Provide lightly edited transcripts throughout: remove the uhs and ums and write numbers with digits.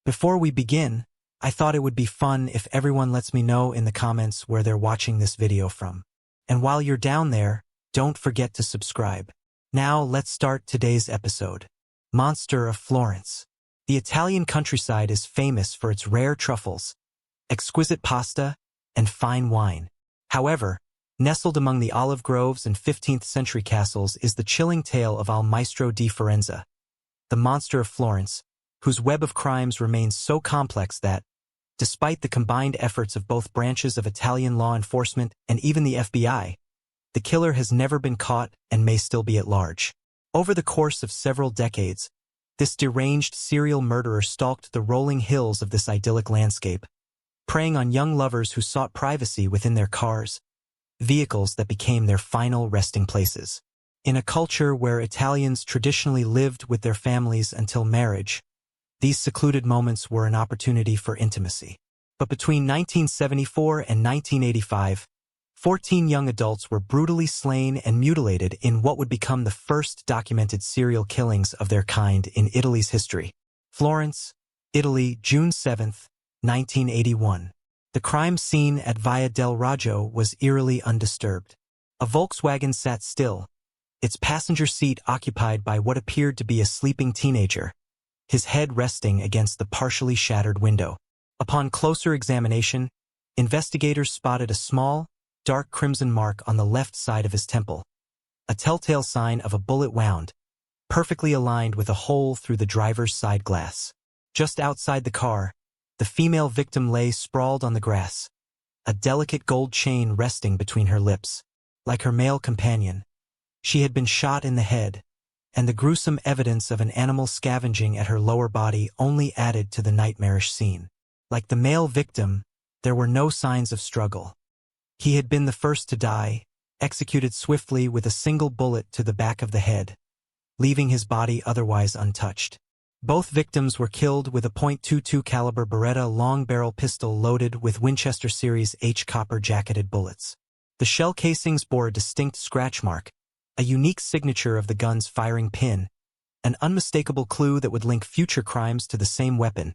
Before we begin, I thought it would be fun if everyone lets me know in the comments where they're watching this video from. And while you're down there, don't forget to subscribe. Now let's start today's episode. Monster of Florence. The Italian countryside is famous for its rare truffles, exquisite pasta, and fine wine. However, nestled among the olive groves and 15th-century castles is the chilling tale of Il Maestro di Firenze, the monster of Florence, whose web of crimes remains so complex that, despite the combined efforts of both branches of Italian law enforcement and even the FBI, the killer has never been caught and may still be at large. Over the course of several decades, this deranged serial murderer stalked the rolling hills of this idyllic landscape, preying on young lovers who sought privacy within their cars, vehicles that became their final resting places. In a culture where Italians traditionally lived with their families until marriage, these secluded moments were an opportunity for intimacy. But between 1974 and 1985, 14 young adults were brutally slain and mutilated in what would become the first documented serial killings of their kind in Italy's history. Florence, Italy, June 7, 1981. The crime scene at Via del Raggio was eerily undisturbed. A Volkswagen sat still, its passenger seat occupied by what appeared to be a sleeping teenager, his head resting against the partially shattered window. Upon closer examination, investigators spotted a small, dark crimson mark on the left side of his temple, a telltale sign of a bullet wound, perfectly aligned with a hole through the driver's side glass. Just outside the car, the female victim lay sprawled on the grass, a delicate gold chain resting between her lips. Like her male companion, she had been shot in the head, and the gruesome evidence of an animal scavenging at her lower body only added to the nightmarish scene. Like the male victim, there were no signs of struggle. He had been the first to die, executed swiftly with a single bullet to the back of the head, leaving his body otherwise untouched. Both victims were killed with a .22 caliber Beretta long-barrel pistol loaded with Winchester Series H copper-jacketed bullets. The shell casings bore a distinct scratch mark, a unique signature of the gun's firing pin, an unmistakable clue that would link future crimes to the same weapon,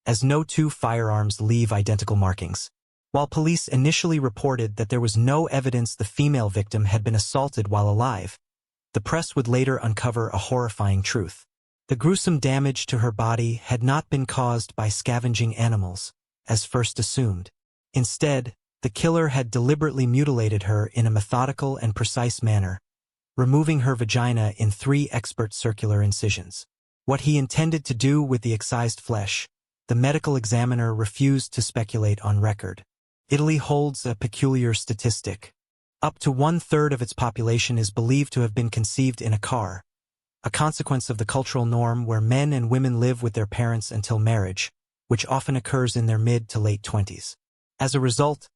as no two firearms leave identical markings. While police initially reported that there was no evidence the female victim had been assaulted while alive, the press would later uncover a horrifying truth. The gruesome damage to her body had not been caused by scavenging animals, as first assumed. Instead, the killer had deliberately mutilated her in a methodical and precise manner, removing her vagina in 3 expert circular incisions. What he intended to do with the excised flesh, the medical examiner refused to speculate on record. Italy holds a peculiar statistic. Up to 1/3 of its population is believed to have been conceived in a car, a consequence of the cultural norm where men and women live with their parents until marriage, which often occurs in their mid to late 20s. As a result,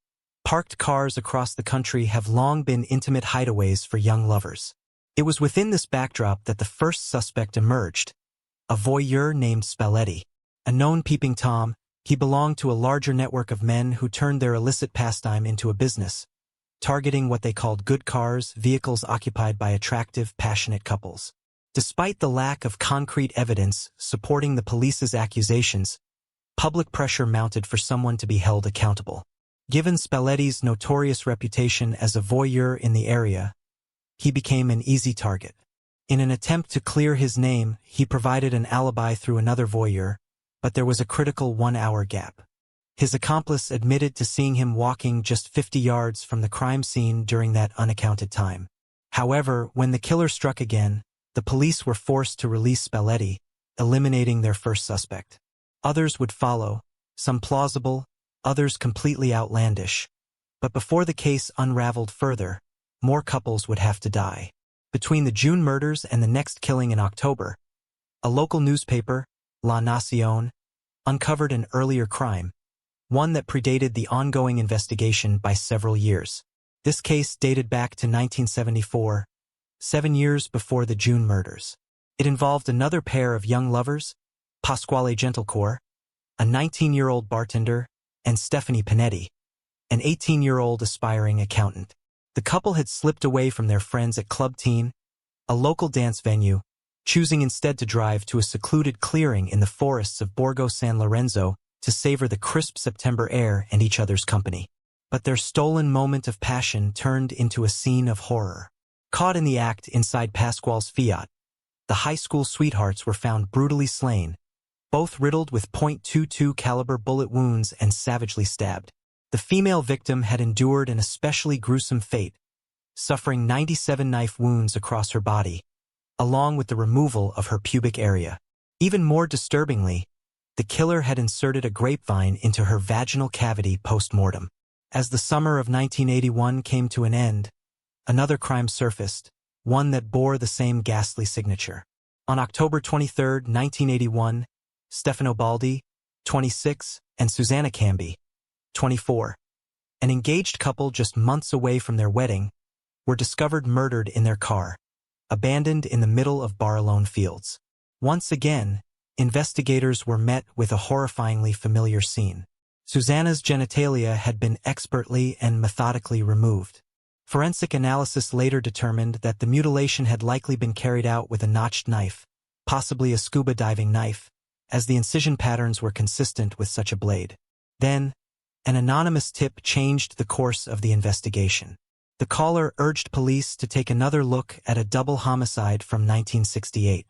parked cars across the country have long been intimate hideaways for young lovers. It was within this backdrop that the first suspect emerged, a voyeur named Spalletti. A known peeping Tom, he belonged to a larger network of men who turned their illicit pastime into a business, targeting what they called good cars, vehicles occupied by attractive, passionate couples. Despite the lack of concrete evidence supporting the police's accusations, public pressure mounted for someone to be held accountable. Given Spalletti's notorious reputation as a voyeur in the area, he became an easy target. In an attempt to clear his name, he provided an alibi through another voyeur, but there was a critical 1-hour gap. His accomplice admitted to seeing him walking just 50 yards from the crime scene during that unaccounted time. However, when the killer struck again, the police were forced to release Spalletti, eliminating their first suspect. Others would follow, some plausible, others completely outlandish. But before the case unraveled further, more couples would have to die. Between the June murders and the next killing in October, a local newspaper, La Nacion, uncovered an earlier crime, one that predated the ongoing investigation by several years. This case dated back to 1974, 7 years before the June murders. It involved another pair of young lovers, Pasquale Gentlecore, a 19-year-old bartender, and Stephanie Panetti, an 18-year-old aspiring accountant. The couple had slipped away from their friends at Club Teen, a local dance venue, choosing instead to drive to a secluded clearing in the forests of Borgo San Lorenzo to savor the crisp September air and each other's company. But their stolen moment of passion turned into a scene of horror. Caught in the act inside Pasquale's Fiat, the high school sweethearts were found brutally slain, both riddled with .22 caliber bullet wounds and savagely stabbed. The female victim had endured an especially gruesome fate, suffering 97 knife wounds across her body, along with the removal of her pubic area. Even more disturbingly, the killer had inserted a grapevine into her vaginal cavity post-mortem. As the summer of 1981 came to an end, another crime surfaced, one that bore the same ghastly signature. On October 23, 1981, Stefano Baldi, 26, and Susanna Cambi, 24, an engaged couple just months away from their wedding, were discovered murdered in their car, abandoned in the middle of Barlone Fields. Once again, investigators were met with a horrifyingly familiar scene. Susanna's genitalia had been expertly and methodically removed. Forensic analysis later determined that the mutilation had likely been carried out with a notched knife, possibly a scuba diving knife, as the incision patterns were consistent with such a blade. Then, an anonymous tip changed the course of the investigation. The caller urged police to take another look at a double homicide from 1968.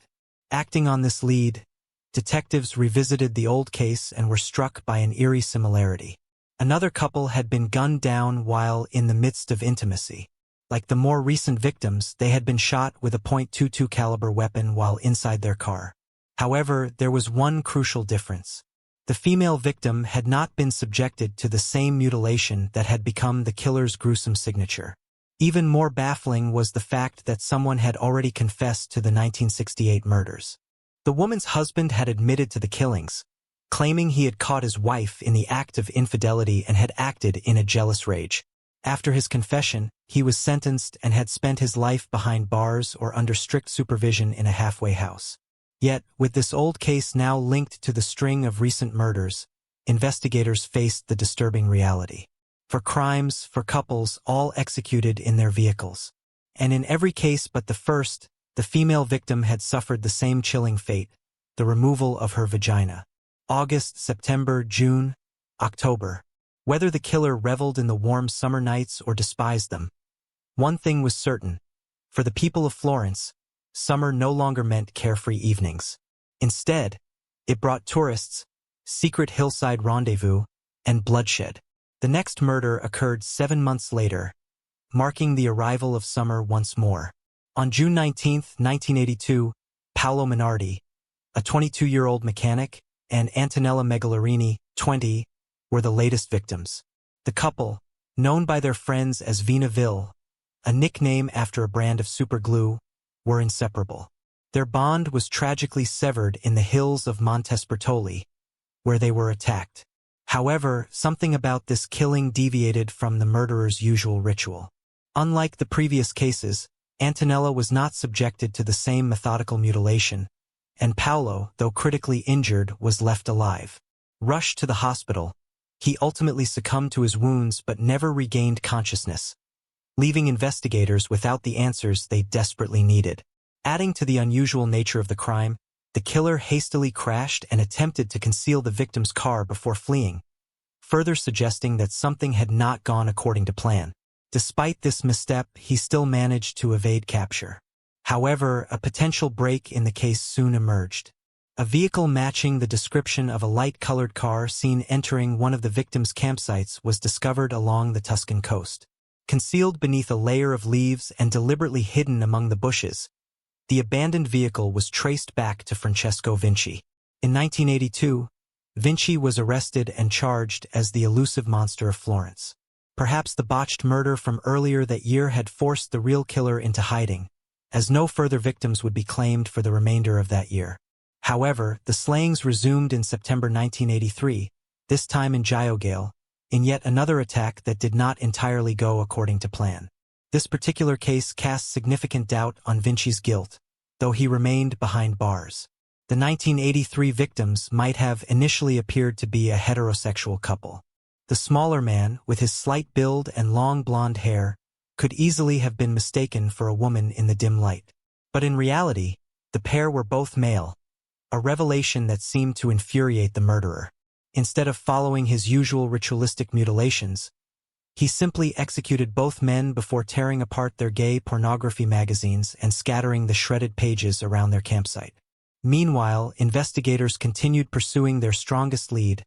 Acting on this lead, detectives revisited the old case and were struck by an eerie similarity. Another couple had been gunned down while in the midst of intimacy. Like the more recent victims, they had been shot with a .22 caliber weapon while inside their car. However, there was one crucial difference. The female victim had not been subjected to the same mutilation that had become the killer's gruesome signature. Even more baffling was the fact that someone had already confessed to the 1968 murders. The woman's husband had admitted to the killings, claiming he had caught his wife in the act of infidelity and had acted in a jealous rage. After his confession, he was sentenced and had spent his life behind bars or under strict supervision in a halfway house. Yet, with this old case now linked to the string of recent murders, investigators faced the disturbing reality. For crimes, for couples, all executed in their vehicles. And in every case but the first, the female victim had suffered the same chilling fate, the removal of her vagina. August, September, June, October. Whether the killer reveled in the warm summer nights or despised them, one thing was certain. For the people of Florence, summer no longer meant carefree evenings. Instead, it brought tourists, secret hillside rendezvous, and bloodshed. The next murder occurred 7 months later, marking the arrival of summer once more. On June 19, 1982, Paolo Minardi, a 22-year-old mechanic, and Antonella Megalarini, 20, were the latest victims. The couple, known by their friends as Vinaville, a nickname after a brand of superglue, were inseparable. Their bond was tragically severed in the hills of Montespertoli, where they were attacked. However, something about this killing deviated from the murderer's usual ritual. Unlike the previous cases, Antonella was not subjected to the same methodical mutilation, and Paolo, though critically injured, was left alive. Rushed to the hospital, he ultimately succumbed to his wounds but never regained consciousness, leaving investigators without the answers they desperately needed. Adding to the unusual nature of the crime, the killer hastily crashed and attempted to conceal the victim's car before fleeing, further suggesting that something had not gone according to plan. Despite this misstep, he still managed to evade capture. However, a potential break in the case soon emerged. A vehicle matching the description of a light-colored car seen entering one of the victim's campsites was discovered along the Tuscan coast. Concealed beneath a layer of leaves and deliberately hidden among the bushes, the abandoned vehicle was traced back to Francesco Vinci. In 1982, Vinci was arrested and charged as the elusive monster of Florence. Perhaps the botched murder from earlier that year had forced the real killer into hiding, as no further victims would be claimed for the remainder of that year. However, the slayings resumed in September 1983, this time in Giogale, in yet another attack that did not entirely go according to plan. This particular case cast significant doubt on Vinci's guilt, though he remained behind bars. The 1983 victims might have initially appeared to be a heterosexual couple. The smaller man, with his slight build and long blonde hair, could easily have been mistaken for a woman in the dim light. But in reality, The pair were both male, a revelation that seemed to infuriate the murderer. Instead of following his usual ritualistic mutilations, he simply executed both men before tearing apart their gay pornography magazines and scattering the shredded pages around their campsite. Meanwhile, investigators continued pursuing their strongest lead,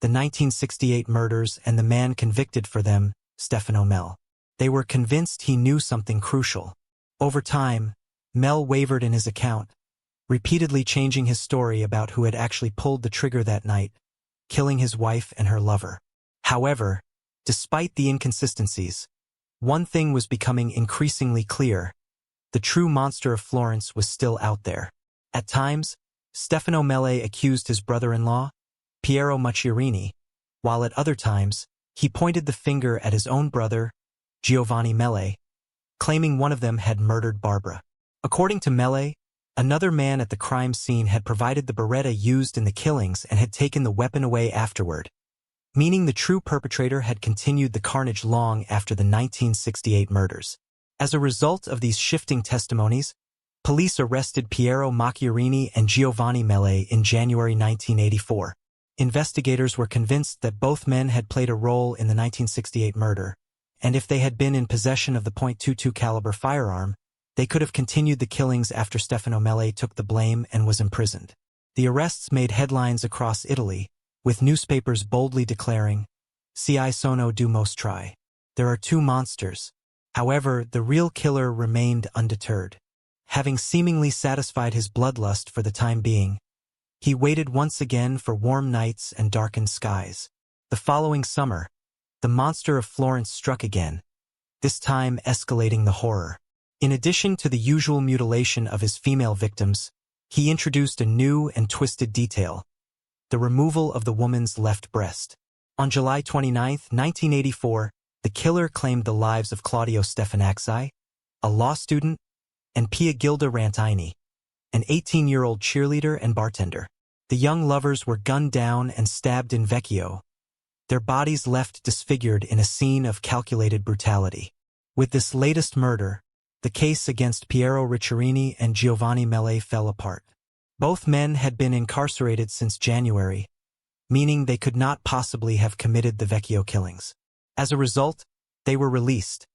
the 1968 murders and the man convicted for them, Stefano Mel. They were convinced he knew something crucial. Over time, Mel wavered in his account, repeatedly changing his story about who had actually pulled the trigger that night, killing his wife and her lover. However, despite the inconsistencies, one thing was becoming increasingly clear: the true monster of Florence was still out there. At times, Stefano Mele accused his brother-in-law, Piero Macchiarini, while at other times, he pointed the finger at his own brother, Giovanni Mele, claiming one of them had murdered Barbara. According to Mele, another man at the crime scene had provided the Beretta used in the killings and had taken the weapon away afterward, meaning the true perpetrator had continued the carnage long after the 1968 murders. As a result of these shifting testimonies, police arrested Piero Macchiarini and Giovanni Mele in January 1984. Investigators were convinced that both men had played a role in the 1968 murder, and if they had been in possession of the .22 caliber firearm, they could have continued the killings after Stefano Mele took the blame and was imprisoned. The arrests made headlines across Italy, with newspapers boldly declaring, "Ci sono due mostri." There are two monsters. However, the real killer remained undeterred. Having seemingly satisfied his bloodlust for the time being, he waited once again for warm nights and darkened skies. The following summer, the monster of Florence struck again, this time escalating the horror. In addition to the usual mutilation of his female victims, he introduced a new and twisted detail: the removal of the woman's left breast. On July 29, 1984, the killer claimed the lives of Claudio Stefanaxi, a law student, and Pia Gilda Rantini, an 18-year-old cheerleader and bartender. The young lovers were gunned down and stabbed in Vecchio, their bodies left disfigured in a scene of calculated brutality. With this latest murder, the case against Piero Ricciarini and Giovanni Mele fell apart. Both men had been incarcerated since January, meaning they could not possibly have committed the Vecchio killings. As a result, they were released,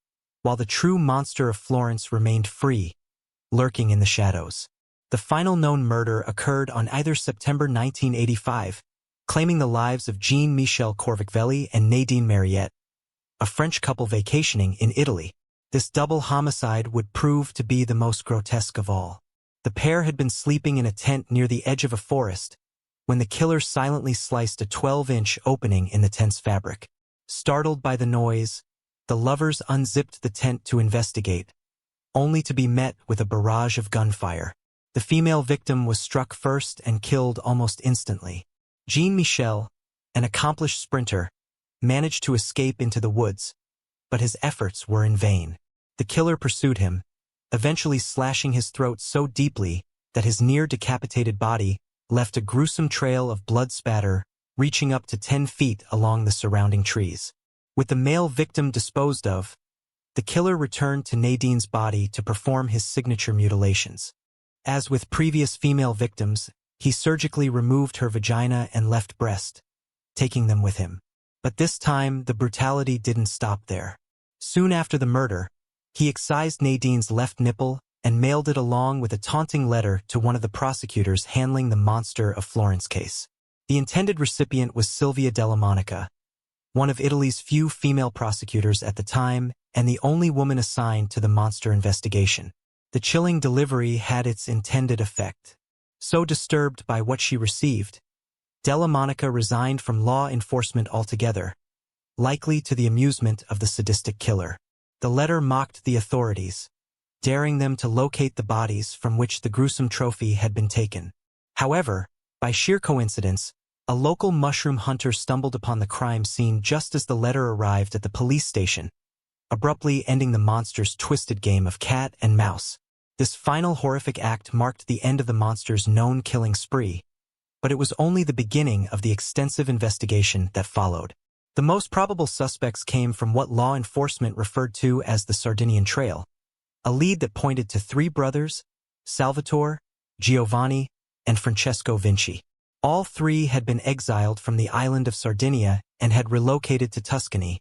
while the true monster of Florence remained free, lurking in the shadows. The final known murder occurred on either September 1985, claiming the lives of Jean-Michel Corvicvelli and Nadine Mariette, a French couple vacationing in Italy. This double homicide would prove to be the most grotesque of all. The pair had been sleeping in a tent near the edge of a forest when the killer silently sliced a 12-inch opening in the tent's fabric. Startled by the noise, the lovers unzipped the tent to investigate, only to be met with a barrage of gunfire. The female victim was struck first and killed almost instantly. Jean-Michel, an accomplished sprinter, managed to escape into the woods, but his efforts were in vain. The killer pursued him, eventually slashing his throat so deeply that his near-decapitated body left a gruesome trail of blood spatter reaching up to 10 feet along the surrounding trees. With the male victim disposed of, the killer returned to Nadine's body to perform his signature mutilations. As with previous female victims, he surgically removed her vagina and left breast, taking them with him. But this time, the brutality didn't stop there. Soon after the murder, he excised Nadine's left nipple and mailed it along with a taunting letter to one of the prosecutors handling the Monster of Florence case. The intended recipient was Silvia Della Monica, one of Italy's few female prosecutors at the time and the only woman assigned to the monster investigation. The chilling delivery had its intended effect. So disturbed by what she received, Della Monica resigned from law enforcement altogether, likely to the amusement of the sadistic killer. The letter mocked the authorities, daring them to locate the bodies from which the gruesome trophy had been taken. However, by sheer coincidence, a local mushroom hunter stumbled upon the crime scene just as the letter arrived at the police station, abruptly ending the monster's twisted game of cat and mouse. This final horrific act marked the end of the monster's known killing spree, but it was only the beginning of the extensive investigation that followed. The most probable suspects came from what law enforcement referred to as the Sardinian Trail, a lead that pointed to three brothers, Salvatore, Giovanni, and Francesco Vinci. All three had been exiled from the island of Sardinia and had relocated to Tuscany,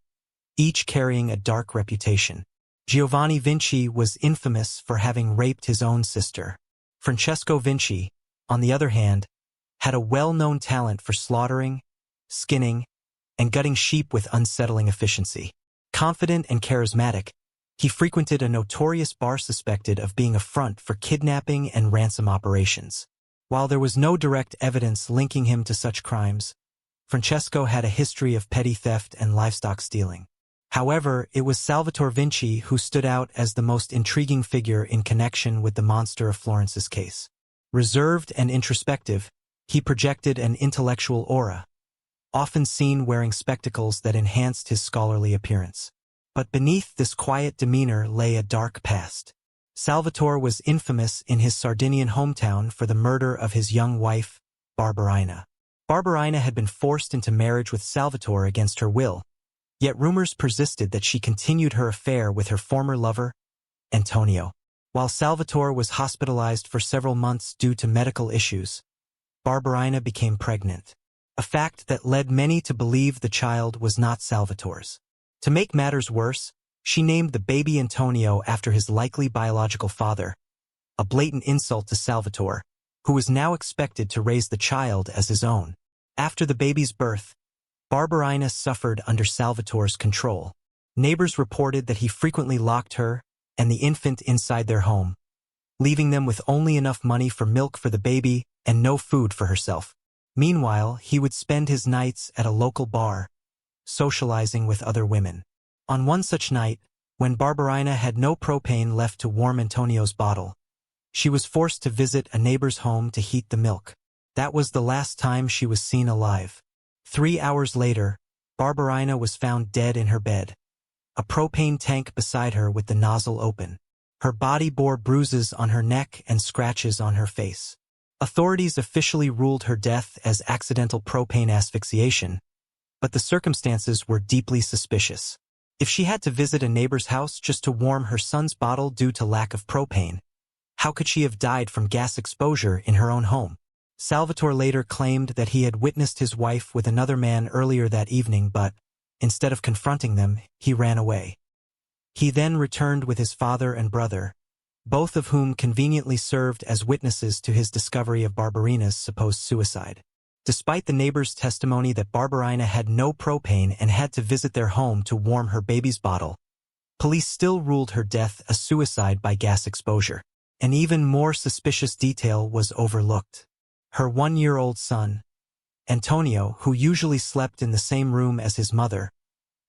each carrying a dark reputation. Giovanni Vinci was infamous for having raped his own sister. Francesco Vinci, on the other hand, had a well-known talent for slaughtering, skinning, and gutting sheep with unsettling efficiency. Confident and charismatic, he frequented a notorious bar suspected of being a front for kidnapping and ransom operations. While there was no direct evidence linking him to such crimes, Francesco had a history of petty theft and livestock stealing. However, it was Salvatore Vinci who stood out as the most intriguing figure in connection with the monster of Florence's case. Reserved and introspective, he projected an intellectual aura, often seen wearing spectacles that enhanced his scholarly appearance. But beneath this quiet demeanor lay a dark past. Salvatore was infamous in his Sardinian hometown for the murder of his young wife, Barbarina. Barbarina had been forced into marriage with Salvatore against her will, yet rumors persisted that she continued her affair with her former lover, Antonio. While Salvatore was hospitalized for several months due to medical issues, Barbarina became pregnant, a fact that led many to believe the child was not Salvatore's. To make matters worse, she named the baby Antonio after his likely biological father, a blatant insult to Salvatore, who was now expected to raise the child as his own. After the baby's birth, Barbarina suffered under Salvatore's control. Neighbors reported that he frequently locked her and the infant inside their home, leaving them with only enough money for milk for the baby and no food for herself. Meanwhile, he would spend his nights at a local bar, socializing with other women. On one such night, when Barbarina had no propane left to warm Antonio's bottle, she was forced to visit a neighbor's home to heat the milk. That was the last time she was seen alive. 3 hours later, Barbarina was found dead in her bed, a propane tank beside her with the nozzle open. Her body bore bruises on her neck and scratches on her face. Authorities officially ruled her death as accidental propane asphyxiation, but the circumstances were deeply suspicious. If she had to visit a neighbor's house just to warm her son's bottle due to lack of propane, how could she have died from gas exposure in her own home? Salvatore later claimed that he had witnessed his wife with another man earlier that evening, but, instead of confronting them, he ran away. He then returned with his father and brother, both of whom conveniently served as witnesses to his discovery of Barbarina's supposed suicide. Despite the neighbor's testimony that Barbarina had no propane and had to visit their home to warm her baby's bottle, police still ruled her death a suicide by gas exposure. An even more suspicious detail was overlooked. Her 1-year-old son, Antonio, who usually slept in the same room as his mother,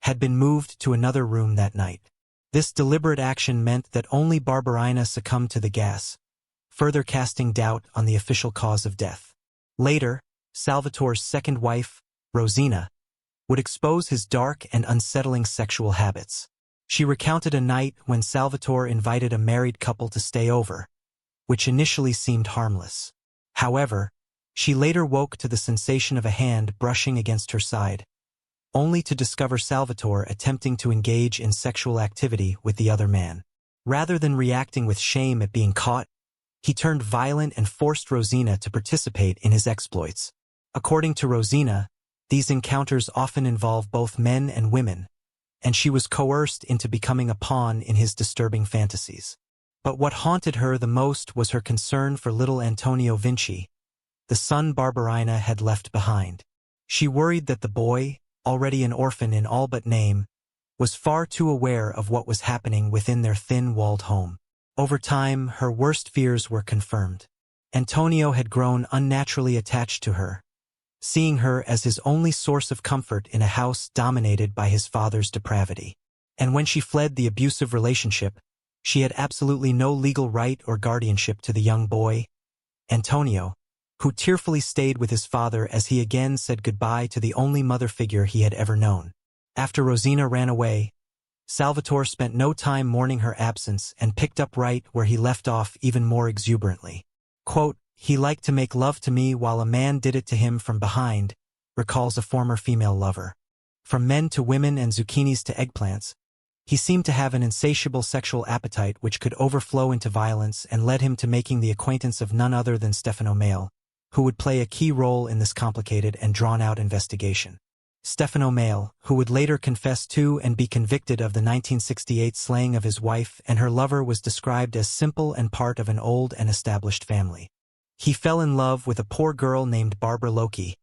had been moved to another room that night. This deliberate action meant that only Barbarina succumbed to the gas, further casting doubt on the official cause of death. Later, Salvatore's second wife, Rosina, would expose his dark and unsettling sexual habits. She recounted a night when Salvatore invited a married couple to stay over, which initially seemed harmless. However, she later woke to the sensation of a hand brushing against her side, only to discover Salvatore attempting to engage in sexual activity with the other man. Rather than reacting with shame at being caught, he turned violent and forced Rosina to participate in his exploits. According to Rosina, these encounters often involve both men and women, and she was coerced into becoming a pawn in his disturbing fantasies. But what haunted her the most was her concern for little Antonio Vinci, the son Barbarina had left behind. She worried that the boy, already an orphan in all but name, was far too aware of what was happening within their thin-walled home. Over time, her worst fears were confirmed. Antonio had grown unnaturally attached to her, seeing her as his only source of comfort in a house dominated by his father's depravity. And when she fled the abusive relationship, she had absolutely no legal right or guardianship to the young boy, Antonio, who tearfully stayed with his father as he again said goodbye to the only mother figure he had ever known. After Rosina ran away, Salvatore spent no time mourning her absence and picked up right where he left off even more exuberantly. Quote, "He liked to make love to me while a man did it to him from behind," recalls a former female lover. From men to women and zucchinis to eggplants, He seemed to have an insatiable sexual appetite which could overflow into violence and led him to making the acquaintance of none other than Stefano Mael, who would play a key role in this complicated and drawn-out investigation. Stefano Mael, who would later confess to and be convicted of the 1968 slaying of his wife and her lover, was described as simple and part of an old and established family. He fell in love with a poor girl named Barbara Loki,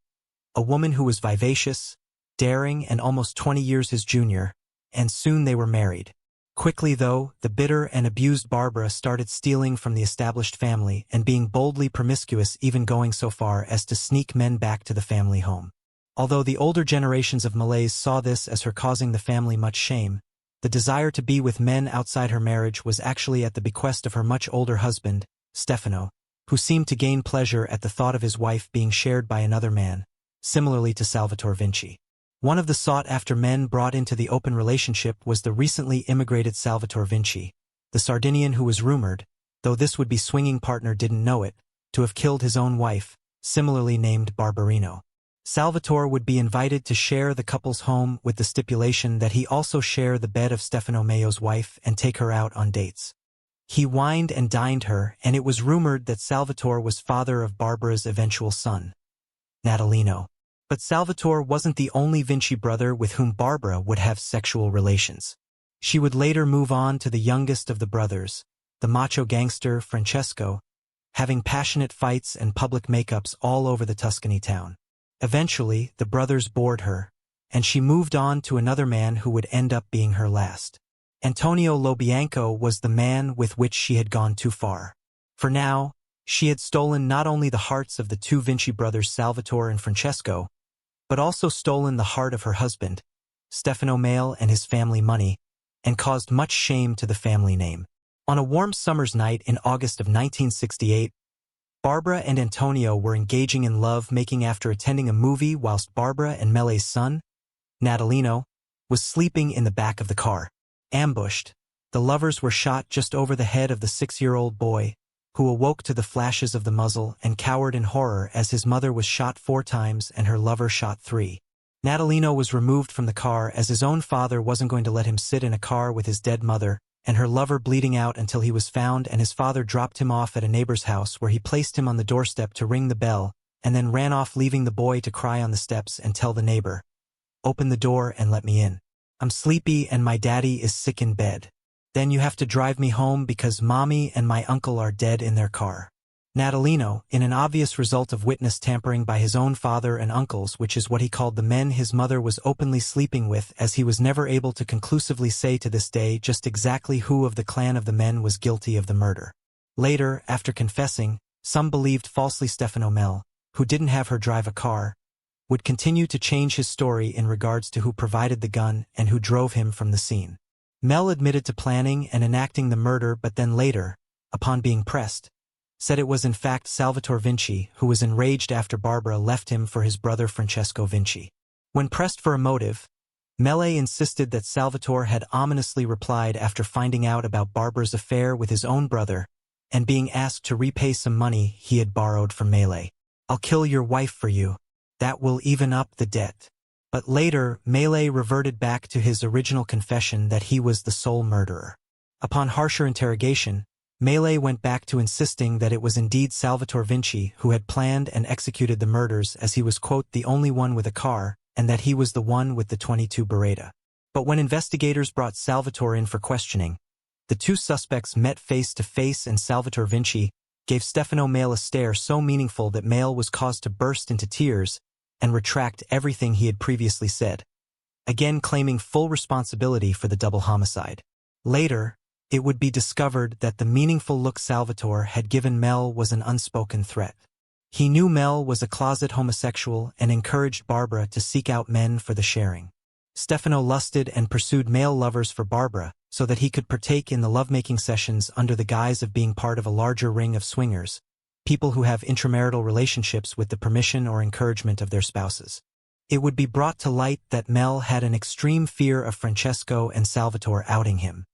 a woman who was vivacious, daring, and almost 20 years his junior, and soon they were married. Quickly, though, the bitter and abused Barbara started stealing from the established family and being boldly promiscuous, even going so far as to sneak men back to the family home. Although the older generations of Malays saw this as her causing the family much shame, the desire to be with men outside her marriage was actually at the bequest of her much older husband, Stefano, who seemed to gain pleasure at the thought of his wife being shared by another man, similarly to Salvatore Vinci. One of the sought-after men brought into the open relationship was the recently immigrated Salvatore Vinci, the Sardinian who was rumored, though this would-be swinging partner didn't know it, to have killed his own wife, similarly named Barbarino. Salvatore would be invited to share the couple's home with the stipulation that he also share the bed of Stefano Mael's wife and take her out on dates. He wined and dined her, and it was rumored that Salvatore was father of Barbara's eventual son, Natalino. But Salvatore wasn't the only Vinci brother with whom Barbara would have sexual relations. She would later move on to the youngest of the brothers, the macho gangster Francesco, having passionate fights and public makeups all over the Tuscany town. Eventually, the brothers bored her, and she moved on to another man who would end up being her last. Antonio Lobianco was the man with which she had gone too far. For now, she had stolen not only the hearts of the two Vinci brothers Salvatore and Francesco, but also stolen the heart of her husband, Stefano Mael, and his family money, and caused much shame to the family name. On a warm summer's night in August of 1968, Barbara and Antonio were engaging in love-making after attending a movie whilst Barbara and Mele's son, Natalino, was sleeping in the back of the car. Ambushed, the lovers were shot just over the head of the 6-year-old boy, who awoke to the flashes of the muzzle and cowered in horror as his mother was shot 4 times and her lover shot 3. Natalino was removed from the car as his own father wasn't going to let him sit in a car with his dead mother and her lover bleeding out until he was found, and his father dropped him off at a neighbor's house where he placed him on the doorstep to ring the bell and then ran off, leaving the boy to cry on the steps and tell the neighbor, "Open the door and let me in. I'm sleepy and my daddy is sick in bed. Then you have to drive me home because mommy and my uncle are dead in their car." Natalino, in an obvious result of witness tampering by his own father and uncles, which is what he called the men his mother was openly sleeping with, as he was never able to conclusively say to this day just exactly who of the clan of the men was guilty of the murder. Later, after confessing, some believed falsely Stefano Mael, who didn't have her drive a car, would continue to change his story in regards to who provided the gun and who drove him from the scene. Mel admitted to planning and enacting the murder, but then later, upon being pressed, said it was in fact Salvatore Vinci, who was enraged after Barbara left him for his brother Francesco Vinci. When pressed for a motive, Mele insisted that Salvatore had ominously replied after finding out about Barbara's affair with his own brother and being asked to repay some money he had borrowed from Mele. "I'll kill your wife for you. That will even up the debt." But later, Mele reverted back to his original confession that he was the sole murderer. Upon harsher interrogation, Mele went back to insisting that it was indeed Salvatore Vinci who had planned and executed the murders, as he was, quote, the only one with a car, and that he was the one with the .22 Beretta. But when investigators brought Salvatore in for questioning, the two suspects met face to face, and Salvatore Vinci gave Stefano Mael a stare so meaningful that Mael was caused to burst into tears and retract everything he had previously said, again claiming full responsibility for the double homicide. Later, it would be discovered that the meaningful look Salvatore had given Mel was an unspoken threat. He knew Mel was a closet homosexual and encouraged Barbara to seek out men for the sharing. Stefano lusted and pursued male lovers for Barbara so that he could partake in the lovemaking sessions under the guise of being part of a larger ring of swingers, people who have intramarital relationships with the permission or encouragement of their spouses. It would be brought to light that Mel had an extreme fear of Francesco and Salvatore outing him.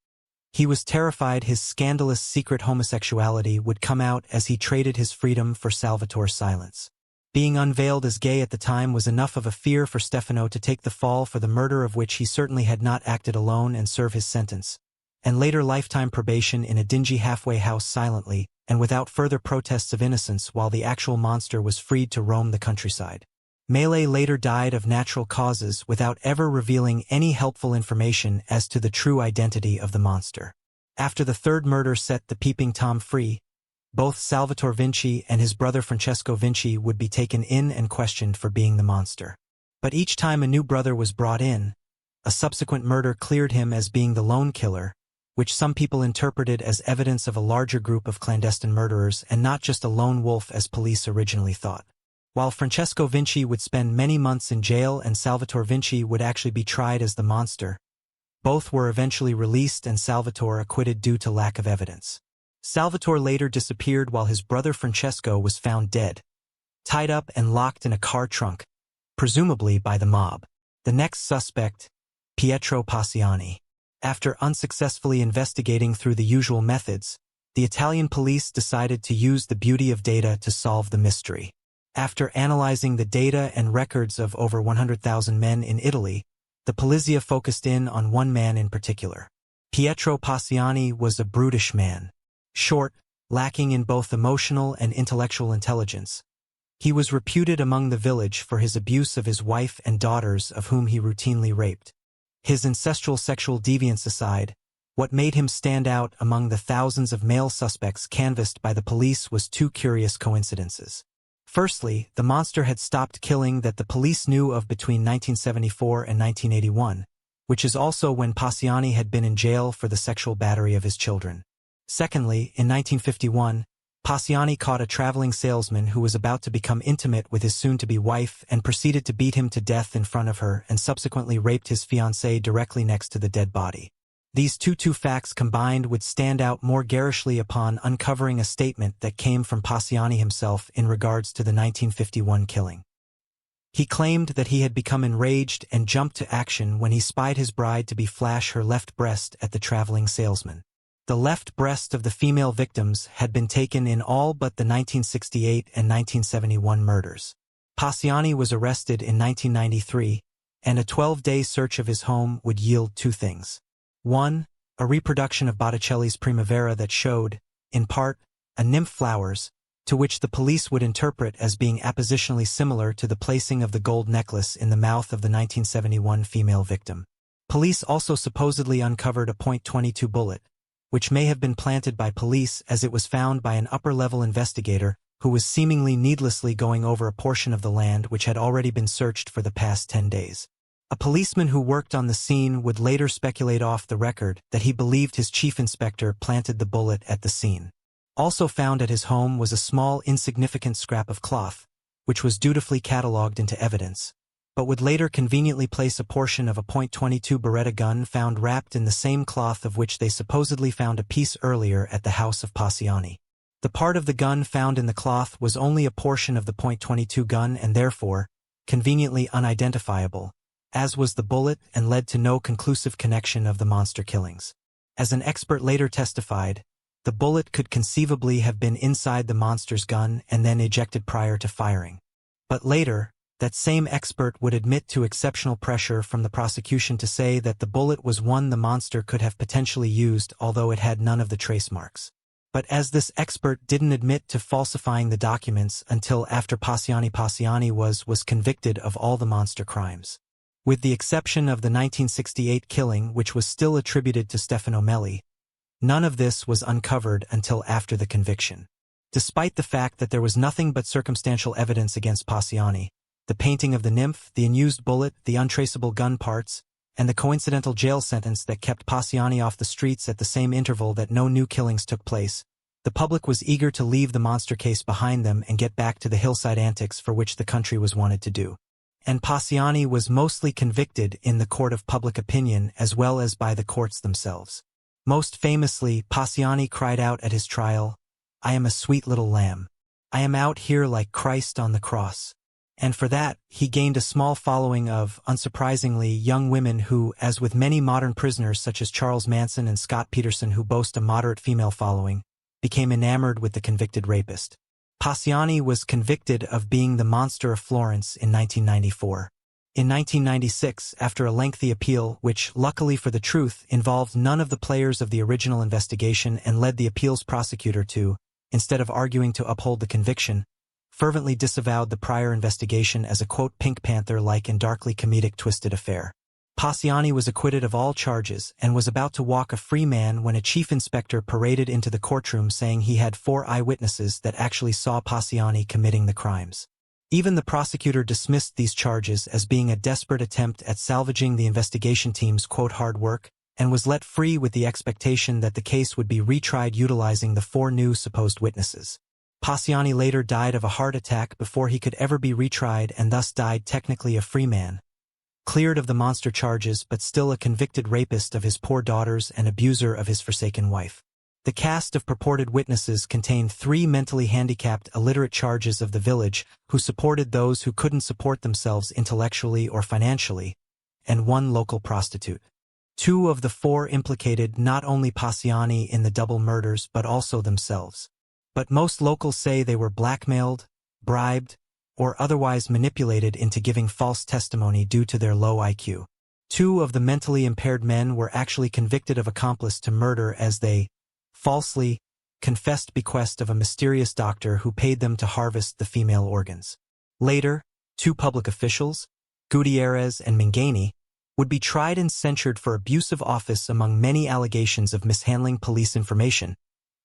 He was terrified his scandalous secret homosexuality would come out as he traded his freedom for Salvatore's silence. Being unveiled as gay at the time was enough of a fear for Stefano to take the fall for the murder of which he certainly had not acted alone and serve his sentence, and later lifetime probation in a dingy halfway house silently and without further protests of innocence while the actual monster was freed to roam the countryside. Mele later died of natural causes without ever revealing any helpful information as to the true identity of the monster. After the third murder set the peeping Tom free, both Salvatore Vinci and his brother Francesco Vinci would be taken in and questioned for being the monster. But each time a new brother was brought in, a subsequent murder cleared him as being the lone killer, which some people interpreted as evidence of a larger group of clandestine murderers and not just a lone wolf as police originally thought. While Francesco Vinci would spend many months in jail and Salvatore Vinci would actually be tried as the monster, both were eventually released and Salvatore acquitted due to lack of evidence. Salvatore later disappeared while his brother Francesco was found dead, tied up and locked in a car trunk, presumably by the mob. The next suspect, Pietro Passiani. After unsuccessfully investigating through the usual methods, the Italian police decided to use the beauty of data to solve the mystery. After analyzing the data and records of over 100,000 men in Italy, the Polizia focused in on one man in particular. Pietro Passiani was a brutish man. Short, lacking in both emotional and intellectual intelligence. He was reputed among the village for his abuse of his wife and daughters of whom he routinely raped. His ancestral sexual deviance aside, what made him stand out among the thousands of male suspects canvassed by the police was two curious coincidences. Firstly, the monster had stopped killing that the police knew of between 1974 and 1981, which is also when Passiani had been in jail for the sexual battery of his children. Secondly, in 1951, Passiani caught a traveling salesman who was about to become intimate with his soon-to-be wife and proceeded to beat him to death in front of her and subsequently raped his fiancée directly next to the dead body. These two facts combined would stand out more garishly upon uncovering a statement that came from Passiani himself in regards to the 1951 killing. He claimed that he had become enraged and jumped to action when he spied his bride to be flash her left breast at the traveling salesman. The left breast of the female victims had been taken in all but the 1968 and 1971 murders. Passiani was arrested in 1993, and a 12-day search of his home would yield two things. 1. A reproduction of Botticelli's Primavera that showed, in part, a nymph flowers, to which the police would interpret as being appositionally similar to the placing of the gold necklace in the mouth of the 1971 female victim. Police also supposedly uncovered a .22 bullet, which may have been planted by police as it was found by an upper-level investigator who was seemingly needlessly going over a portion of the land which had already been searched for the past 10 days. A policeman who worked on the scene would later speculate off the record that he believed his chief inspector planted the bullet at the scene. Also found at his home was a small, insignificant scrap of cloth, which was dutifully catalogued into evidence, but would later conveniently place a portion of a .22 Beretta gun found wrapped in the same cloth of which they supposedly found a piece earlier at the house of Passiani. The part of the gun found in the cloth was only a portion of the .22 gun and therefore, conveniently unidentifiable, as was the bullet, and led to no conclusive connection of the monster killings. As an expert later testified, the bullet could conceivably have been inside the monster's gun and then ejected prior to firing. But later, that same expert would admit to exceptional pressure from the prosecution to say that the bullet was one the monster could have potentially used although it had none of the trace marks. But as this expert didn't admit to falsifying the documents until after Passiani was convicted of all the monster crimes. With the exception of the 1968 killing which was still attributed to Stefano Mele, none of this was uncovered until after the conviction. Despite the fact that there was nothing but circumstantial evidence against Passiani, the painting of the nymph, the unused bullet, the untraceable gun parts, and the coincidental jail sentence that kept Passiani off the streets at the same interval that no new killings took place, the public was eager to leave the monster case behind them and get back to the hillside antics for which the country was wanted to do. And Passiani was mostly convicted in the court of public opinion as well as by the courts themselves. Most famously, Passiani cried out at his trial, "I am a sweet little lamb. I am out here like Christ on the cross." And for that, he gained a small following of, unsurprisingly, young women who, as with many modern prisoners such as Charles Manson and Scott Peterson who boast a moderate female following, became enamored with the convicted rapist. Passiani was convicted of being the monster of Florence in 1994. In 1996, after a lengthy appeal which, luckily for the truth, involved none of the players of the original investigation and led the appeals prosecutor to, instead of arguing to uphold the conviction, fervently disavowed the prior investigation as a quote Pink Panther-like and darkly comedic twisted affair. Passiani was acquitted of all charges and was about to walk a free man when a chief inspector paraded into the courtroom saying he had 4 eyewitnesses that actually saw Passiani committing the crimes. Even the prosecutor dismissed these charges as being a desperate attempt at salvaging the investigation team's quote hard work, and was let free with the expectation that the case would be retried utilizing the 4 new supposed witnesses. Passiani later died of a heart attack before he could ever be retried and thus died technically a free man, cleared of the monster charges but still a convicted rapist of his poor daughters and abuser of his forsaken wife. The cast of purported witnesses contained 3 mentally handicapped illiterate charges of the village who supported those who couldn't support themselves intellectually or financially, and 1 local prostitute. 2 of the 4 implicated not only Passiani in the double murders but also themselves. But most locals say they were blackmailed, bribed, or otherwise manipulated into giving false testimony due to their low IQ. 2 of the mentally impaired men were actually convicted of accomplice to murder as they falsely confessed bequest of a mysterious doctor who paid them to harvest the female organs. Later, 2 public officials, Gutierrez and Mingani, would be tried and censured for abuse of office among many allegations of mishandling police information,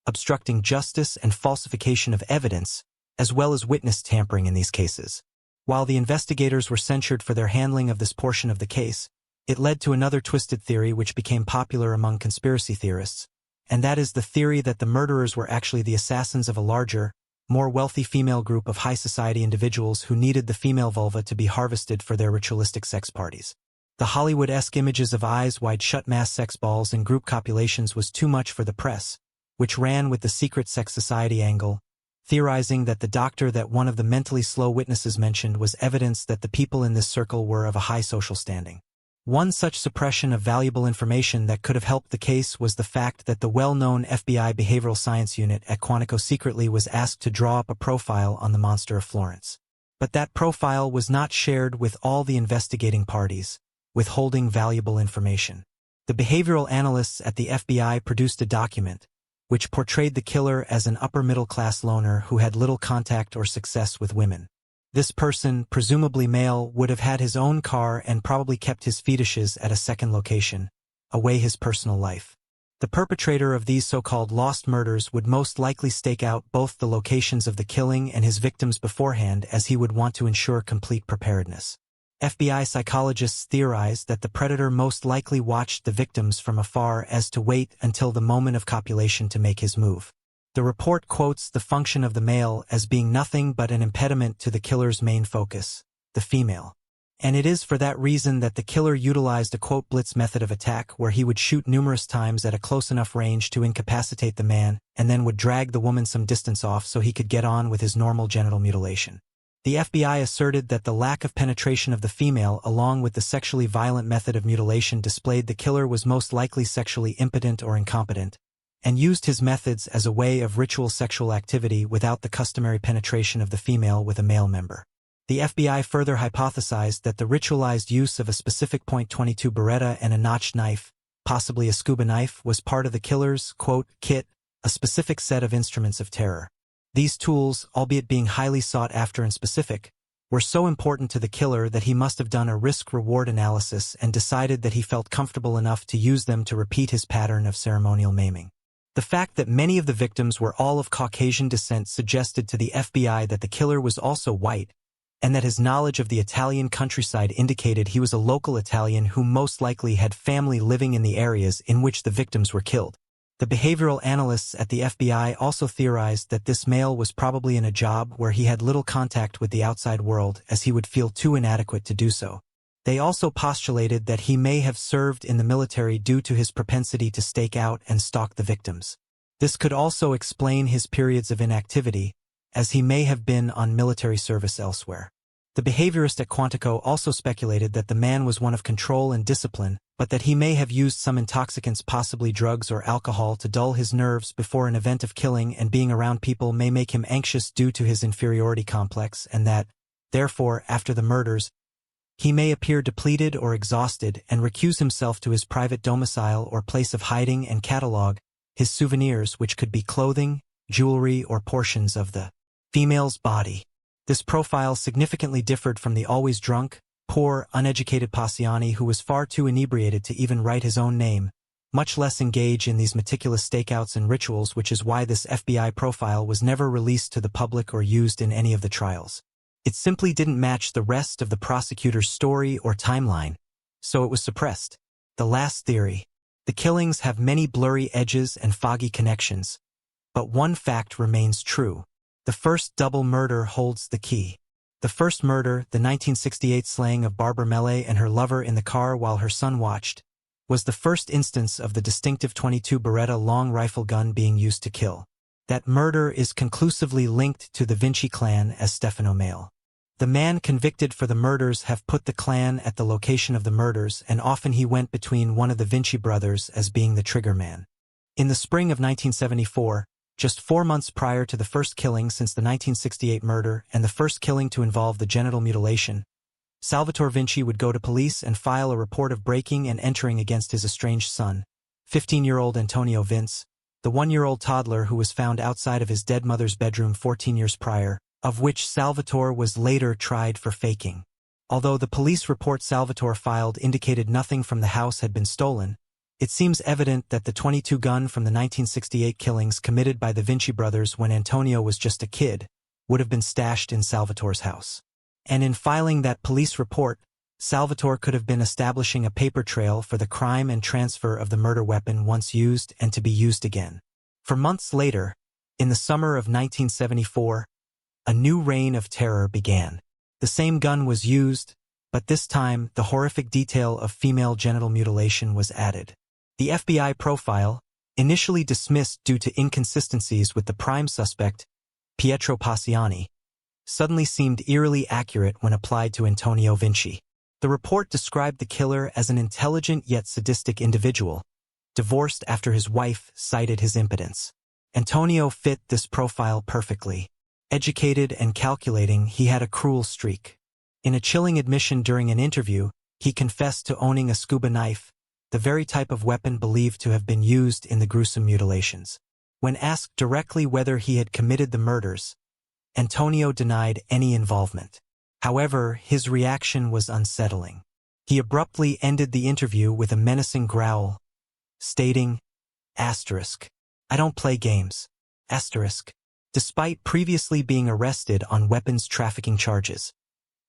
obstructing justice and falsification of evidence, as well as witness tampering in these cases. While the investigators were censured for their handling of this portion of the case, it led to another twisted theory which became popular among conspiracy theorists, and that is the theory that the murderers were actually the assassins of a larger, more wealthy female group of high society individuals who needed the female vulva to be harvested for their ritualistic sex parties. The Hollywood-esque images of eyes wide shut mass sex balls and group copulations was too much for the press, which ran with the secret sex society angle, theorizing that the doctor that one of the mentally slow witnesses mentioned was evidence that the people in this circle were of a high social standing. One such suppression of valuable information that could have helped the case was the fact that the well-known FBI behavioral science unit at Quantico secretly was asked to draw up a profile on the monster of Florence. But that profile was not shared with all the investigating parties, withholding valuable information. The behavioral analysts at the FBI produced a document, which portrayed the killer as an upper-middle-class loner who had little contact or success with women. This person, presumably male, would have had his own car and probably kept his fetishes at a second location, away his personal life. The perpetrator of these so-called lost murders would most likely stake out both the locations of the killing and his victims beforehand, as he would want to ensure complete preparedness. FBI psychologists theorized that the predator most likely watched the victims from afar as to wait until the moment of copulation to make his move. The report quotes the function of the male as being nothing but an impediment to the killer's main focus, the female. And it is for that reason that the killer utilized a quote blitz method of attack where he would shoot numerous times at a close enough range to incapacitate the man and then would drag the woman some distance off so he could get on with his normal genital mutilation. The FBI asserted that the lack of penetration of the female along with the sexually violent method of mutilation displayed the killer was most likely sexually impotent or incompetent, and used his methods as a way of ritual sexual activity without the customary penetration of the female with a male member. The FBI further hypothesized that the ritualized use of a specific .22 Beretta and a notched knife, possibly a scuba knife, was part of the killer's, quote, kit, a specific set of instruments of terror. These tools, albeit being highly sought after and specific, were so important to the killer that he must have done a risk-reward analysis and decided that he felt comfortable enough to use them to repeat his pattern of ceremonial maiming. The fact that many of the victims were all of Caucasian descent suggested to the FBI that the killer was also white, and that his knowledge of the Italian countryside indicated he was a local Italian who most likely had family living in the areas in which the victims were killed. The behavioral analysts at the FBI also theorized that this male was probably in a job where he had little contact with the outside world, as he would feel too inadequate to do so. They also postulated that he may have served in the military due to his propensity to stake out and stalk the victims. This could also explain his periods of inactivity, as he may have been on military service elsewhere. The behaviorist at Quantico also speculated that the man was one of control and discipline, but that he may have used some intoxicants, possibly drugs or alcohol, to dull his nerves before an event of killing, and being around people may make him anxious due to his inferiority complex, and that, therefore, after the murders, he may appear depleted or exhausted and recuse himself to his private domicile or place of hiding and catalog his souvenirs, which could be clothing, jewelry, or portions of the female's body. This profile significantly differed from the always drunk, poor, uneducated Passiani, who was far too inebriated to even write his own name, much less engage in these meticulous stakeouts and rituals, which is why this FBI profile was never released to the public or used in any of the trials. It simply didn't match the rest of the prosecutor's story or timeline, so it was suppressed. The last theory. The killings have many blurry edges and foggy connections, but one fact remains true. The first double murder holds the key. The first murder, the 1968 slaying of Barbara Mele and her lover in the car while her son watched, was the first instance of the distinctive .22 Beretta long rifle gun being used to kill. That murder is conclusively linked to the Vinci clan as Stefano Male. The man convicted for the murders have put the clan at the location of the murders, and often he went between one of the Vinci brothers as being the trigger man. In the spring of 1974, just 4 months prior to the first killing since the 1968 murder and the first killing to involve the genital mutilation, Salvatore Vinci would go to police and file a report of breaking and entering against his estranged son, 15-year-old Antonio Vince, the 1-year-old toddler who was found outside of his dead mother's bedroom 14 years prior, of which Salvatore was later tried for faking. Although the police report Salvatore filed indicated nothing from the house had been stolen, it seems evident that the .22 gun from the 1968 killings committed by the Vinci brothers when Antonio was just a kid would have been stashed in Salvatore's house. And in filing that police report, Salvatore could have been establishing a paper trail for the crime and transfer of the murder weapon once used and to be used again. For months later, in the summer of 1974, a new reign of terror began. The same gun was used, but this time the horrific detail of female genital mutilation was added. The FBI profile, initially dismissed due to inconsistencies with the prime suspect, Pietro Passiani, suddenly seemed eerily accurate when applied to Antonio Vinci. The report described the killer as an intelligent yet sadistic individual, divorced after his wife cited his impotence. Antonio fit this profile perfectly. Educated and calculating, he had a cruel streak. In a chilling admission during an interview, he confessed to owning a scuba knife, the very type of weapon believed to have been used in the gruesome mutilations. When asked directly whether he had committed the murders, Antonio denied any involvement. However, his reaction was unsettling. He abruptly ended the interview with a menacing growl, stating, "I don't play games." Despite previously being arrested on weapons trafficking charges,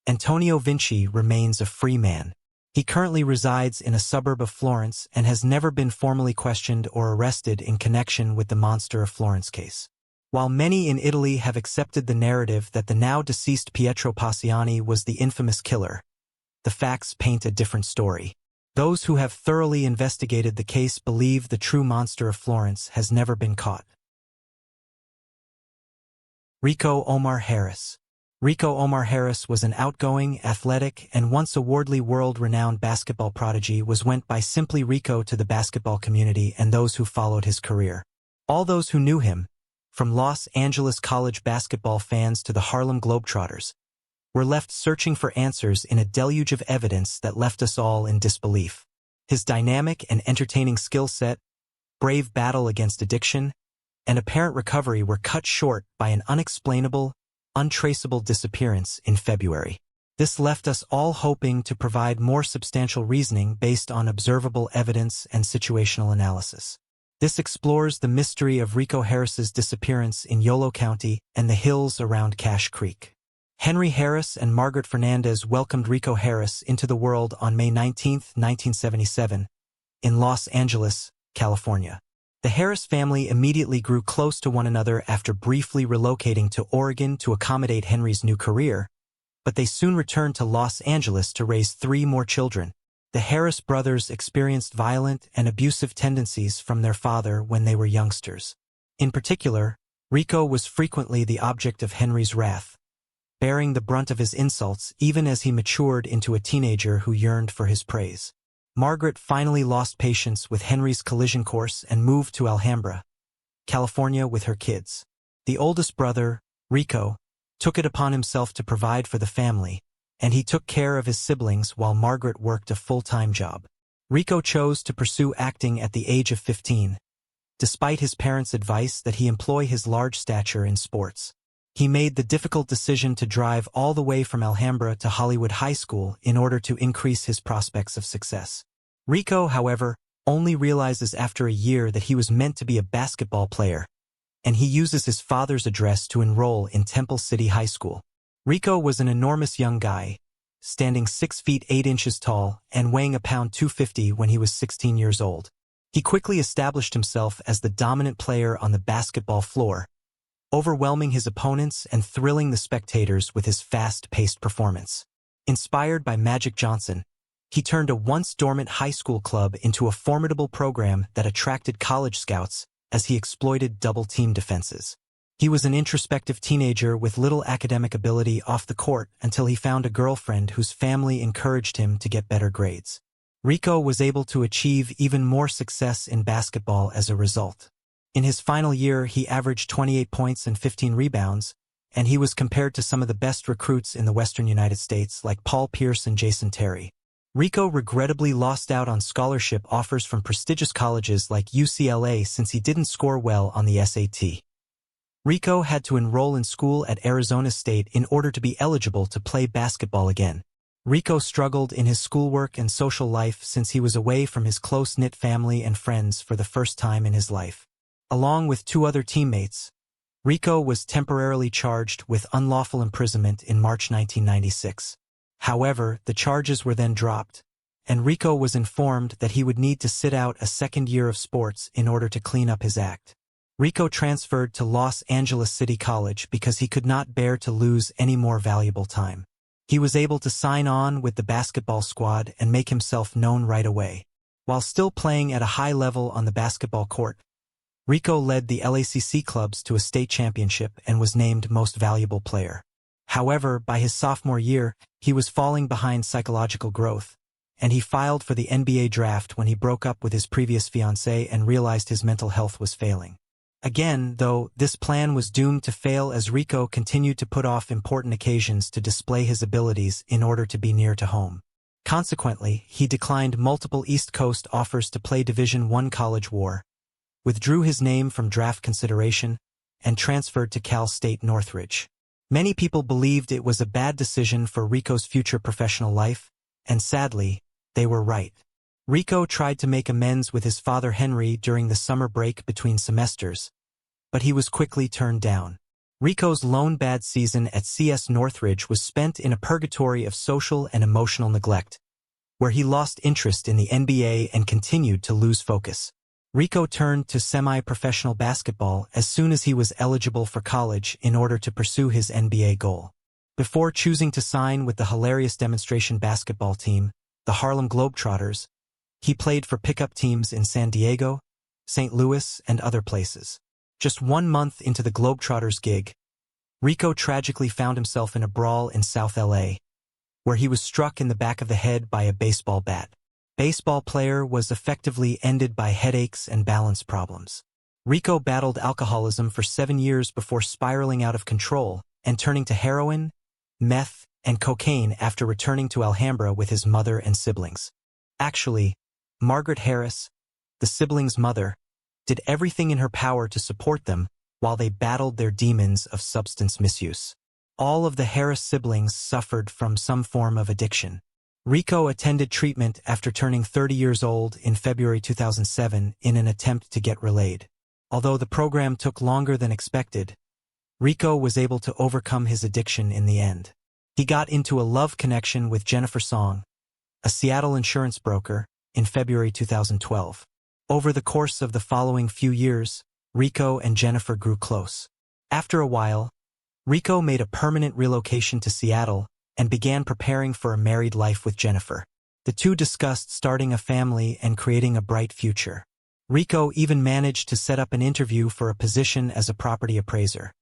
Antonio Vinci remains a free man. He currently resides in a suburb of Florence and has never been formally questioned or arrested in connection with the Monster of Florence case. While many in Italy have accepted the narrative that the now deceased Pietro Passiani was the infamous killer, the facts paint a different story. Those who have thoroughly investigated the case believe the true Monster of Florence has never been caught. Rico Omar Harris. Rico Omar Harris was an outgoing, athletic, and once awardly world-renowned basketball prodigy who went by simply Rico to the basketball community and those who followed his career. All those who knew him, from Los Angeles college basketball fans to the Harlem Globetrotters, were left searching for answers in a deluge of evidence that left us all in disbelief. His dynamic and entertaining skill set, brave battle against addiction, and apparent recovery were cut short by an unexplainable, untraceable disappearance in February. This left us all hoping to provide more substantial reasoning based on observable evidence and situational analysis. This explores the mystery of Rico Harris's disappearance in Yolo County and the hills around Cache Creek. Henry Harris and Margaret Fernandez welcomed Rico Harris into the world on May 19, 1977, in Los Angeles, California. The Harris family immediately grew close to one another after briefly relocating to Oregon to accommodate Henry's new career, but they soon returned to Los Angeles to raise 3 more children. The Harris brothers experienced violent and abusive tendencies from their father when they were youngsters. In particular, Rico was frequently the object of Henry's wrath, bearing the brunt of his insults even as he matured into a teenager who yearned for his praise. Margaret finally lost patience with Henry's collision course and moved to Alhambra, California with her kids. The oldest brother, Rico, took it upon himself to provide for the family, and he took care of his siblings while Margaret worked a full-time job. Rico chose to pursue acting at the age of 15, despite his parents' advice that he employ his large stature in sports. He made the difficult decision to drive all the way from Alhambra to Hollywood High School in order to increase his prospects of success. Rico, however, only realizes after a year that he was meant to be a basketball player, and he uses his father's address to enroll in Temple City High School. Rico was an enormous young guy, standing 6 feet 8 inches tall and weighing a pound 250 when he was 16 years old. He quickly established himself as the dominant player on the basketball floor, overwhelming his opponents and thrilling the spectators with his fast-paced performance. Inspired by Magic Johnson, he turned a once-dormant high school club into a formidable program that attracted college scouts as he exploited double-team defenses. He was an introspective teenager with little academic ability off the court until he found a girlfriend whose family encouraged him to get better grades. Rico was able to achieve even more success in basketball as a result. In his final year, he averaged 28 points and 15 rebounds, and he was compared to some of the best recruits in the Western United States like Paul Pierce and Jason Terry. Rico regrettably lost out on scholarship offers from prestigious colleges like UCLA since he didn't score well on the SAT. Rico had to enroll in school at Arizona State in order to be eligible to play basketball again. Rico struggled in his schoolwork and social life since he was away from his close-knit family and friends for the first time in his life. Along with 2 other teammates, Rico was temporarily charged with unlawful imprisonment in March 1996. However, the charges were then dropped, and Rico was informed that he would need to sit out a second year of sports in order to clean up his act. Rico transferred to Los Angeles City College because he could not bear to lose any more valuable time. He was able to sign on with the basketball squad and make himself known right away. While still playing at a high level on the basketball court, Rico led the LACC clubs to a state championship and was named Most Valuable Player. However, by his sophomore year, he was falling behind psychological growth, and he filed for the NBA draft when he broke up with his previous fiancée and realized his mental health was failing. Again, though, this plan was doomed to fail as Rico continued to put off important occasions to display his abilities in order to be near to home. Consequently, he declined multiple East Coast offers to play Division I College War, withdrew his name from draft consideration, and transferred to Cal State Northridge. Many people believed it was a bad decision for Rico's future professional life, and sadly, they were right. Rico tried to make amends with his father Henry during the summer break between semesters, but he was quickly turned down. Rico's lone bad season at CS Northridge was spent in a purgatory of social and emotional neglect, where he lost interest in the NBA and continued to lose focus. Rico turned to semi-professional basketball as soon as he was eligible for college in order to pursue his NBA goal. Before choosing to sign with the hilarious demonstration basketball team, the Harlem Globetrotters, he played for pickup teams in San Diego, St. Louis, and other places. Just 1 month into the Globetrotters gig, Rico tragically found himself in a brawl in South LA, where he was struck in the back of the head by a baseball bat. Baseball player was effectively ended by headaches and balance problems. Rico battled alcoholism for 7 years before spiraling out of control and turning to heroin, meth, and cocaine after returning to Alhambra with his mother and siblings. Actually, Margaret Harris, the siblings' mother, did everything in her power to support them while they battled their demons of substance misuse. All of the Harris siblings suffered from some form of addiction. Rico attended treatment after turning 30 years old in February 2007 in an attempt to get relayed. Although the program took longer than expected, Rico was able to overcome his addiction in the end. He got into a love connection with Jennifer Song, a Seattle insurance broker, in February 2012. Over the course of the following few years, Rico and Jennifer grew close. After a while, Rico made a permanent relocation to Seattle and began preparing for a married life with Jennifer. The two discussed starting a family and creating a bright future. Rico even managed to set up an interview for a position as a property appraiser,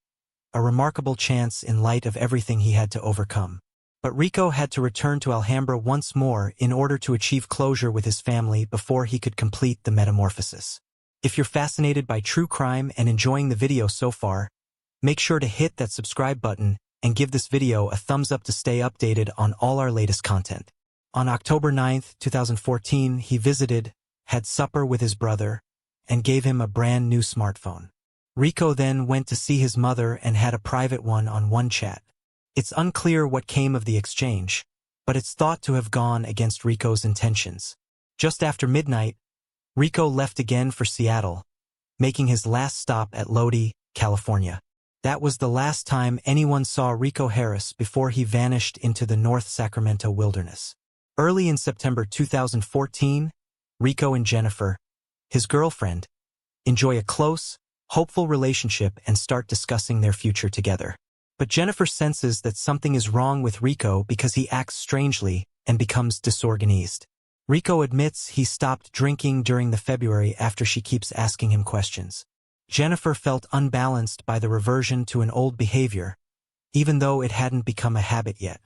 a remarkable chance in light of everything he had to overcome. But Rico had to return to Alhambra once more in order to achieve closure with his family before he could complete the metamorphosis. If you're fascinated by true crime and enjoying the video so far, make sure to hit that subscribe button and give this video a thumbs up to stay updated on all our latest content. On October 9, 2014, he visited, had supper with his brother, and gave him a brand new smartphone. Rico then went to see his mother and had a private one on OneChat. It's unclear what came of the exchange, but it's thought to have gone against Rico's intentions. Just after midnight, Rico left again for Seattle, making his last stop at Lodi, California. That was the last time anyone saw Rico Harris before he vanished into the North Sacramento wilderness. Early in September 2014, Rico and Jennifer, his girlfriend, enjoy a close, hopeful relationship and start discussing their future together. But Jennifer senses that something is wrong with Rico because he acts strangely and becomes disorganized. Rico admits he stopped drinking during the February after she keeps asking him questions. Jennifer felt unbalanced by the reversion to an old behavior, even though it hadn't become a habit yet.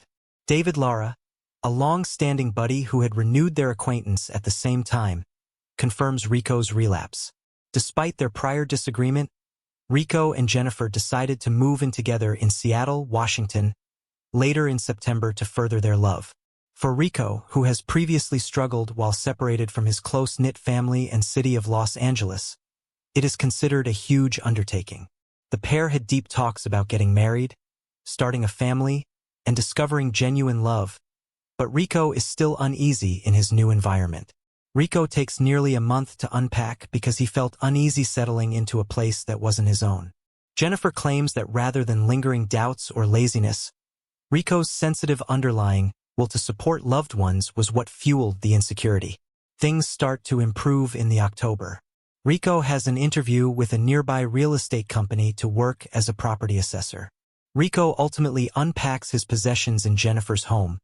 David Lara, a long-standing buddy who had renewed their acquaintance at the same time, confirms Rico's relapse. Despite their prior disagreement, Rico and Jennifer decided to move in together in Seattle, Washington, later in September to further their love. For Rico, who has previously struggled while separated from his close-knit family and city of Los Angeles, it is considered a huge undertaking. The pair had deep talks about getting married, starting a family, and discovering genuine love, but Rico is still uneasy in his new environment. Rico takes nearly a month to unpack because he felt uneasy settling into a place that wasn't his own. Jennifer claims that rather than lingering doubts or laziness, Rico's sensitive underlying will to support loved ones was what fueled the insecurity. Things start to improve in the October. Rico has an interview with a nearby real estate company to work as a property assessor. Rico ultimately unpacks his possessions in Jennifer's home,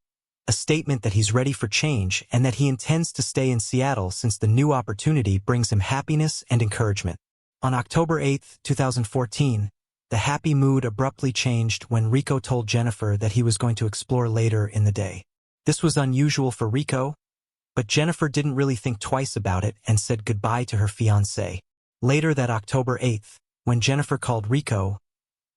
a statement that he's ready for change and that he intends to stay in Seattle since the new opportunity brings him happiness and encouragement. On October 8, 2014, the happy mood abruptly changed when Rico told Jennifer that he was going to explore later in the day. This was unusual for Rico, but Jennifer didn't really think twice about it and said goodbye to her fiancé. Later that October 8th, when Jennifer called Rico,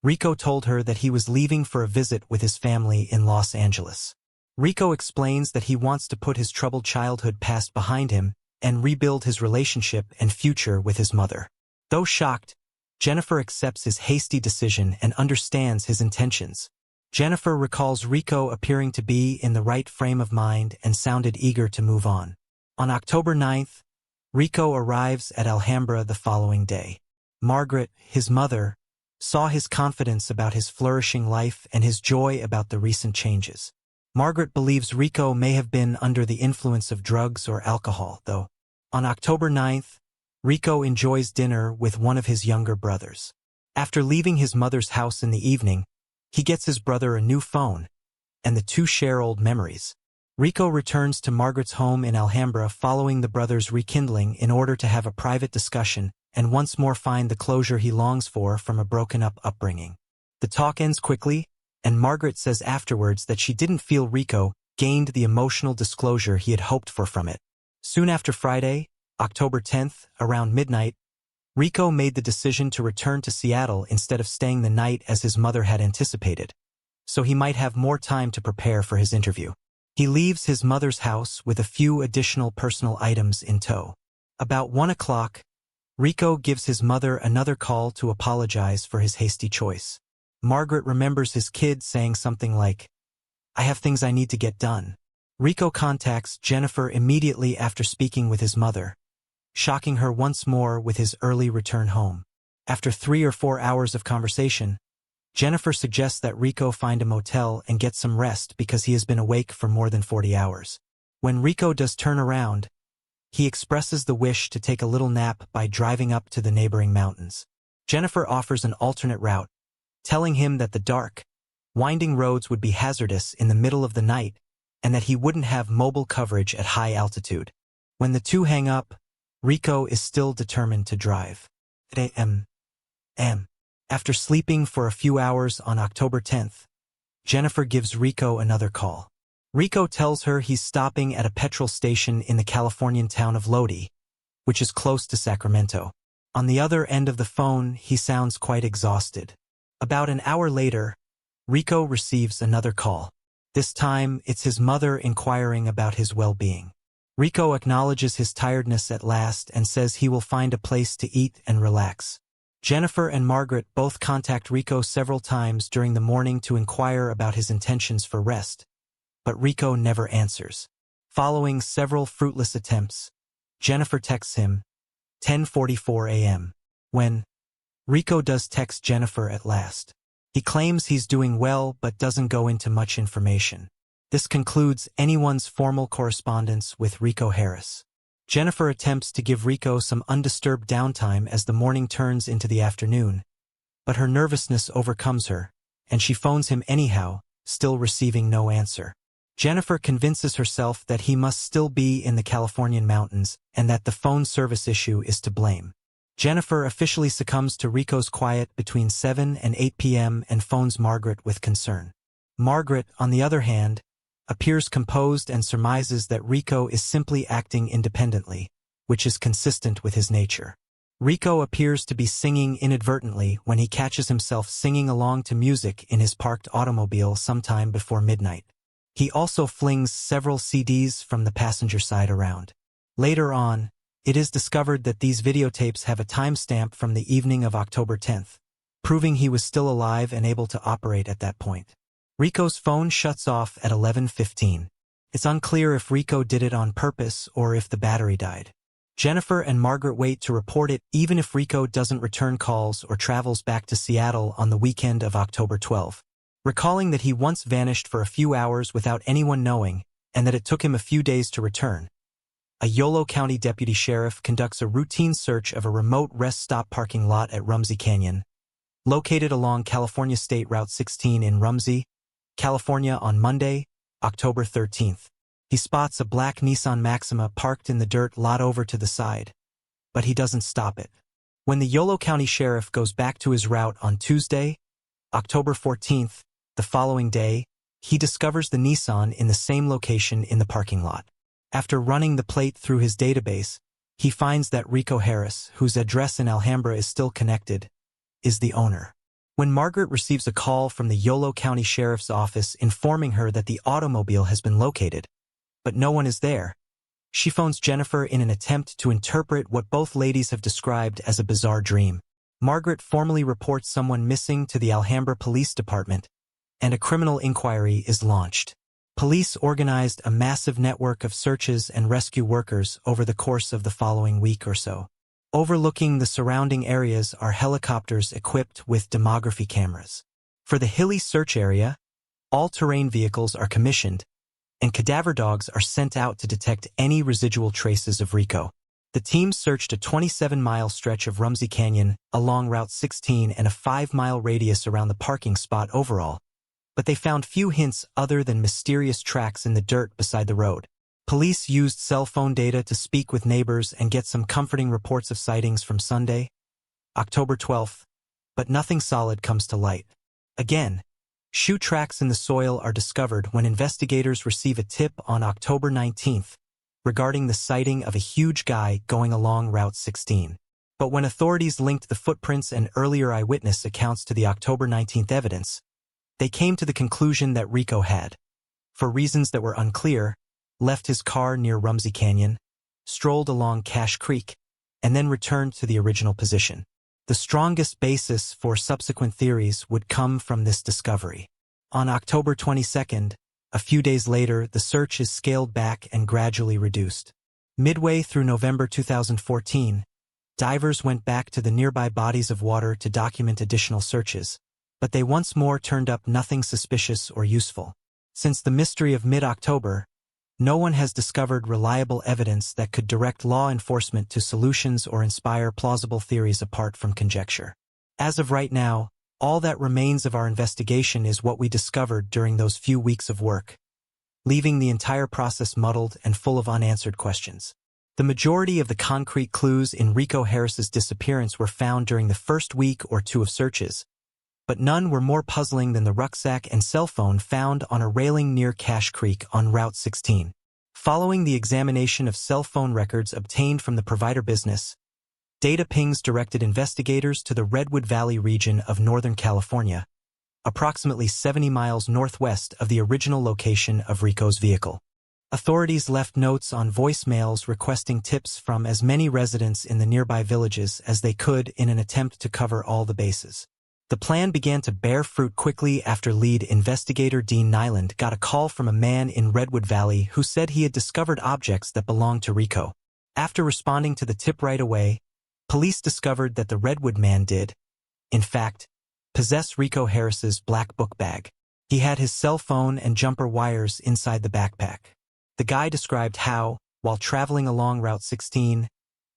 Rico told her that he was leaving for a visit with his family in Los Angeles. Rico explains that he wants to put his troubled childhood past behind him and rebuild his relationship and future with his mother. Though shocked, Jennifer accepts his hasty decision and understands his intentions. Jennifer recalls Rico appearing to be in the right frame of mind and sounded eager to move on. On October 9th, Rico arrives at Alhambra the following day. Margaret, his mother, saw his confidence about his flourishing life and his joy about the recent changes. Margaret believes Rico may have been under the influence of drugs or alcohol, though. On October 9th, Rico enjoys dinner with one of his younger brothers. After leaving his mother's house in the evening, he gets his brother a new phone, and the two share old memories. Rico returns to Margaret's home in Alhambra following the brothers' rekindling in order to have a private discussion and once more find the closure he longs for from a broken-up upbringing. The talk ends quickly, and Margaret says afterwards that she didn't feel Rico gained the emotional disclosure he had hoped for from it. Soon after Friday, October 10th, around midnight, Rico made the decision to return to Seattle instead of staying the night as his mother had anticipated, so he might have more time to prepare for his interview. He leaves his mother's house with a few additional personal items in tow. About 1 o'clock, Rico gives his mother another call to apologize for his hasty choice. Margaret remembers his kid saying something like, "I have things I need to get done." Rico contacts Jennifer immediately after speaking with his mother, shocking her once more with his early return home. After 3 or 4 hours of conversation, Jennifer suggests that Rico find a motel and get some rest because he has been awake for more than 40 hours. When Rico does turn around, he expresses the wish to take a little nap by driving up to the neighboring mountains. Jennifer offers an alternate route, telling him that the dark, winding roads would be hazardous in the middle of the night and that he wouldn't have mobile coverage at high altitude. When the two hang up, Rico is still determined to drive. After sleeping for a few hours on October 10th, Jennifer gives Rico another call. Rico tells her he's stopping at a petrol station in the Californian town of Lodi, which is close to Sacramento. On the other end of the phone, he sounds quite exhausted. About an hour later, Rico receives another call. This time, it's his mother inquiring about his well-being. Rico acknowledges his tiredness at last and says he will find a place to eat and relax. Jennifer and Margaret both contact Rico several times during the morning to inquire about his intentions for rest, but Rico never answers. Following several fruitless attempts, Jennifer texts him, 10:44 a.m. When Rico does text Jennifer at last, he claims he's doing well but doesn't go into much information. This concludes anyone's formal correspondence with Rico Harris. Jennifer attempts to give Rico some undisturbed downtime as the morning turns into the afternoon, but her nervousness overcomes her, and she phones him anyhow, still receiving no answer. Jennifer convinces herself that he must still be in the Californian mountains and that the phone service issue is to blame. Jennifer officially succumbs to Rico's quiet between 7 and 8 p.m. and phones Margaret with concern. Margaret, on the other hand, appears composed and surmises that Rico is simply acting independently, which is consistent with his nature. Rico appears to be singing inadvertently when he catches himself singing along to music in his parked automobile sometime before midnight. He also flings several CDs from the passenger side around. Later on, it is discovered that these videotapes have a timestamp from the evening of October 10th, proving he was still alive and able to operate at that point. Rico's phone shuts off at 11:15. It's unclear if Rico did it on purpose or if the battery died. Jennifer and Margaret wait to report it even if Rico doesn't return calls or travels back to Seattle on the weekend of October 12. Recalling that he once vanished for a few hours without anyone knowing and that it took him a few days to return, a Yolo County deputy sheriff conducts a routine search of a remote rest stop parking lot at Rumsey Canyon, located along California State Route 16 in Rumsey, California on Monday, October 13th. He spots a black Nissan Maxima parked in the dirt lot over to the side, but he doesn't stop it. When the Yolo County Sheriff goes back to his route on Tuesday, October 14th, the following day, he discovers the Nissan in the same location in the parking lot. After running the plate through his database, he finds that Rico Harris, whose address in Alhambra is still connected, is the owner. When Margaret receives a call from the Yolo County Sheriff's Office informing her that the automobile has been located, but no one is there, she phones Jennifer in an attempt to interpret what both ladies have described as a bizarre dream. Margaret formally reports someone missing to the Alhambra Police Department, and a criminal inquiry is launched. Police organized a massive network of searches and rescue workers over the course of the following week or so. Overlooking the surrounding areas are helicopters equipped with demography cameras. For the hilly search area, all-terrain vehicles are commissioned, and cadaver dogs are sent out to detect any residual traces of Rico. The team searched a 27-mile stretch of Rumsey Canyon along Route 16 and a 5-mile radius around the parking spot overall, but they found few hints other than mysterious tracks in the dirt beside the road. Police used cell phone data to speak with neighbors and get some comforting reports of sightings from Sunday, October 12th, but nothing solid comes to light. Again, shoe tracks in the soil are discovered when investigators receive a tip on October 19th regarding the sighting of a huge guy going along Route 16. But when authorities linked the footprints and earlier eyewitness accounts to the October 19th evidence, they came to the conclusion that Rico had, for reasons that were unclear, left his car near Rumsey Canyon, strolled along Cache Creek, and then returned to the original position. The strongest basis for subsequent theories would come from this discovery. On October 22nd, a few days later, the search is scaled back and gradually reduced. Midway through November 2014, divers went back to the nearby bodies of water to document additional searches, but they once more turned up nothing suspicious or useful. Since the mystery of mid-October, no one has discovered reliable evidence that could direct law enforcement to solutions or inspire plausible theories apart from conjecture. As of right now, all that remains of our investigation is what we discovered during those few weeks of work, leaving the entire process muddled and full of unanswered questions. The majority of the concrete clues in Rico Harris's disappearance were found during the first week or two of searches, But none were more puzzling than the rucksack and cell phone found on a railing near Cache Creek on Route 16. Following the examination of cell phone records obtained from the provider business, data pings directed investigators to the Redwood Valley region of Northern California, approximately 70 miles northwest of the original location of Rico's vehicle. Authorities left notes on voicemails requesting tips from as many residents in the nearby villages as they could in an attempt to cover all the bases. The plan began to bear fruit quickly after lead investigator Dean Nyland got a call from a man in Redwood Valley who said he had discovered objects that belonged to Rico. After responding to the tip right away, police discovered that the Redwood man did, in fact, possess Rico Harris's black book bag. He had his cell phone and jumper wires inside the backpack. The guy described how, while traveling along Route 16,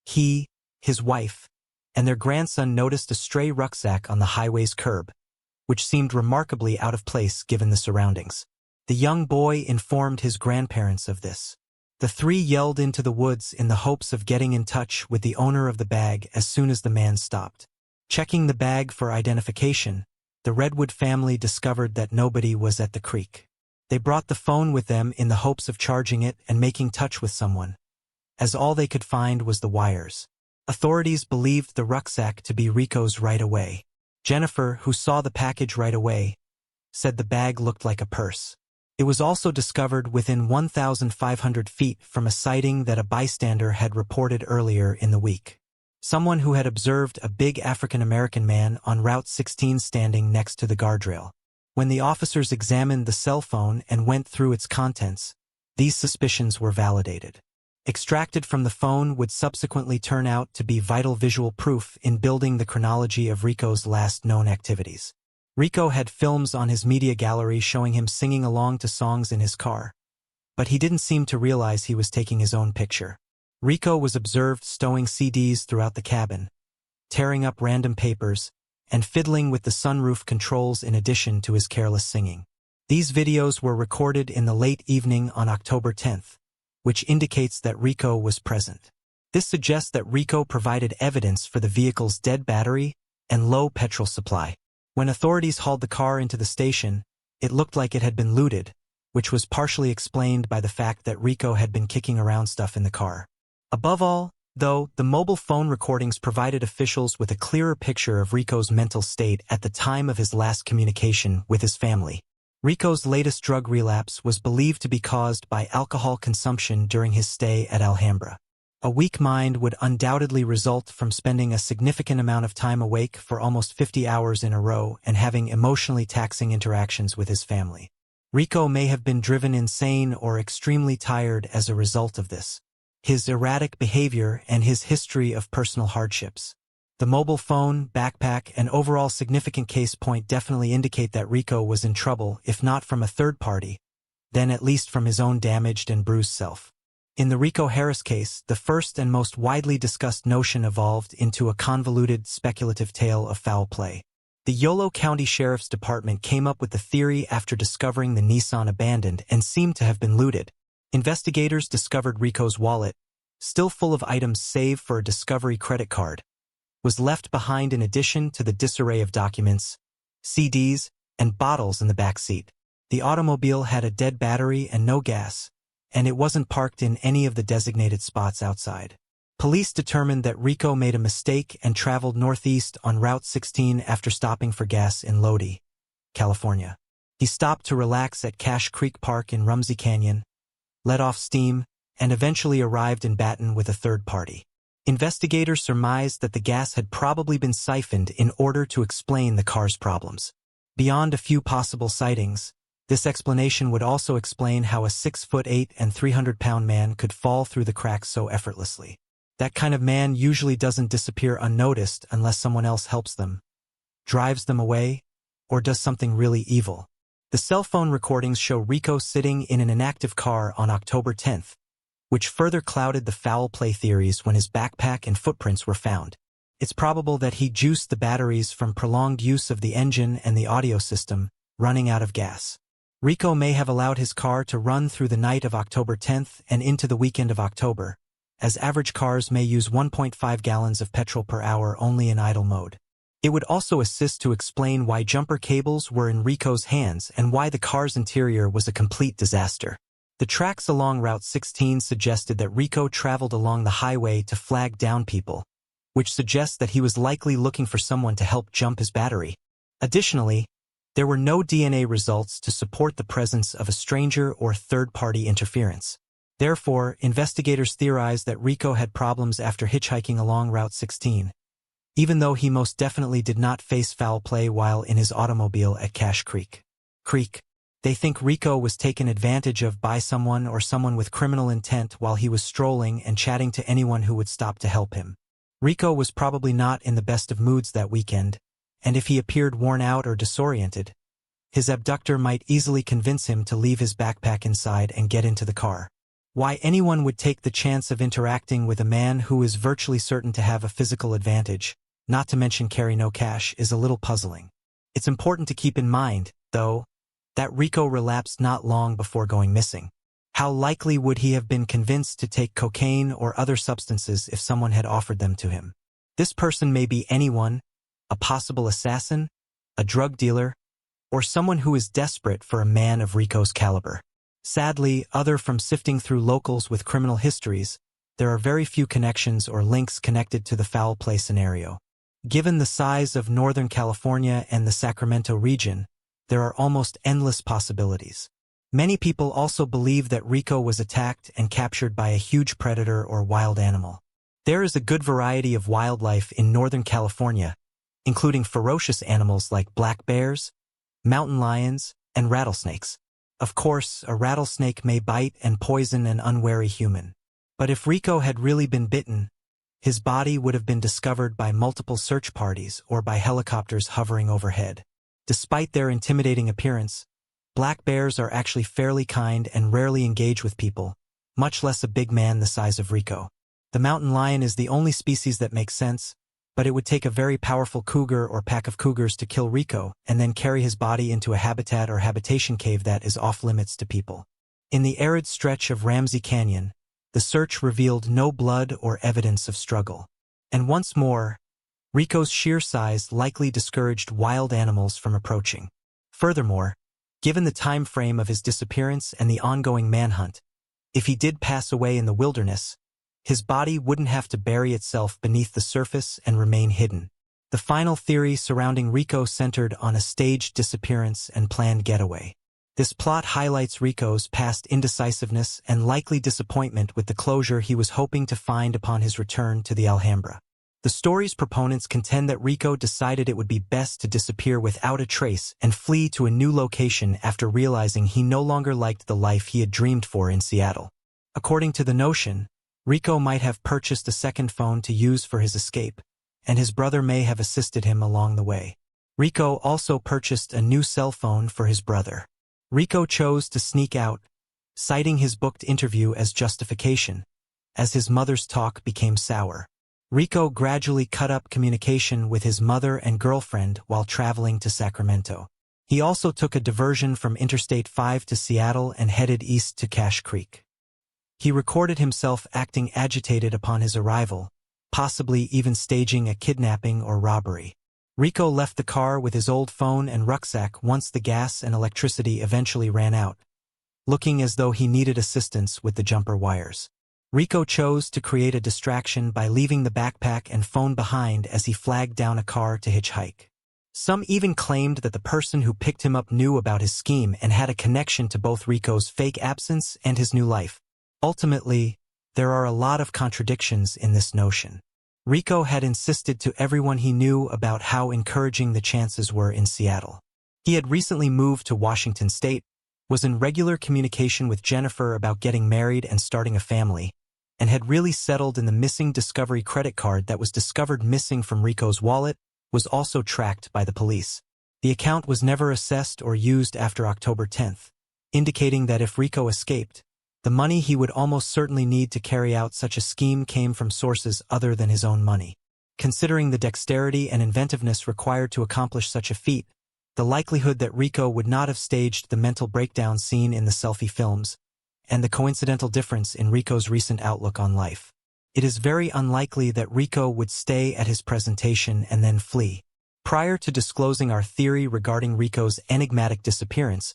he, his wife, and their grandson noticed a stray rucksack on the highway's curb, which seemed remarkably out of place given the surroundings. The young boy informed his grandparents of this. The three yelled into the woods in the hopes of getting in touch with the owner of the bag as soon as the man stopped. Checking the bag for identification, the Redwood family discovered that nobody was at the creek. They brought the phone with them in the hopes of charging it and making touch with someone, as all they could find was the wires. Authorities believed the rucksack to be Rico's right away. Jennifer, who saw the package right away, said the bag looked like a purse. It was also discovered within 1,500 feet from a sighting that a bystander had reported earlier in the week. Someone who had observed a big African-American man on Route 16 standing next to the guardrail. When the officers examined the cell phone and went through its contents, these suspicions were validated. Extracted from the phone would subsequently turn out to be vital visual proof in building the chronology of Rico's last known activities. Rico had films on his media gallery showing him singing along to songs in his car, but he didn't seem to realize he was taking his own picture. Rico was observed stowing CDs throughout the cabin, tearing up random papers, and fiddling with the sunroof controls in addition to his careless singing. These videos were recorded in the late evening on October 10th, which indicates that Rico was present. This suggests that Rico provided evidence for the vehicle's dead battery and low petrol supply. When authorities hauled the car into the station, it looked like it had been looted, which was partially explained by the fact that Rico had been kicking around stuff in the car. Above all, though, the mobile phone recordings provided officials with a clearer picture of Rico's mental state at the time of his last communication with his family. Rico's latest drug relapse was believed to be caused by alcohol consumption during his stay at Alhambra. A weak mind would undoubtedly result from spending a significant amount of time awake for almost 50 hours in a row and having emotionally taxing interactions with his family. Rico may have been driven insane or extremely tired as a result of this. His erratic behavior and his history of personal hardships. The mobile phone, backpack, and overall significant case point definitely indicate that Rico was in trouble, if not from a third party, then at least from his own damaged and bruised self. In the Rico Harris case, the first and most widely discussed notion evolved into a convoluted, speculative tale of foul play. The Yolo County Sheriff's Department came up with the theory after discovering the Nissan abandoned and seemed to have been looted. Investigators discovered Rico's wallet, still full of items save for a Discovery credit card, was left behind in addition to the disarray of documents, CDs, and bottles in the back seat. The automobile had a dead battery and no gas, and it wasn't parked in any of the designated spots outside. Police determined that Rico made a mistake and traveled northeast on Route 16 after stopping for gas in Lodi, California. He stopped to relax at Cache Creek Park in Rumsey Canyon, let off steam, and eventually arrived in Baton with a third party. Investigators surmised that the gas had probably been siphoned in order to explain the car's problems. Beyond a few possible sightings, this explanation would also explain how a 6'8" and 300-pound man could fall through the cracks so effortlessly. That kind of man usually doesn't disappear unnoticed unless someone else helps them, drives them away, or does something really evil. The cell phone recordings show Rico sitting in an inactive car on October 10th, which further clouded the foul play theories when his backpack and footprints were found. It's probable that he juiced the batteries from prolonged use of the engine and the audio system, running out of gas. Rico may have allowed his car to run through the night of October 10th and into the weekend of October, as average cars may use 1.5 gallons of petrol per hour only in idle mode. It would also assist to explain why jumper cables were in Rico's hands and why the car's interior was a complete disaster. The tracks along Route 16 suggested that Rico traveled along the highway to flag down people, which suggests that he was likely looking for someone to help jump his battery. Additionally, there were no DNA results to support the presence of a stranger or third-party interference. Therefore, investigators theorized that Rico had problems after hitchhiking along Route 16, even though he most definitely did not face foul play while in his automobile at Cache Creek. They think Rico was taken advantage of by someone or someone with criminal intent while he was strolling and chatting to anyone who would stop to help him. Rico was probably not in the best of moods that weekend, and if he appeared worn out or disoriented, his abductor might easily convince him to leave his backpack inside and get into the car. Why anyone would take the chance of interacting with a man who is virtually certain to have a physical advantage, not to mention carry no cash, is a little puzzling. It's important to keep in mind, though, that Rico relapsed not long before going missing. How likely would he have been convinced to take cocaine or other substances if someone had offered them to him? This person may be anyone, a possible assassin, a drug dealer, or someone who is desperate for a man of Rico's caliber. Sadly, other from sifting through locals with criminal histories, there are very few connections or links connected to the foul play scenario. Given the size of Northern California and the Sacramento region, there are almost endless possibilities. Many people also believe that Rico was attacked and captured by a huge predator or wild animal. There is a good variety of wildlife in Northern California, including ferocious animals like black bears, mountain lions, and rattlesnakes. Of course, a rattlesnake may bite and poison an unwary human. But if Rico had really been bitten, his body would have been discovered by multiple search parties or by helicopters hovering overhead. Despite their intimidating appearance, black bears are actually fairly kind and rarely engage with people, much less a big man the size of Rico. The mountain lion is the only species that makes sense, but it would take a very powerful cougar or pack of cougars to kill Rico and then carry his body into a habitat or habitation cave that is off-limits to people. In the arid stretch of Ramsey Canyon, the search revealed no blood or evidence of struggle. And once more, Rico's sheer size likely discouraged wild animals from approaching. Furthermore, given the time frame of his disappearance and the ongoing manhunt, if he did pass away in the wilderness, his body wouldn't have to bury itself beneath the surface and remain hidden. The final theory surrounding Rico centered on a staged disappearance and planned getaway. This plot highlights Rico's past indecisiveness and likely disappointment with the closure he was hoping to find upon his return to the Alhambra. The story's proponents contend that Rico decided it would be best to disappear without a trace and flee to a new location after realizing he no longer liked the life he had dreamed for in Seattle. According to the notion, Rico might have purchased a second phone to use for his escape, and his brother may have assisted him along the way. Rico also purchased a new cell phone for his brother. Rico chose to sneak out, citing his booked interview as justification, as his mother's talk became sour. Rico gradually cut up communication with his mother and girlfriend while traveling to Sacramento. He also took a diversion from Interstate 5 to Seattle and headed east to Cache Creek. He recorded himself acting agitated upon his arrival, possibly even staging a kidnapping or robbery. Rico left the car with his old phone and rucksack once the gas and electricity eventually ran out, looking as though he needed assistance with the jumper wires. Rico chose to create a distraction by leaving the backpack and phone behind as he flagged down a car to hitchhike. Some even claimed that the person who picked him up knew about his scheme and had a connection to both Rico's fake absence and his new life. Ultimately, there are a lot of contradictions in this notion. Rico had insisted to everyone he knew about how encouraging the chances were in Seattle. He had recently moved to Washington State, was in regular communication with Jennifer about getting married and starting a family, and had really settled in the missing Discovery credit card that was discovered missing from Rico's wallet, was also tracked by the police. The account was never assessed or used after October 10th, indicating that if Rico escaped, the money he would almost certainly need to carry out such a scheme came from sources other than his own money. Considering the dexterity and inventiveness required to accomplish such a feat, the likelihood that Rico would not have staged the mental breakdown seen in the selfie films, and the coincidental difference in Rico's recent outlook on life. It is very unlikely that Rico would stay at his presentation and then flee. Prior to disclosing our theory regarding Rico's enigmatic disappearance,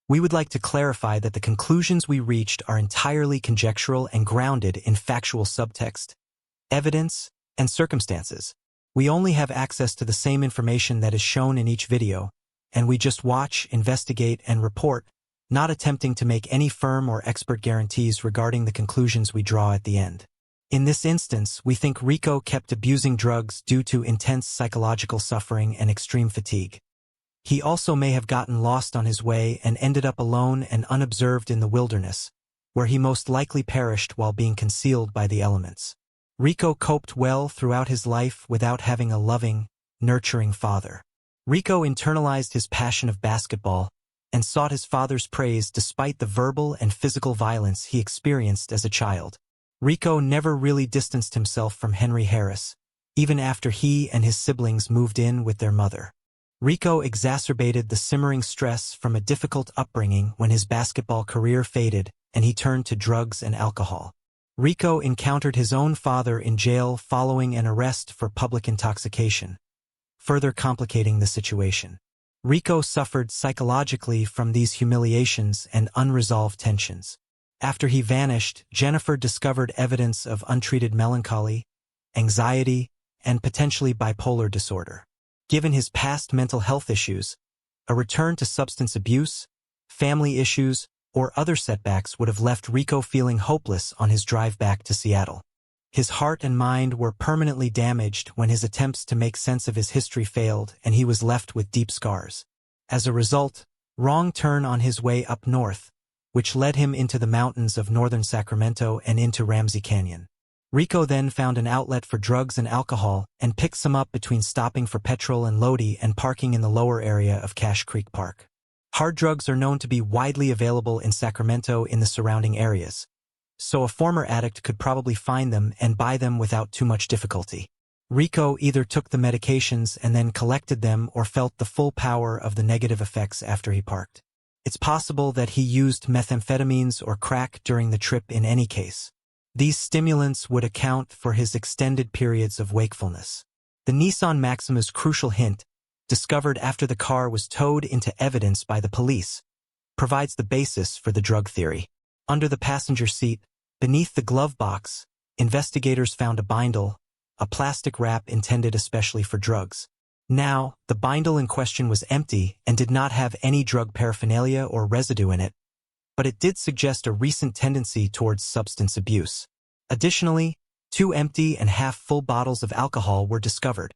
we would like to clarify that the conclusions we reached are entirely conjectural and grounded in factual subtext, evidence, and circumstances. We only have access to the same information that is shown in each video, and we just watch, investigate, and report, not attempting to make any firm or expert guarantees regarding the conclusions we draw at the end. In this instance, we think Rico kept abusing drugs due to intense psychological suffering and extreme fatigue. He also may have gotten lost on his way and ended up alone and unobserved in the wilderness, where he most likely perished while being concealed by the elements. Rico coped well throughout his life without having a loving, nurturing father. Rico internalized his passion of basketball and sought his father's praise despite the verbal and physical violence he experienced as a child. Rico never really distanced himself from Henry Harris, even after he and his siblings moved in with their mother. Rico exacerbated the simmering stress from a difficult upbringing when his basketball career faded and he turned to drugs and alcohol. Rico encountered his own father in jail following an arrest for public intoxication, further complicating the situation. Rico suffered psychologically from these humiliations and unresolved tensions. After he vanished, Jennifer discovered evidence of untreated melancholy, anxiety, and potentially bipolar disorder. Given his past mental health issues, a return to substance abuse, family issues, or other setbacks would have left Rico feeling hopeless on his drive back to Seattle. His heart and mind were permanently damaged when his attempts to make sense of his history failed and he was left with deep scars. As a result, wrong turn on his way up north, which led him into the mountains of northern Sacramento and into Ramsey Canyon. Rico then found an outlet for drugs and alcohol and picked some up between stopping for petrol and Lodi and parking in the lower area of Cache Creek Park. Hard drugs are known to be widely available in Sacramento in the surrounding areas, so a former addict could probably find them and buy them without too much difficulty. Rico either took the medications and then collected them or felt the full power of the negative effects after he parked. It's possible that he used methamphetamines or crack during the trip in any case. These stimulants would account for his extended periods of wakefulness. The Nissan Maxima's crucial hint, discovered after the car was towed into evidence by the police, provides the basis for the drug theory. Under the passenger seat, beneath the glove box, investigators found a bindle, a plastic wrap intended especially for drugs. Now, the bindle in question was empty and did not have any drug paraphernalia or residue in it, but it did suggest a recent tendency towards substance abuse. Additionally, 2 empty and half-full bottles of alcohol were discovered,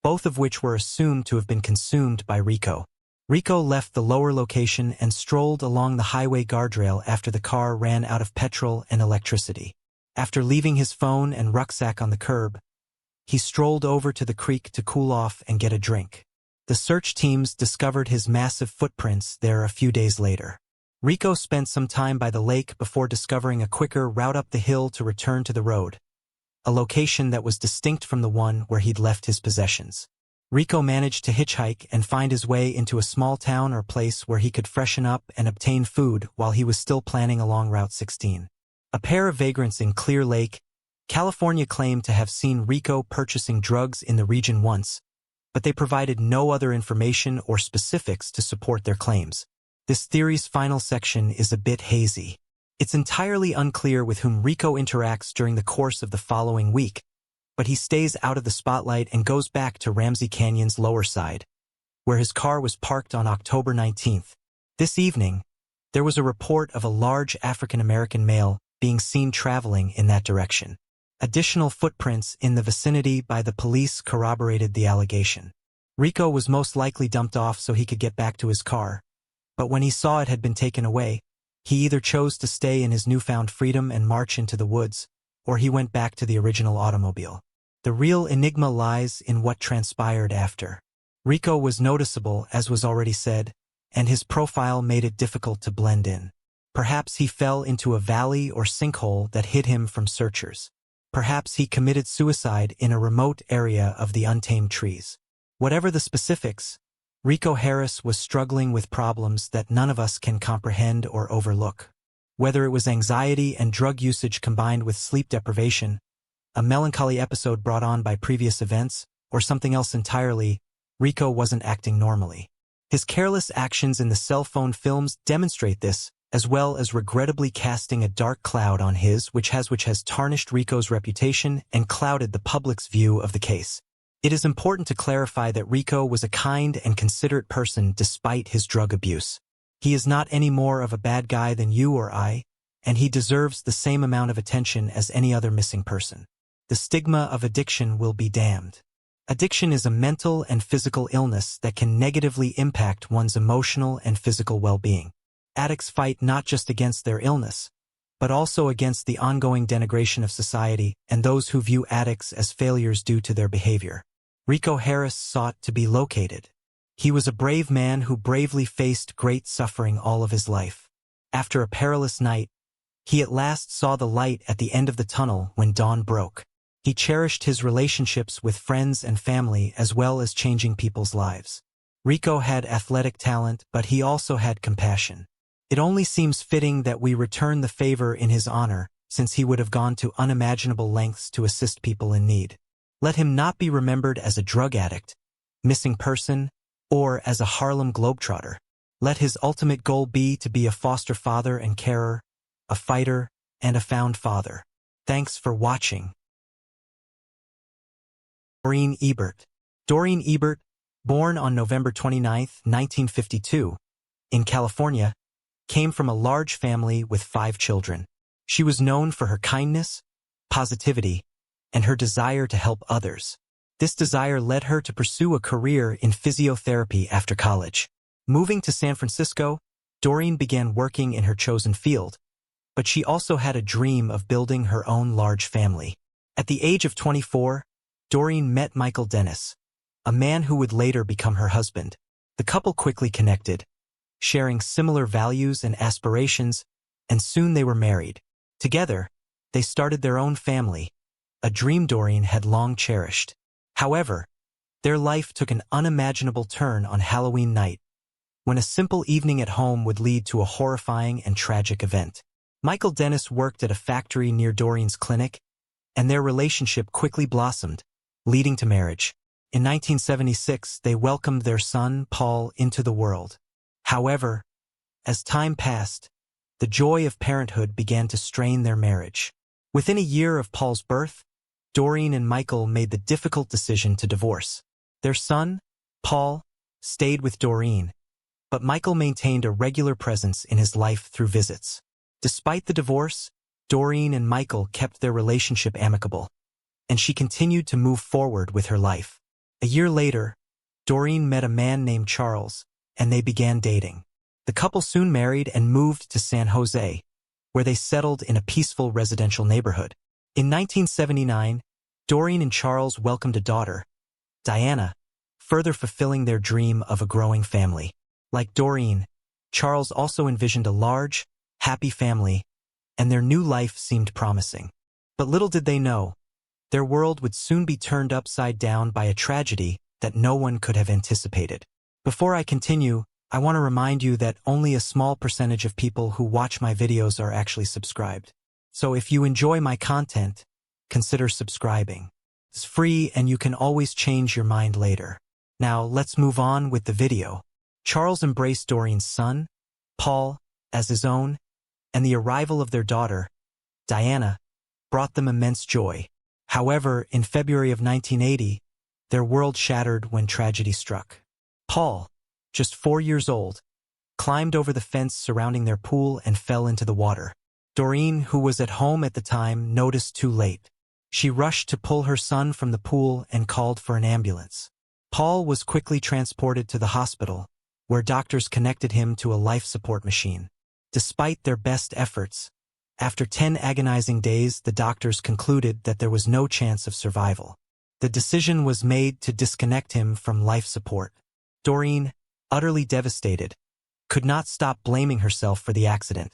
both of which were assumed to have been consumed by Rico. Rico left the lower location and strolled along the highway guardrail after the car ran out of petrol and electricity. After leaving his phone and rucksack on the curb, he strolled over to the creek to cool off and get a drink. The search teams discovered his massive footprints there a few days later. Rico spent some time by the lake before discovering a quicker route up the hill to return to the road, a location that was distinct from the one where he'd left his possessions. Rico managed to hitchhike and find his way into a small town or place where he could freshen up and obtain food while he was still planning along Route 16. A pair of vagrants in Clear Lake, California claimed to have seen Rico purchasing drugs in the region once, but they provided no other information or specifics to support their claims. This theory's final section is a bit hazy. It's entirely unclear with whom Rico interacts during the course of the following week, but he stays out of the spotlight and goes back to Ramsey Canyon's lower side, where his car was parked on October 19th. This evening, there was a report of a large African-American male being seen traveling in that direction. Additional footprints in the vicinity by the police corroborated the allegation. Rico was most likely dumped off so he could get back to his car, but when he saw it had been taken away, he either chose to stay in his newfound freedom and march into the woods, or he went back to the original automobile. The real enigma lies in what transpired after. Rico was noticeable, as was already said, and his profile made it difficult to blend in. Perhaps he fell into a valley or sinkhole that hid him from searchers. Perhaps he committed suicide in a remote area of the untamed trees. Whatever the specifics, Rico Harris was struggling with problems that none of us can comprehend or overlook. Whether it was anxiety and drug usage combined with sleep deprivation, a melancholy episode brought on by previous events, or something else entirely, Rico wasn't acting normally. His careless actions in the cell phone films demonstrate this, as well as regrettably casting a dark cloud on which has tarnished Rico's reputation and clouded the public's view of the case. It is important to clarify that Rico was a kind and considerate person despite his drug abuse. He is not any more of a bad guy than you or I, and he deserves the same amount of attention as any other missing person. The stigma of addiction will be damned. Addiction is a mental and physical illness that can negatively impact one's emotional and physical well-being. Addicts fight not just against their illness, but also against the ongoing denigration of society and those who view addicts as failures due to their behavior. Rico Harris sought to be located. He was a brave man who bravely faced great suffering all of his life. After a perilous night, he at last saw the light at the end of the tunnel when dawn broke. He cherished his relationships with friends and family as well as changing people's lives. Rico had athletic talent, but he also had compassion. It only seems fitting that we return the favor in his honor, since he would have gone to unimaginable lengths to assist people in need. Let him not be remembered as a drug addict, missing person, or as a Harlem Globetrotter. Let his ultimate goal be to be a foster father and carer, a fighter, and a found father. Thanks for watching. Dorene Erbert. Dorene Erbert, born on November 29, 1952, in California, came from a large family with 5 children. She was known for her kindness, positivity, and her desire to help others. This desire led her to pursue a career in physiotherapy after college. Moving to San Francisco, Dorene began working in her chosen field, but she also had a dream of building her own large family. At the age of 24, Dorene met Michael Dennis, a man who would later become her husband. The couple quickly connected, sharing similar values and aspirations, and soon they were married. Together, they started their own family, a dream Dorene had long cherished. However, their life took an unimaginable turn on Halloween night, when a simple evening at home would lead to a horrifying and tragic event. Michael Dennis worked at a factory near Dorene's clinic, and their relationship quickly blossomed, leading to marriage. In 1976, they welcomed their son, Paul, into the world. However, as time passed, the joy of parenthood began to strain their marriage. Within a year of Paul's birth, Dorene and Michael made the difficult decision to divorce. Their son, Paul, stayed with Dorene, but Michael maintained a regular presence in his life through visits. Despite the divorce, Dorene and Michael kept their relationship amicable, and she continued to move forward with her life. A year later, Dorene met a man named Charles, and they began dating. The couple soon married and moved to San Jose, where they settled in a peaceful residential neighborhood. In 1979, Dorene and Charles welcomed a daughter, Diana, further fulfilling their dream of a growing family. Like Dorene, Charles also envisioned a large, happy family, and their new life seemed promising. But little did they know, their world would soon be turned upside down by a tragedy that no one could have anticipated. Before I continue, I want to remind you that only a small percentage of people who watch my videos are actually subscribed. So if you enjoy my content, consider subscribing. It's free and you can always change your mind later. Now let's move on with the video. Charles embraced Dorene's son, Paul, as his own, and the arrival of their daughter, Diana, brought them immense joy. However, in February of 1980, their world shattered when tragedy struck. Paul, just 4 years old, climbed over the fence surrounding their pool and fell into the water. Dorene, who was at home at the time, noticed too late. She rushed to pull her son from the pool and called for an ambulance. Paul was quickly transported to the hospital, where doctors connected him to a life support machine. Despite their best efforts, after 10 agonizing days, the doctors concluded that there was no chance of survival. The decision was made to disconnect him from life support. Dorene, utterly devastated, could not stop blaming herself for the accident,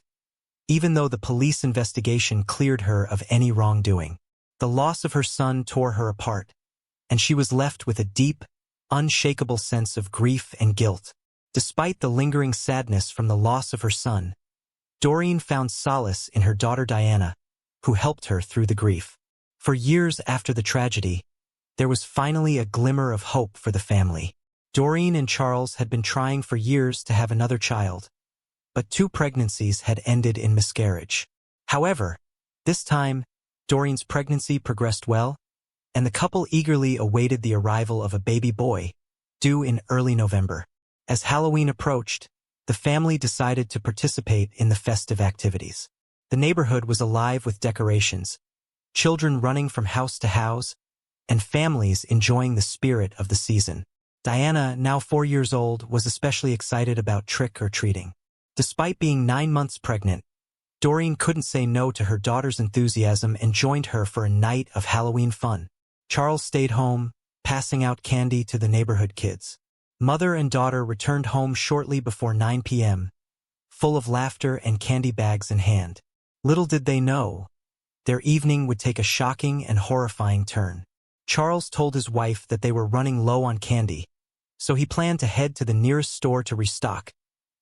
even though the police investigation cleared her of any wrongdoing. The loss of her son tore her apart, and she was left with a deep, unshakable sense of grief and guilt. Despite the lingering sadness from the loss of her son, Dorene found solace in her daughter Diana, who helped her through the grief. For years after the tragedy, there was finally a glimmer of hope for the family. Dorene and Charles had been trying for years to have another child, but 2 pregnancies had ended in miscarriage. However, this time, Dorene's pregnancy progressed well, and the couple eagerly awaited the arrival of a baby boy, due in early November. As Halloween approached, the family decided to participate in the festive activities. The neighborhood was alive with decorations, children running from house to house, and families enjoying the spirit of the season. Diana, now 4 years old, was especially excited about trick-or-treating. Despite being 9 months pregnant, Dorene couldn't say no to her daughter's enthusiasm and joined her for a night of Halloween fun. Charles stayed home, passing out candy to the neighborhood kids. Mother and daughter returned home shortly before 9 p.m., full of laughter and candy bags in hand. Little did they know, their evening would take a shocking and horrifying turn. Charles told his wife that they were running low on candy, so he planned to head to the nearest store to restock,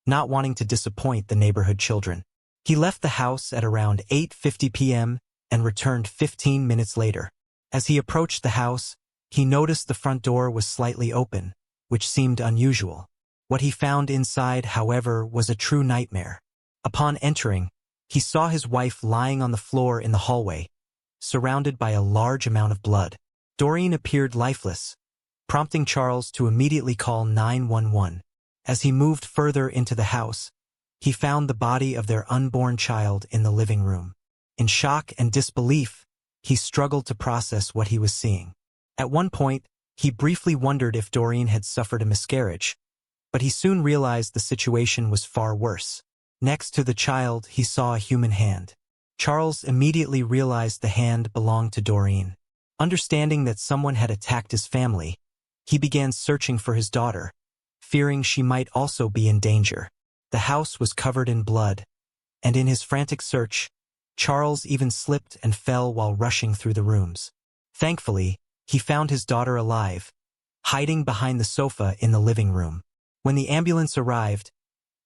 not wanting to disappoint the neighborhood children. He left the house at around 8:50 p.m. and returned 15 minutes later. As he approached the house, he noticed the front door was slightly open, which seemed unusual. What he found inside, however, was a true nightmare. Upon entering, he saw his wife lying on the floor in the hallway, surrounded by a large amount of blood. Dorene appeared lifeless, prompting Charles to immediately call 911. As he moved further into the house, he found the body of their unborn child in the living room. In shock and disbelief, he struggled to process what he was seeing. At one point, he briefly wondered if Dorene had suffered a miscarriage, but he soon realized the situation was far worse. Next to the child, he saw a human hand. Charles immediately realized the hand belonged to Dorene. Understanding that someone had attacked his family, he began searching for his daughter, fearing she might also be in danger. The house was covered in blood, and in his frantic search, Charles even slipped and fell while rushing through the rooms. Thankfully, he found his daughter alive, hiding behind the sofa in the living room. When the ambulance arrived,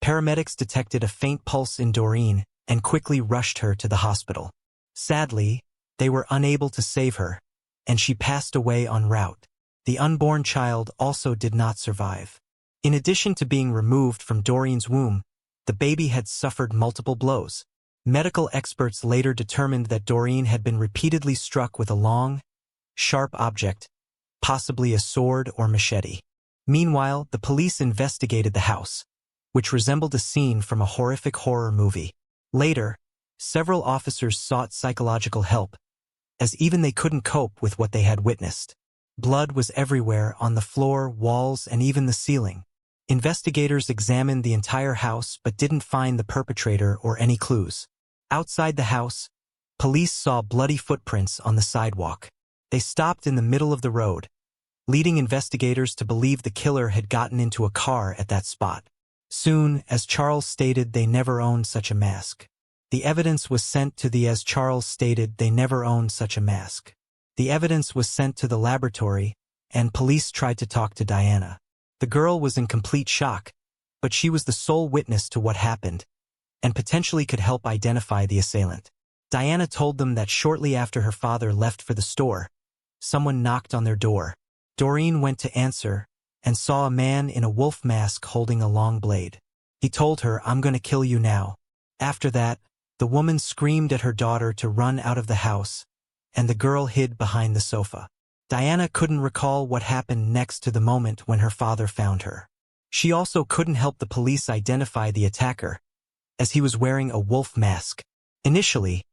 paramedics detected a faint pulse in Dorene and quickly rushed her to the hospital. Sadly, they were unable to save her, and she passed away en route. The unborn child also did not survive. In addition to being removed from Dorene's womb, the baby had suffered multiple blows. Medical experts later determined that Dorene had been repeatedly struck with a long, sharp object, possibly a sword or machete. Meanwhile, the police investigated the house, which resembled a scene from a horrific horror movie. Later, several officers sought psychological help, as even they couldn't cope with what they had witnessed. Blood was everywhere, on the floor, walls, and even the ceiling. Investigators examined the entire house but didn't find the perpetrator or any clues. Outside the house, police saw bloody footprints on the sidewalk. They stopped in the middle of the road, leading investigators to believe the killer had gotten into a car at that spot. Soon, as Charles stated, they never owned such a mask. The evidence was sent to the laboratory, and police tried to talk to Diana. The girl was in complete shock, but she was the sole witness to what happened, and potentially could help identify the assailant. Diana told them that shortly after her father left for the store, someone knocked on their door. Dorene went to answer, and saw a man in a wolf mask holding a long blade. He told her, "I'm gonna kill you now." After that, the woman screamed at her daughter to run out of the house, and the girl hid behind the sofa. Diana couldn't recall what happened next to the moment when her father found her. She also couldn't help the police identify the attacker, as he was wearing a wolf mask. Initially,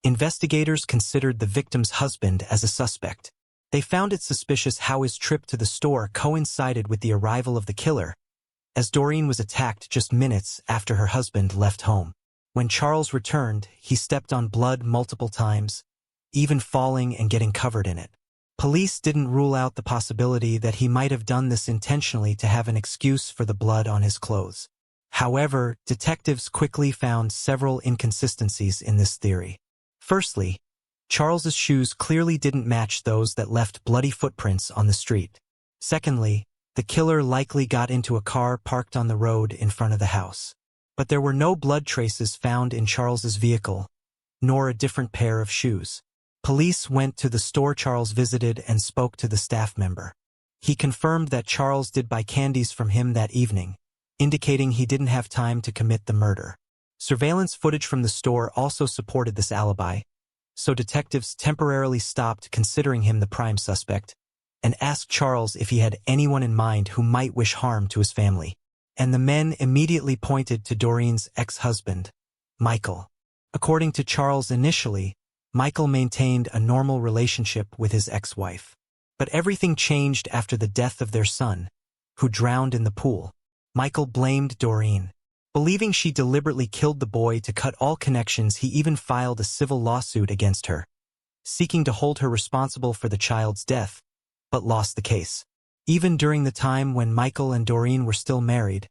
investigators considered the victim's husband as a suspect. They found it suspicious how his trip to the store coincided with the arrival of the killer, as Dorene was attacked just minutes after her husband left home. When Charles returned, he stepped on blood multiple times, even falling and getting covered in it. Police didn't rule out the possibility that he might have done this intentionally to have an excuse for the blood on his clothes. However, detectives quickly found several inconsistencies in this theory. Firstly, Charles's shoes clearly didn't match those that left bloody footprints on the street. Secondly, the killer likely got into a car parked on the road in front of the house. But there were no blood traces found in Charles's vehicle, nor a different pair of shoes. Police went to the store Charles visited and spoke to the staff member. He confirmed that Charles did buy candies from him that evening, indicating he didn't have time to commit the murder. Surveillance footage from the store also supported this alibi, so detectives temporarily stopped considering him the prime suspect and asked Charles if he had anyone in mind who might wish harm to his family. And the men immediately pointed to Dorene's ex-husband, Michael. According to Charles initially, Michael maintained a normal relationship with his ex-wife. But everything changed after the death of their son, who drowned in the pool. Michael blamed Dorene. Believing she deliberately killed the boy to cut all connections, he even filed a civil lawsuit against her, seeking to hold her responsible for the child's death, but lost the case. Even during the time when Michael and Dorene were still married,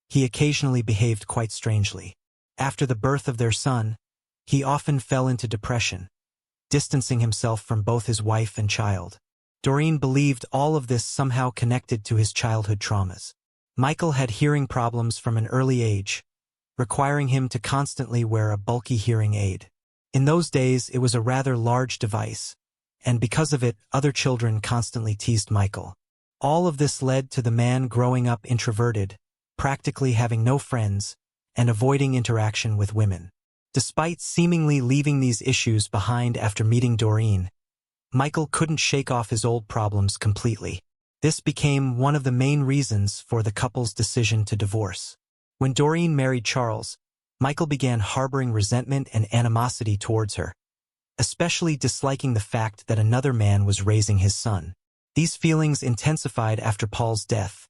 he occasionally behaved quite strangely. After the birth of their son, he often fell into depression, distancing himself from both his wife and child. Dorene believed all of this somehow connected to his childhood traumas. Michael had hearing problems from an early age, requiring him to constantly wear a bulky hearing aid. In those days, it was a rather large device, and because of it, other children constantly teased Michael. All of this led to the man growing up introverted, practically having no friends, and avoiding interaction with women. Despite seemingly leaving these issues behind after meeting Dorene, Michael couldn't shake off his old problems completely. This became one of the main reasons for the couple's decision to divorce. When Dorene married Charles, Michael began harboring resentment and animosity towards her, especially disliking the fact that another man was raising his son. These feelings intensified after Paul's death,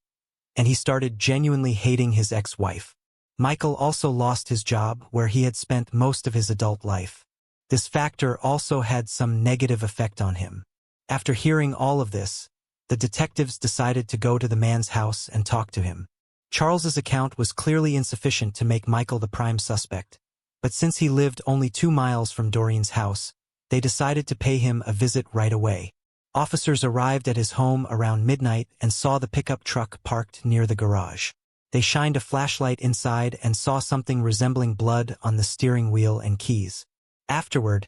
and he started genuinely hating his ex-wife. Michael also lost his job where he had spent most of his adult life. This factor also had some negative effect on him. After hearing all of this, the detectives decided to go to the man's house and talk to him. Charles's account was clearly insufficient to make Michael the prime suspect, but since he lived only 2 miles from Dorene's house, they decided to pay him a visit right away. Officers arrived at his home around midnight and saw the pickup truck parked near the garage. They shined a flashlight inside and saw something resembling blood on the steering wheel and keys. Afterward,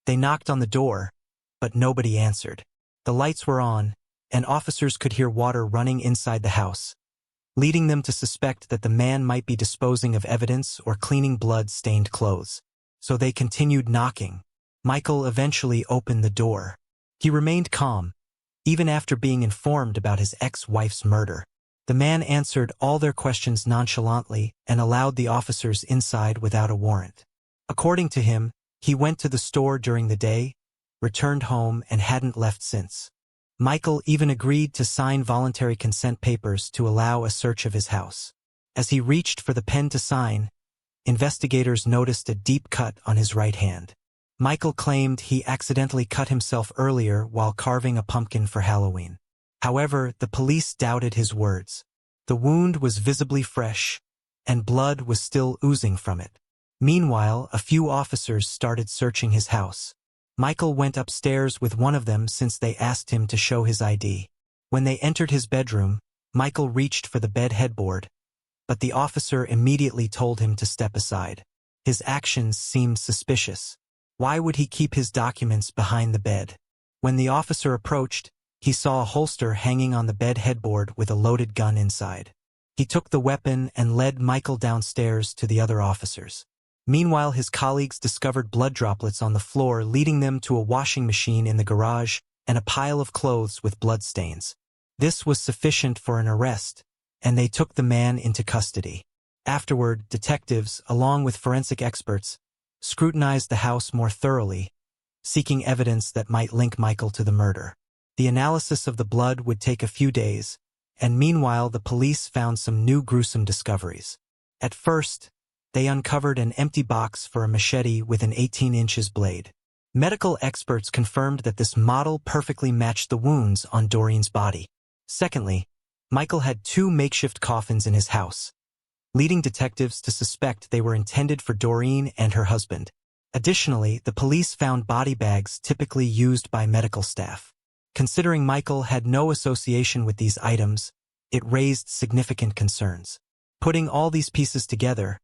they knocked on the door, but nobody answered. The lights were on, and officers could hear water running inside the house, leading them to suspect that the man might be disposing of evidence or cleaning blood-stained clothes. So they continued knocking. Michael eventually opened the door. He remained calm, even after being informed about his ex-wife's murder. The man answered all their questions nonchalantly and allowed the officers inside without a warrant. According to him, he went to the store during the day, returned home, and hadn't left since. Michael even agreed to sign voluntary consent papers to allow a search of his house. As he reached for the pen to sign, investigators noticed a deep cut on his right hand. Michael claimed he accidentally cut himself earlier while carving a pumpkin for Halloween. However, the police doubted his words. The wound was visibly fresh, and blood was still oozing from it. Meanwhile, a few officers started searching his house. Michael went upstairs with one of them since they asked him to show his ID. When they entered his bedroom, Michael reached for the bed headboard, but the officer immediately told him to step aside. His actions seemed suspicious. Why would he keep his documents behind the bed? When the officer approached, he saw a holster hanging on the bed headboard with a loaded gun inside. He took the weapon and led Michael downstairs to the other officers. Meanwhile, his colleagues discovered blood droplets on the floor, leading them to a washing machine in the garage and a pile of clothes with blood stains. This was sufficient for an arrest, and they took the man into custody. Afterward, detectives, along with forensic experts, scrutinized the house more thoroughly, seeking evidence that might link Michael to the murder. The analysis of the blood would take a few days, and meanwhile the police found some new gruesome discoveries. At first, they uncovered an empty box for a machete with an 18-inch blade. Medical experts confirmed that this model perfectly matched the wounds on Dorene's body. Secondly, Michael had 2 makeshift coffins in his house, leading detectives to suspect they were intended for Dorene and her husband. Additionally, the police found body bags typically used by medical staff. Considering Michael had no association with these items, it raised significant concerns. Putting all these pieces together,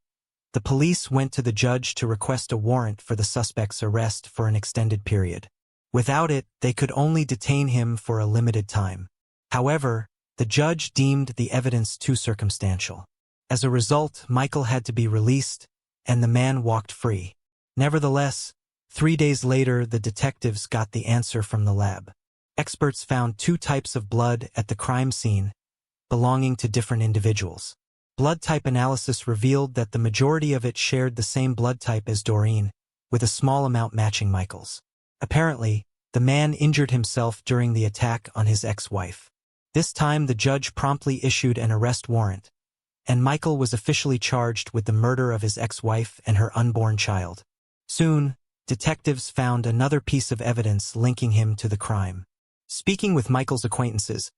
the police went to the judge to request a warrant for the suspect's arrest for an extended period. Without it, they could only detain him for a limited time. However, the judge deemed the evidence too circumstantial. As a result, Michael had to be released, and the man walked free. Nevertheless, 3 days later, the detectives got the answer from the lab. Experts found 2 types of blood at the crime scene, belonging to different individuals. Blood type analysis revealed that the majority of it shared the same blood type as Dorene, with a small amount matching Michael's. Apparently, the man injured himself during the attack on his ex-wife. This time, the judge promptly issued an arrest warrant, and Michael was officially charged with the murder of his ex-wife and her unborn child. Soon, detectives found another piece of evidence linking him to the crime. Speaking with Michael's acquaintances,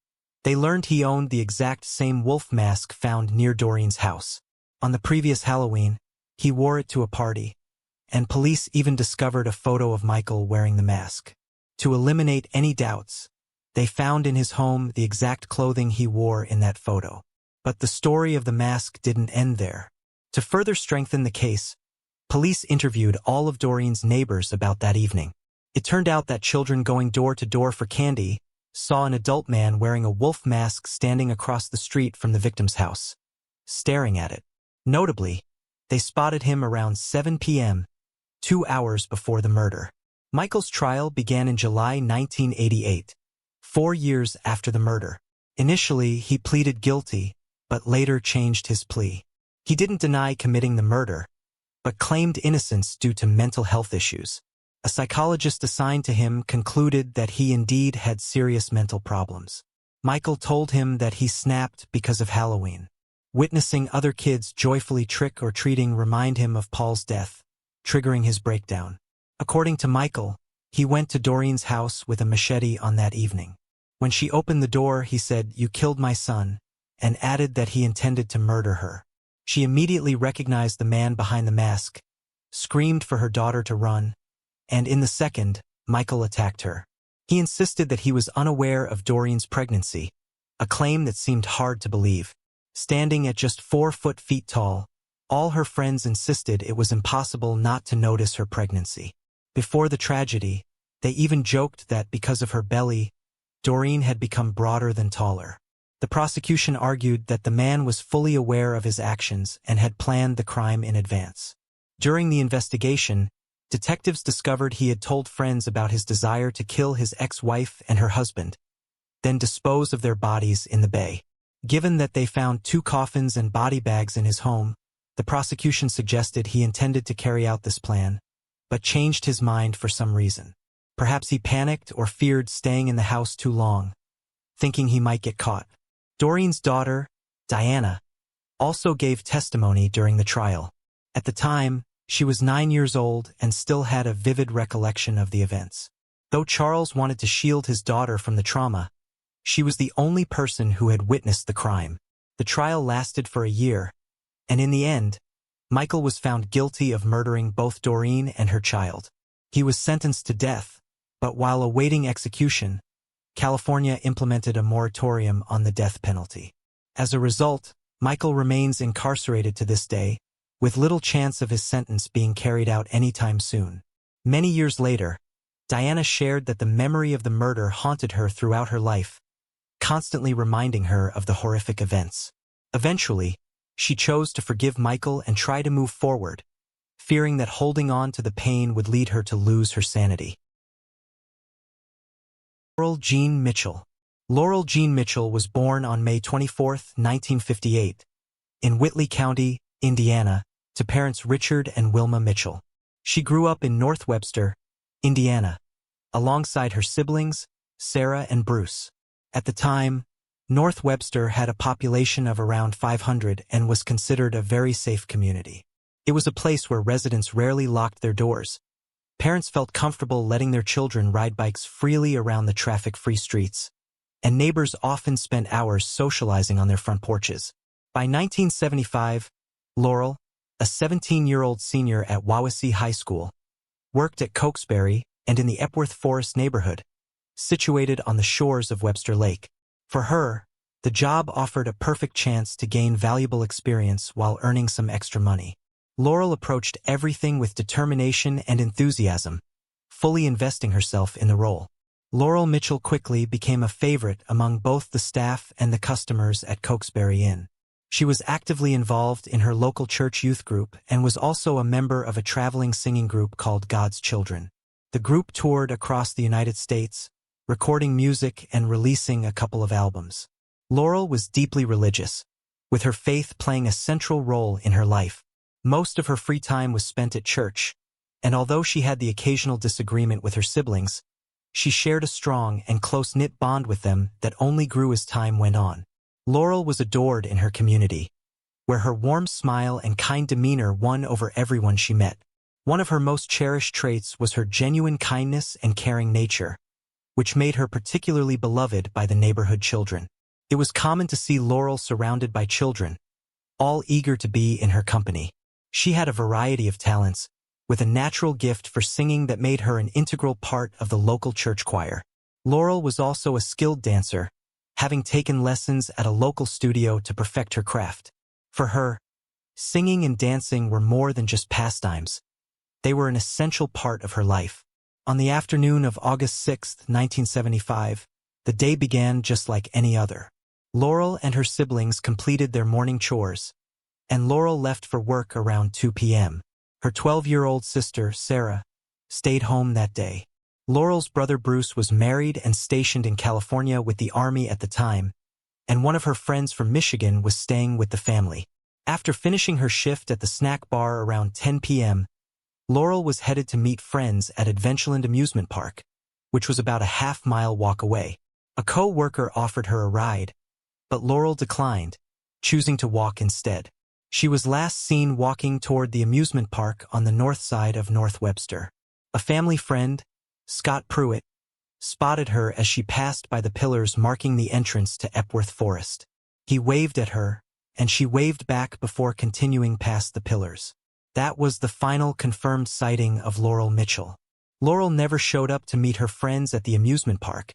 they learned he owned the exact same wolf mask found near Dorene's house. On the previous Halloween, he wore it to a party, and police even discovered a photo of Michael wearing the mask. To eliminate any doubts, they found in his home the exact clothing he wore in that photo. But the story of the mask didn't end there. To further strengthen the case, police interviewed all of Dorene's neighbors about that evening. It turned out that children going door to door for candy saw an adult man wearing a wolf mask standing across the street from the victim's house, staring at it. Notably, they spotted him around 7 p.m., 2 hours before the murder. Michael's trial began in July 1988, 4 years after the murder. Initially, he pleaded guilty, but later changed his plea. He didn't deny committing the murder, but claimed innocence due to mental health issues. A psychologist assigned to him concluded that he indeed had serious mental problems. Michael told him that he snapped because of Halloween. Witnessing other kids joyfully trick-or-treating remind him of Paul's death, triggering his breakdown. According to Michael, he went to Dorene's house with a machete on that evening. When she opened the door, he said, "You killed my son," and added that he intended to murder her. She immediately recognized the man behind the mask, screamed for her daughter to run, and in the second, Michael attacked her. He insisted that he was unaware of Dorene's pregnancy, a claim that seemed hard to believe. Standing at just 4 feet tall, all her friends insisted it was impossible not to notice her pregnancy. Before the tragedy, they even joked that because of her belly, Dorene had become broader than taller. The prosecution argued that the man was fully aware of his actions and had planned the crime in advance. During the investigation, detectives discovered he had told friends about his desire to kill his ex-wife and her husband, then dispose of their bodies in the bay. Given that they found 2 coffins and body bags in his home, the prosecution suggested he intended to carry out this plan, but changed his mind for some reason. Perhaps he panicked or feared staying in the house too long, thinking he might get caught. Dorene's daughter, Diana, also gave testimony during the trial. At the time, she was 9 years old and still had a vivid recollection of the events. Though Charles wanted to shield his daughter from the trauma, she was the only person who had witnessed the crime. The trial lasted for a year, and in the end, Michael was found guilty of murdering both Dorene and her child. He was sentenced to death, but while awaiting execution, California implemented a moratorium on the death penalty. As a result, Michael remains incarcerated to this day, with little chance of his sentence being carried out anytime soon. Many years later, Diana shared that the memory of the murder haunted her throughout her life, constantly reminding her of the horrific events. Eventually, she chose to forgive Michael and try to move forward, fearing that holding on to the pain would lead her to lose her sanity. Laurel Jean Mitchell. Laurel Jean Mitchell was born on May 24, 1958, in Whitley County, Indiana, to parents Richard and Wilma Mitchell. She grew up in North Webster, Indiana, alongside her siblings, Sarah and Bruce. At the time, North Webster had a population of around 500 and was considered a very safe community. It was a place where residents rarely locked their doors. Parents felt comfortable letting their children ride bikes freely around the traffic-free streets, and neighbors often spent hours socializing on their front porches. By 1975, Laurel, a 17-year-old senior at Wawasee High School, worked at Cokesbury and in the Epworth Forest neighborhood, situated on the shores of Webster Lake. For her, the job offered a perfect chance to gain valuable experience while earning some extra money. Laurel approached everything with determination and enthusiasm, fully investing herself in the role. Laurel Mitchell quickly became a favorite among both the staff and the customers at Cokesbury Inn. She was actively involved in her local church youth group and was also a member of a traveling singing group called God's Children. The group toured across the United States, recording music and releasing a couple of albums. Laurel was deeply religious, with her faith playing a central role in her life. Most of her free time was spent at church, and although she had the occasional disagreement with her siblings, she shared a strong and close-knit bond with them that only grew as time went on. Laurel was adored in her community, where her warm smile and kind demeanor won over everyone she met. One of her most cherished traits was her genuine kindness and caring nature, which made her particularly beloved by the neighborhood children. It was common to see Laurel surrounded by children, all eager to be in her company. She had a variety of talents, with a natural gift for singing that made her an integral part of the local church choir. Laurel was also a skilled dancer, having taken lessons at a local studio to perfect her craft. For her, singing and dancing were more than just pastimes. They were an essential part of her life. On the afternoon of August 6, 1975, the day began just like any other. Laurel and her siblings completed their morning chores, and Laurel left for work around 2 p.m. Her 12-year-old sister, Sarah, stayed home that day. Laurel's brother Bruce was married and stationed in California with the Army at the time, and one of her friends from Michigan was staying with the family. After finishing her shift at the snack bar around 10 p.m., Laurel was headed to meet friends at Adventureland Amusement Park, which was about a half-mile walk away. A co-worker offered her a ride, but Laurel declined, choosing to walk instead. She was last seen walking toward the amusement park on the north side of North Webster. A family friend, Scott Pruitt, spotted her as she passed by the pillars marking the entrance to Epworth Forest. He waved at her, and she waved back before continuing past the pillars. That was the final confirmed sighting of Laurel Mitchell. Laurel never showed up to meet her friends at the amusement park,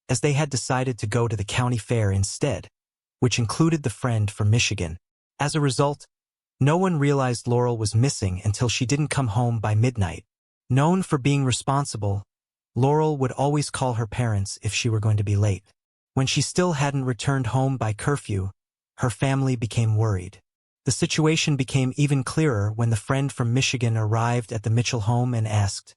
as they had decided to go to the county fair instead, which included the friend from Michigan. As a result, no one realized Laurel was missing until she didn't come home by midnight. Known for being responsible, Laurel would always call her parents if she were going to be late. When she still hadn't returned home by curfew, her family became worried. The situation became even clearer when the friend from Michigan arrived at the Mitchell home and asked,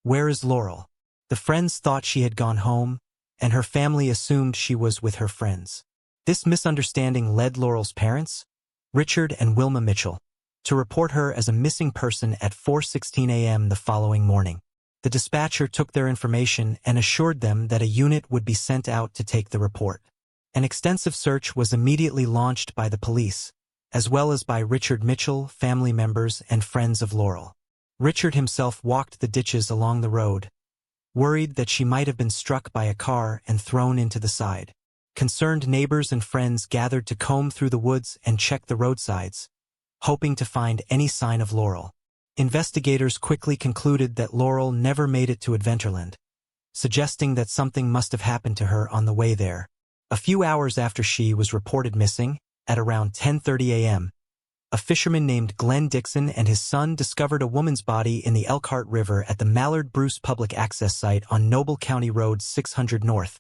"Where is Laurel?" The friends thought she had gone home, and her family assumed she was with her friends. This misunderstanding led Laurel's parents, Richard and Wilma Mitchell, to report her as a missing person at 4:16 a.m. the following morning. The dispatcher took their information and assured them that a unit would be sent out to take the report. An extensive search was immediately launched by the police, as well as by Richard Mitchell, family members, and friends of Laurel. Richard himself walked the ditches along the road, worried that she might have been struck by a car and thrown into the side. Concerned neighbors and friends gathered to comb through the woods and check the roadsides, hoping to find any sign of Laurel. Investigators quickly concluded that Laurel never made it to Adventureland, suggesting that something must have happened to her on the way there. A few hours after she was reported missing, at around 10:30 a.m., a fisherman named Glenn Dixon and his son discovered a woman's body in the Elkhart River at the Mallard Bruce Public Access Site on Noble County Road 600 North,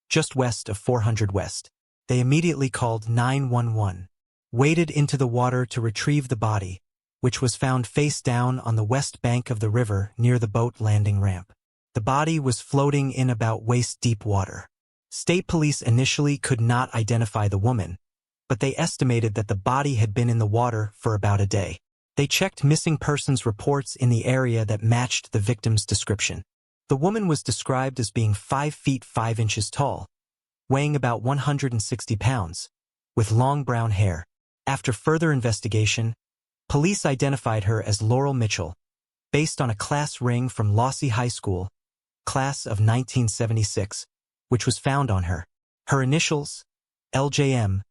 just west of 400 West. They immediately called 911, waded into the water to retrieve the body, which was found face down on the west bank of the river near the boat landing ramp. The body was floating in about waist-deep water. State police initially could not identify the woman, but they estimated that the body had been in the water for about a day. They checked missing persons reports in the area that matched the victim's description. The woman was described as being 5 feet 5 inches tall, weighing about 160 pounds, with long brown hair. After further investigation, police identified her as Laurel Mitchell, based on a class ring from Lossie High School, class of 1976, which was found on her. Her initials, LJM,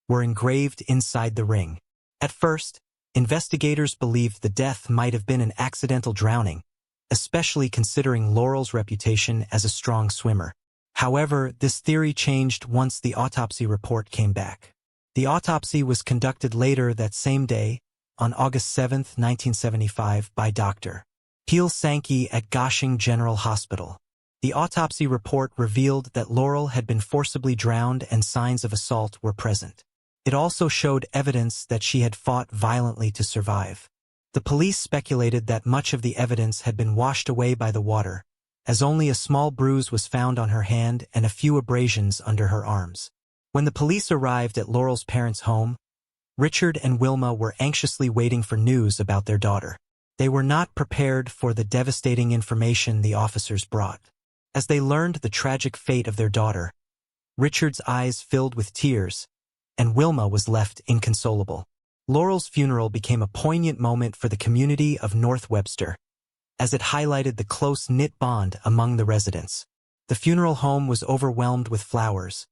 were engraved inside the ring. At first, investigators believed the death might have been an accidental drowning, especially considering Laurel's reputation as a strong swimmer. However, this theory changed once the autopsy report came back. The autopsy was conducted later that same day, on August 7, 1975, by Dr. Peel Sankey at Goshing General Hospital. The autopsy report revealed that Laurel had been forcibly drowned and signs of assault were present. It also showed evidence that she had fought violently to survive. The police speculated that much of the evidence had been washed away by the water, as only a small bruise was found on her hand and a few abrasions under her arms. When the police arrived at Laurel's parents' home, Richard and Wilma were anxiously waiting for news about their daughter. They were not prepared for the devastating information the officers brought. As they learned the tragic fate of their daughter, Richard's eyes filled with tears, and Wilma was left inconsolable. Laurel's funeral became a poignant moment for the community of North Webster, as it highlighted the close-knit bond among the residents. The funeral home was overwhelmed with flowers,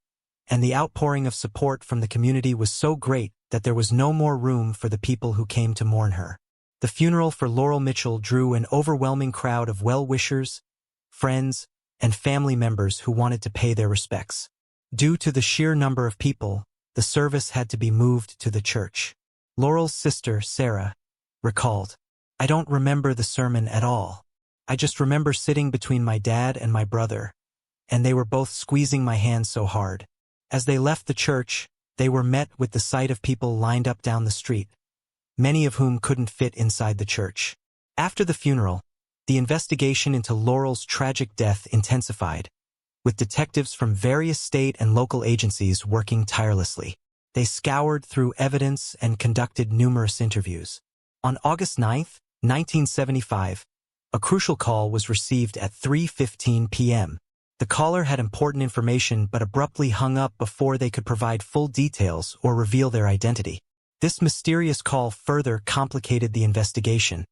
and the outpouring of support from the community was so great that there was no more room for the people who came to mourn her. The funeral for Laurel Mitchell drew an overwhelming crowd of well-wishers, friends, and family members who wanted to pay their respects. Due to the sheer number of people, the service had to be moved to the church. Laurel's sister, Sarah, recalled, "I don't remember the sermon at all. I just remember sitting between my dad and my brother, and they were both squeezing my hand so hard. As they left the church, they were met with the sight of people lined up down the street, many of whom couldn't fit inside the church." After the funeral, the investigation into Laurel's tragic death intensified, with detectives from various state and local agencies working tirelessly. They scoured through evidence and conducted numerous interviews. On August 9, 1975, a crucial call was received at 3:15 p.m. The caller had important information but abruptly hung up before they could provide full details or reveal their identity. This mysterious call further complicated the investigation,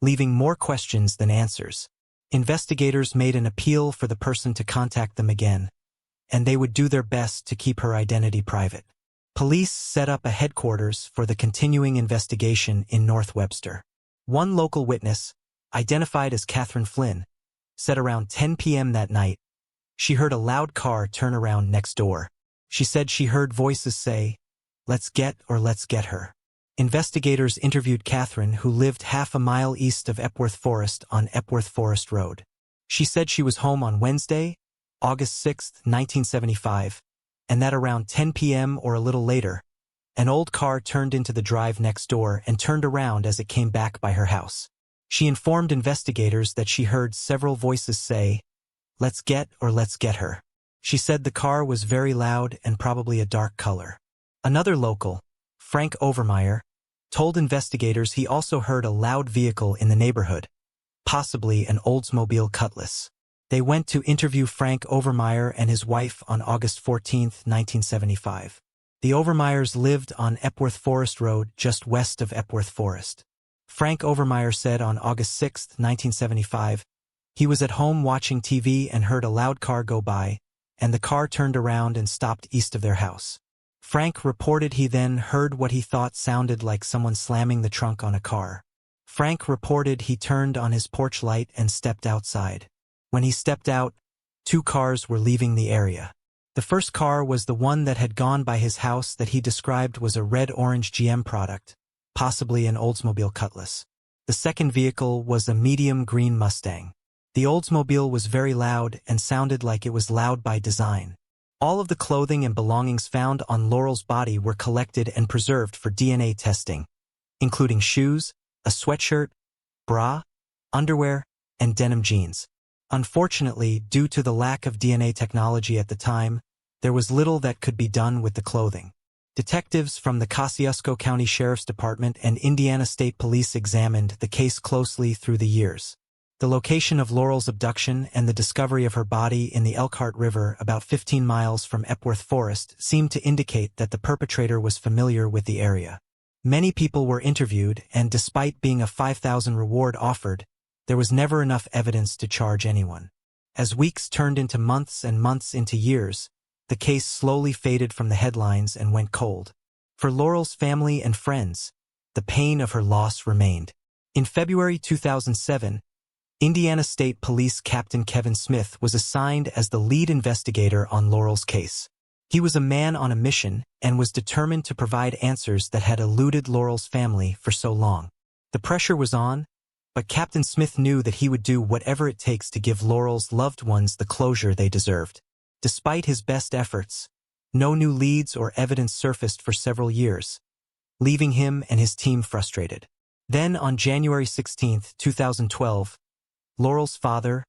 leaving more questions than answers. Investigators made an appeal for the person to contact them again, and they would do their best to keep her identity private. Police set up a headquarters for the continuing investigation in North Webster. One local witness, identified as Catherine Flynn, said around 10 p.m. that night, she heard a loud car turn around next door. She said she heard voices say, "Let's get her." Investigators interviewed Catherine, who lived half a mile east of Epworth Forest on Epworth Forest Road. She said she was home on Wednesday, August 6, 1975, and that around 10 p.m. or a little later, an old car turned into the drive next door and turned around as it came back by her house. She informed investigators that she heard several voices say, "Let's get her." She said the car was very loud and probably a dark color. Another local, Frank Overmeyer, told investigators he also heard a loud vehicle in the neighborhood, possibly an Oldsmobile Cutlass. They went to interview Frank Overmeyer and his wife on August 14, 1975. The Overmeyers lived on Epworth Forest Road just west of Epworth Forest. Frank Overmeyer said on August 6, 1975, he was at home watching TV and heard a loud car go by, and the car turned around and stopped east of their house. Frank reported he then heard what he thought sounded like someone slamming the trunk on a car. Frank reported he turned on his porch light and stepped outside. When he stepped out, 2 cars were leaving the area. The first car was the one that had gone by his house that he described was a red-orange GM product, possibly an Oldsmobile Cutlass. The second vehicle was a medium green Mustang. The Oldsmobile was very loud and sounded like it was loud by design. All of the clothing and belongings found on Laurel's body were collected and preserved for DNA testing, including shoes, a sweatshirt, bra, underwear, and denim jeans. Unfortunately, due to the lack of DNA technology at the time, there was little that could be done with the clothing. Detectives from the Kosciuszko County Sheriff's Department and Indiana State Police examined the case closely through the years. The location of Laurel's abduction and the discovery of her body in the Elkhart River about 15 miles from Epworth Forest seemed to indicate that the perpetrator was familiar with the area. Many people were interviewed, and despite being a $5,000 reward offered, there was never enough evidence to charge anyone. As weeks turned into months and months into years, the case slowly faded from the headlines and went cold. For Laurel's family and friends, the pain of her loss remained. In February 2007, Indiana State Police Captain Kevin Smith was assigned as the lead investigator on Laurel's case. He was a man on a mission and was determined to provide answers that had eluded Laurel's family for so long. The pressure was on, But Captain Smith knew that he would do whatever it takes to give Laurel's loved ones the closure they deserved. Despite his best efforts, no new leads or evidence surfaced for several years, leaving him and his team frustrated. Then, on January 16, 2012, Laurel's father,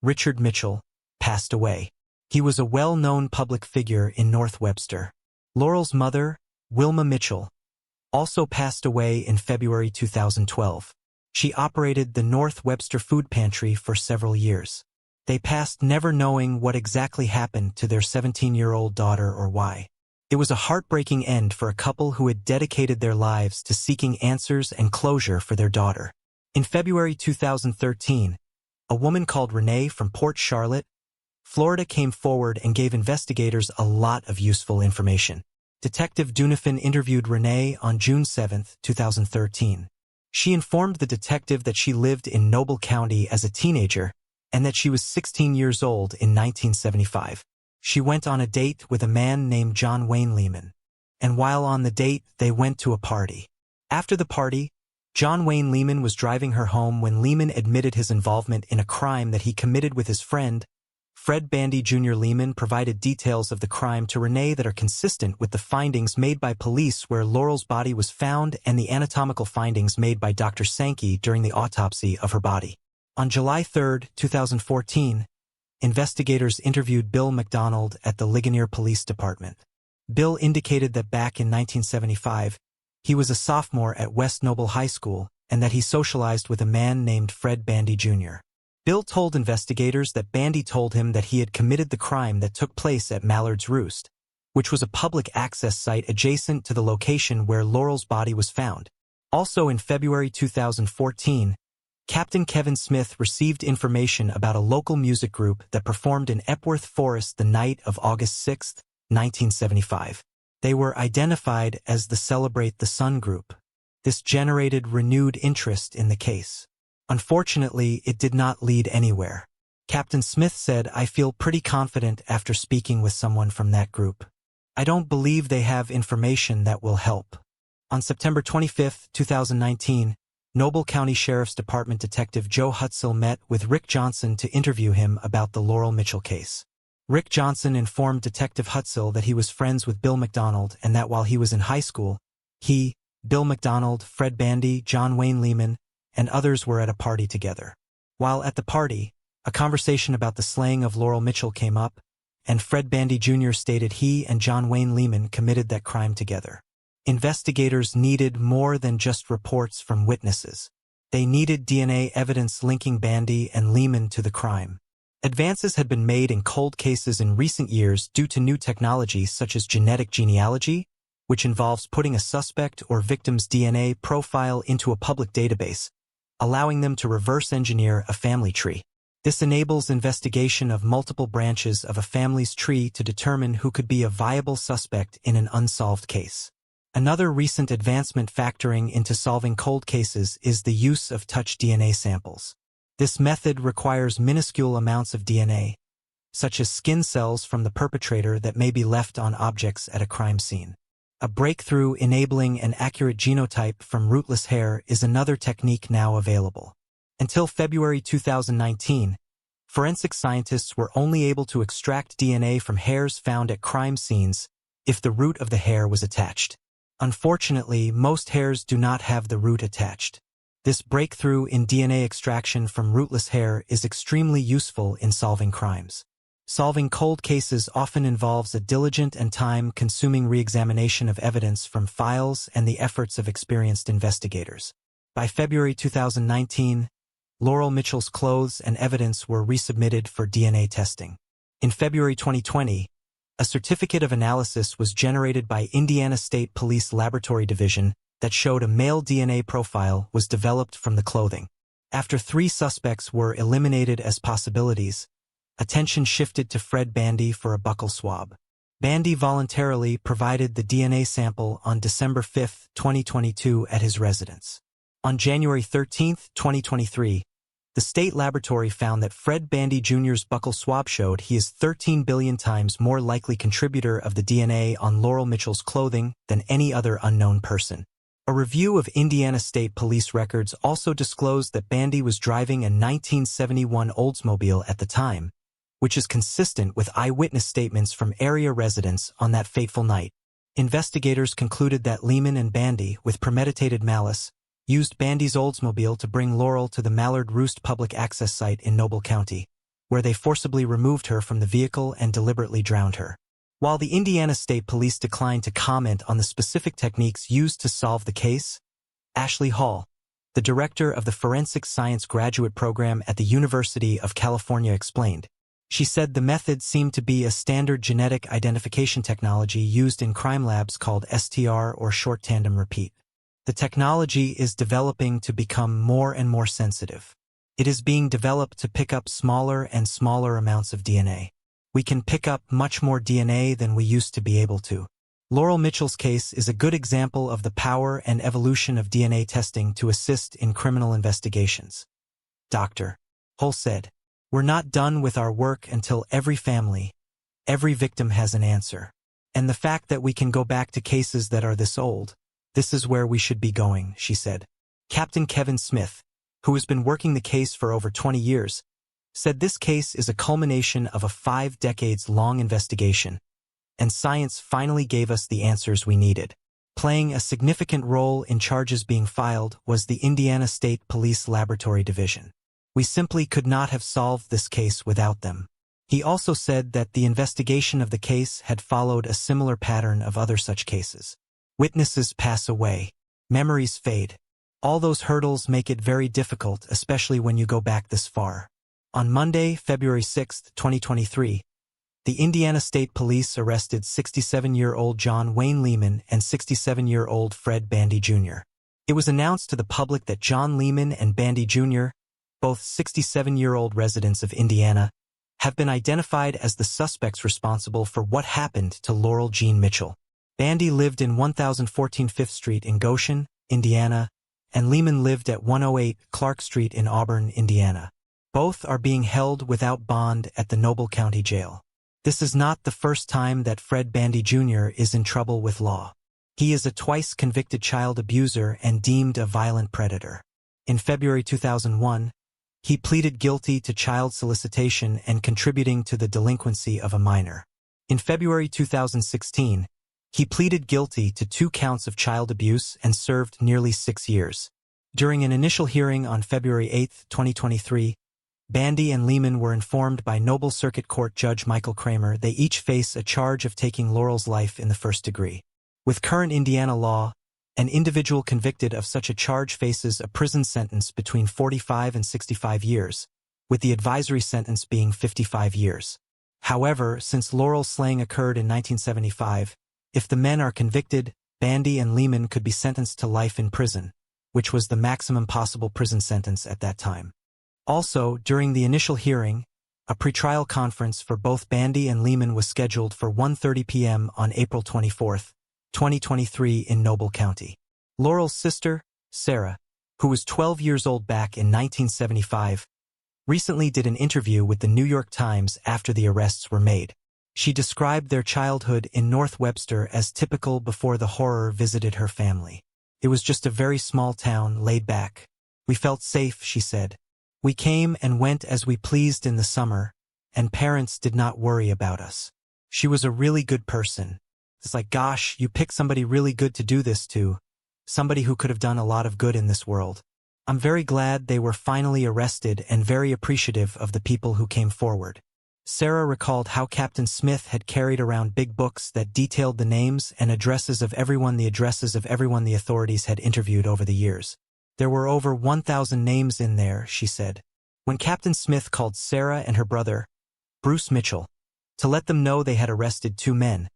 Richard Mitchell, passed away. He was a well-known public figure in North Webster. Laurel's mother, Wilma Mitchell, also passed away in February 2012. She operated the North Webster Food Pantry for several years. They passed never knowing what exactly happened to their 17-year-old daughter or why. It was a heartbreaking end for a couple who had dedicated their lives to seeking answers and closure for their daughter. In February 2013, a woman called Renee from Port Charlotte, Florida came forward and gave investigators a lot of useful information. Detective Dunafin interviewed Renee on June 7, 2013. She informed the detective that she lived in Noble County as a teenager and that she was 16 years old in 1975. She went on a date with a man named John Wayne Lehman, and while on the date, they went to a party. After the party, John Wayne Lehman was driving her home when Lehman admitted his involvement in a crime that he committed with his friend. Fred Bandy Jr. Lehman provided details of the crime to Renee that are consistent with the findings made by police where Laurel's body was found and the anatomical findings made by Dr. Sankey during the autopsy of her body. On July 3, 2014, investigators interviewed Bill McDonald at the Ligonier Police Department. Bill indicated that back in 1975, he was a sophomore at West Noble High School and that he socialized with a man named Fred Bandy Jr. Bill told investigators that Bandy told him that he had committed the crime that took place at Mallard's Roost, which was a public access site adjacent to the location where Laurel's body was found. Also in February 2014, Captain Kevin Smith received information about a local music group that performed in Epworth Forest the night of August 6, 1975. They were identified as the Celebrate the Sun group. This generated renewed interest in the case. Unfortunately, it did not lead anywhere. Captain Smith said, "I feel pretty confident after speaking with someone from that group. I don't believe they have information that will help." On September 25, 2019, Noble County Sheriff's Department Detective Joe Hutzel met with Rick Johnson to interview him about the Laurel Mitchell case. Rick Johnson informed Detective Hutzel that he was friends with Bill McDonald and that while he was in high school, he, Bill McDonald, Fred Bandy, John Wayne Lehman, and others were at a party together. While at the party, a conversation about the slaying of Laurel Mitchell came up, and Fred Bandy Jr. stated he and John Wayne Lehman committed that crime together. Investigators needed more than just reports from witnesses. They needed DNA evidence linking Bandy and Lehman to the crime. Advances had been made in cold cases in recent years due to new technology such as genetic genealogy, which involves putting a suspect or victim's DNA profile into a public database, allowing them to reverse engineer a family tree. This enables investigation of multiple branches of a family's tree to determine who could be a viable suspect in an unsolved case. Another recent advancement factoring into solving cold cases is the use of touch DNA samples. This method requires minuscule amounts of DNA, such as skin cells from the perpetrator that may be left on objects at a crime scene. A breakthrough enabling an accurate genotype from rootless hair is another technique now available. Until February 2019, forensic scientists were only able to extract DNA from hairs found at crime scenes if the root of the hair was attached. Unfortunately, most hairs do not have the root attached. This breakthrough in DNA extraction from rootless hair is extremely useful in solving crimes. Solving cold cases often involves a diligent and time-consuming re-examination of evidence from files and the efforts of experienced investigators. By February 2019, Laurel Mitchell's clothes and evidence were resubmitted for DNA testing. In February 2020, a certificate of analysis was generated by Indiana State Police Laboratory Division that showed a male DNA profile was developed from the clothing. After 3 suspects were eliminated as possibilities, attention shifted to Fred Bandy for a buccal swab. Bandy voluntarily provided the DNA sample on December 5, 2022 at his residence. On January 13, 2023, the state laboratory found that Fred Bandy Jr.'s buccal swab showed he is 13 billion times more likely contributor of the DNA on Laurel Mitchell's clothing than any other unknown person. A review of Indiana State Police records also disclosed that Bandy was driving a 1971 Oldsmobile at the time, which is consistent with eyewitness statements from area residents on that fateful night. Investigators concluded that Lehman and Bandy, with premeditated malice, used Bandy's Oldsmobile to bring Laurel to the Mallard Roost public access site in Noble County, where they forcibly removed her from the vehicle and deliberately drowned her. While the Indiana State Police declined to comment on the specific techniques used to solve the case, Ashley Hall, the director of the Forensic Science Graduate Program at the University of California, explained. She said the method seemed to be a standard genetic identification technology used in crime labs called STR, or short tandem repeat. The technology is developing to become more and more sensitive. It is being developed to pick up smaller and smaller amounts of DNA. We can pick up much more DNA than we used to be able to. Laurel Mitchell's case is a good example of the power and evolution of DNA testing to assist in criminal investigations. Dr. Hull said, "We're not done with our work until every family, every victim has an answer. And the fact that we can go back to cases that are this old, this is where we should be going," she said. Captain Kevin Smith, who has been working the case for over 20 years, said this case is a culmination of a 5-decades-long investigation, and science finally gave us the answers we needed. Playing a significant role in charges being filed was the Indiana State Police Laboratory Division. We simply could not have solved this case without them. He also said that the investigation of the case had followed a similar pattern of other such cases. Witnesses pass away. Memories fade. All those hurdles make it very difficult, especially when you go back this far. On Monday, February 6, 2023, the Indiana State Police arrested 67-year-old John Wayne Lehman and 67-year-old Fred Bandy Jr. It was announced to the public that John Lehman and Bandy Jr., both 67-year-old residents of Indiana, have been identified as the suspects responsible for what happened to Laurel Jean Mitchell. Bandy lived in 1014 Fifth Street in Goshen, Indiana, and Lehman lived at 108 Clark Street in Auburn, Indiana. Both are being held without bond at the Noble County Jail. This is not the first time that Fred Bandy Jr. is in trouble with law. He is a twice-convicted child abuser and deemed a violent predator. In February 2001, he pleaded guilty to child solicitation and contributing to the delinquency of a minor. In February 2016, he pleaded guilty to 2 counts of child abuse and served nearly 6 years. During an initial hearing on February 8, 2023, Bandy and Lehman were informed by Noble Circuit Court Judge Michael Kramer they each face a charge of taking Laurel's life in the first degree. With current Indiana law, an individual convicted of such a charge faces a prison sentence between 45 and 65 years, with the advisory sentence being 55 years. However, since Laurel's slaying occurred in 1975, if the men are convicted, Bandy and Lehman could be sentenced to life in prison, which was the maximum possible prison sentence at that time. Also, during the initial hearing, a pretrial conference for both Bandy and Lehman was scheduled for 1:30 p.m. on April 24, 2023 in Noble County. Laurel's sister, Sarah, who was 12 years old back in 1975, recently did an interview with the New York Times after the arrests were made. She described their childhood in North Webster as typical before the horror visited her family. It was just a very small town, laid back. We felt safe, she said. We came and went as we pleased in the summer, and parents did not worry about us. She was a really good person. It's like, gosh, you picked somebody really good to do this to, somebody who could have done a lot of good in this world. I'm very glad they were finally arrested and very appreciative of the people who came forward. Sarah recalled how Captain Smith had carried around big books that detailed the names and addresses of everyone the authorities had interviewed over the years. There were over 1,000 names in there, she said. When Captain Smith called Sarah and her brother, Bruce Mitchell, to let them know they had arrested 2 men,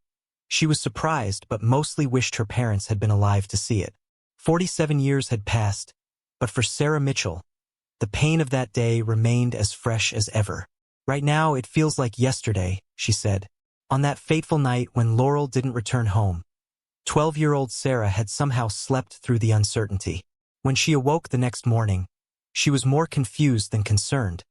she was surprised but mostly wished her parents had been alive to see it. 47 years had passed, but for Sarah Mitchell, the pain of that day remained as fresh as ever. Right now it feels like yesterday, she said. On that fateful night when Laurel didn't return home, 12-year-old Sarah had somehow slept through the uncertainty. When she awoke the next morning, she was more confused than concerned,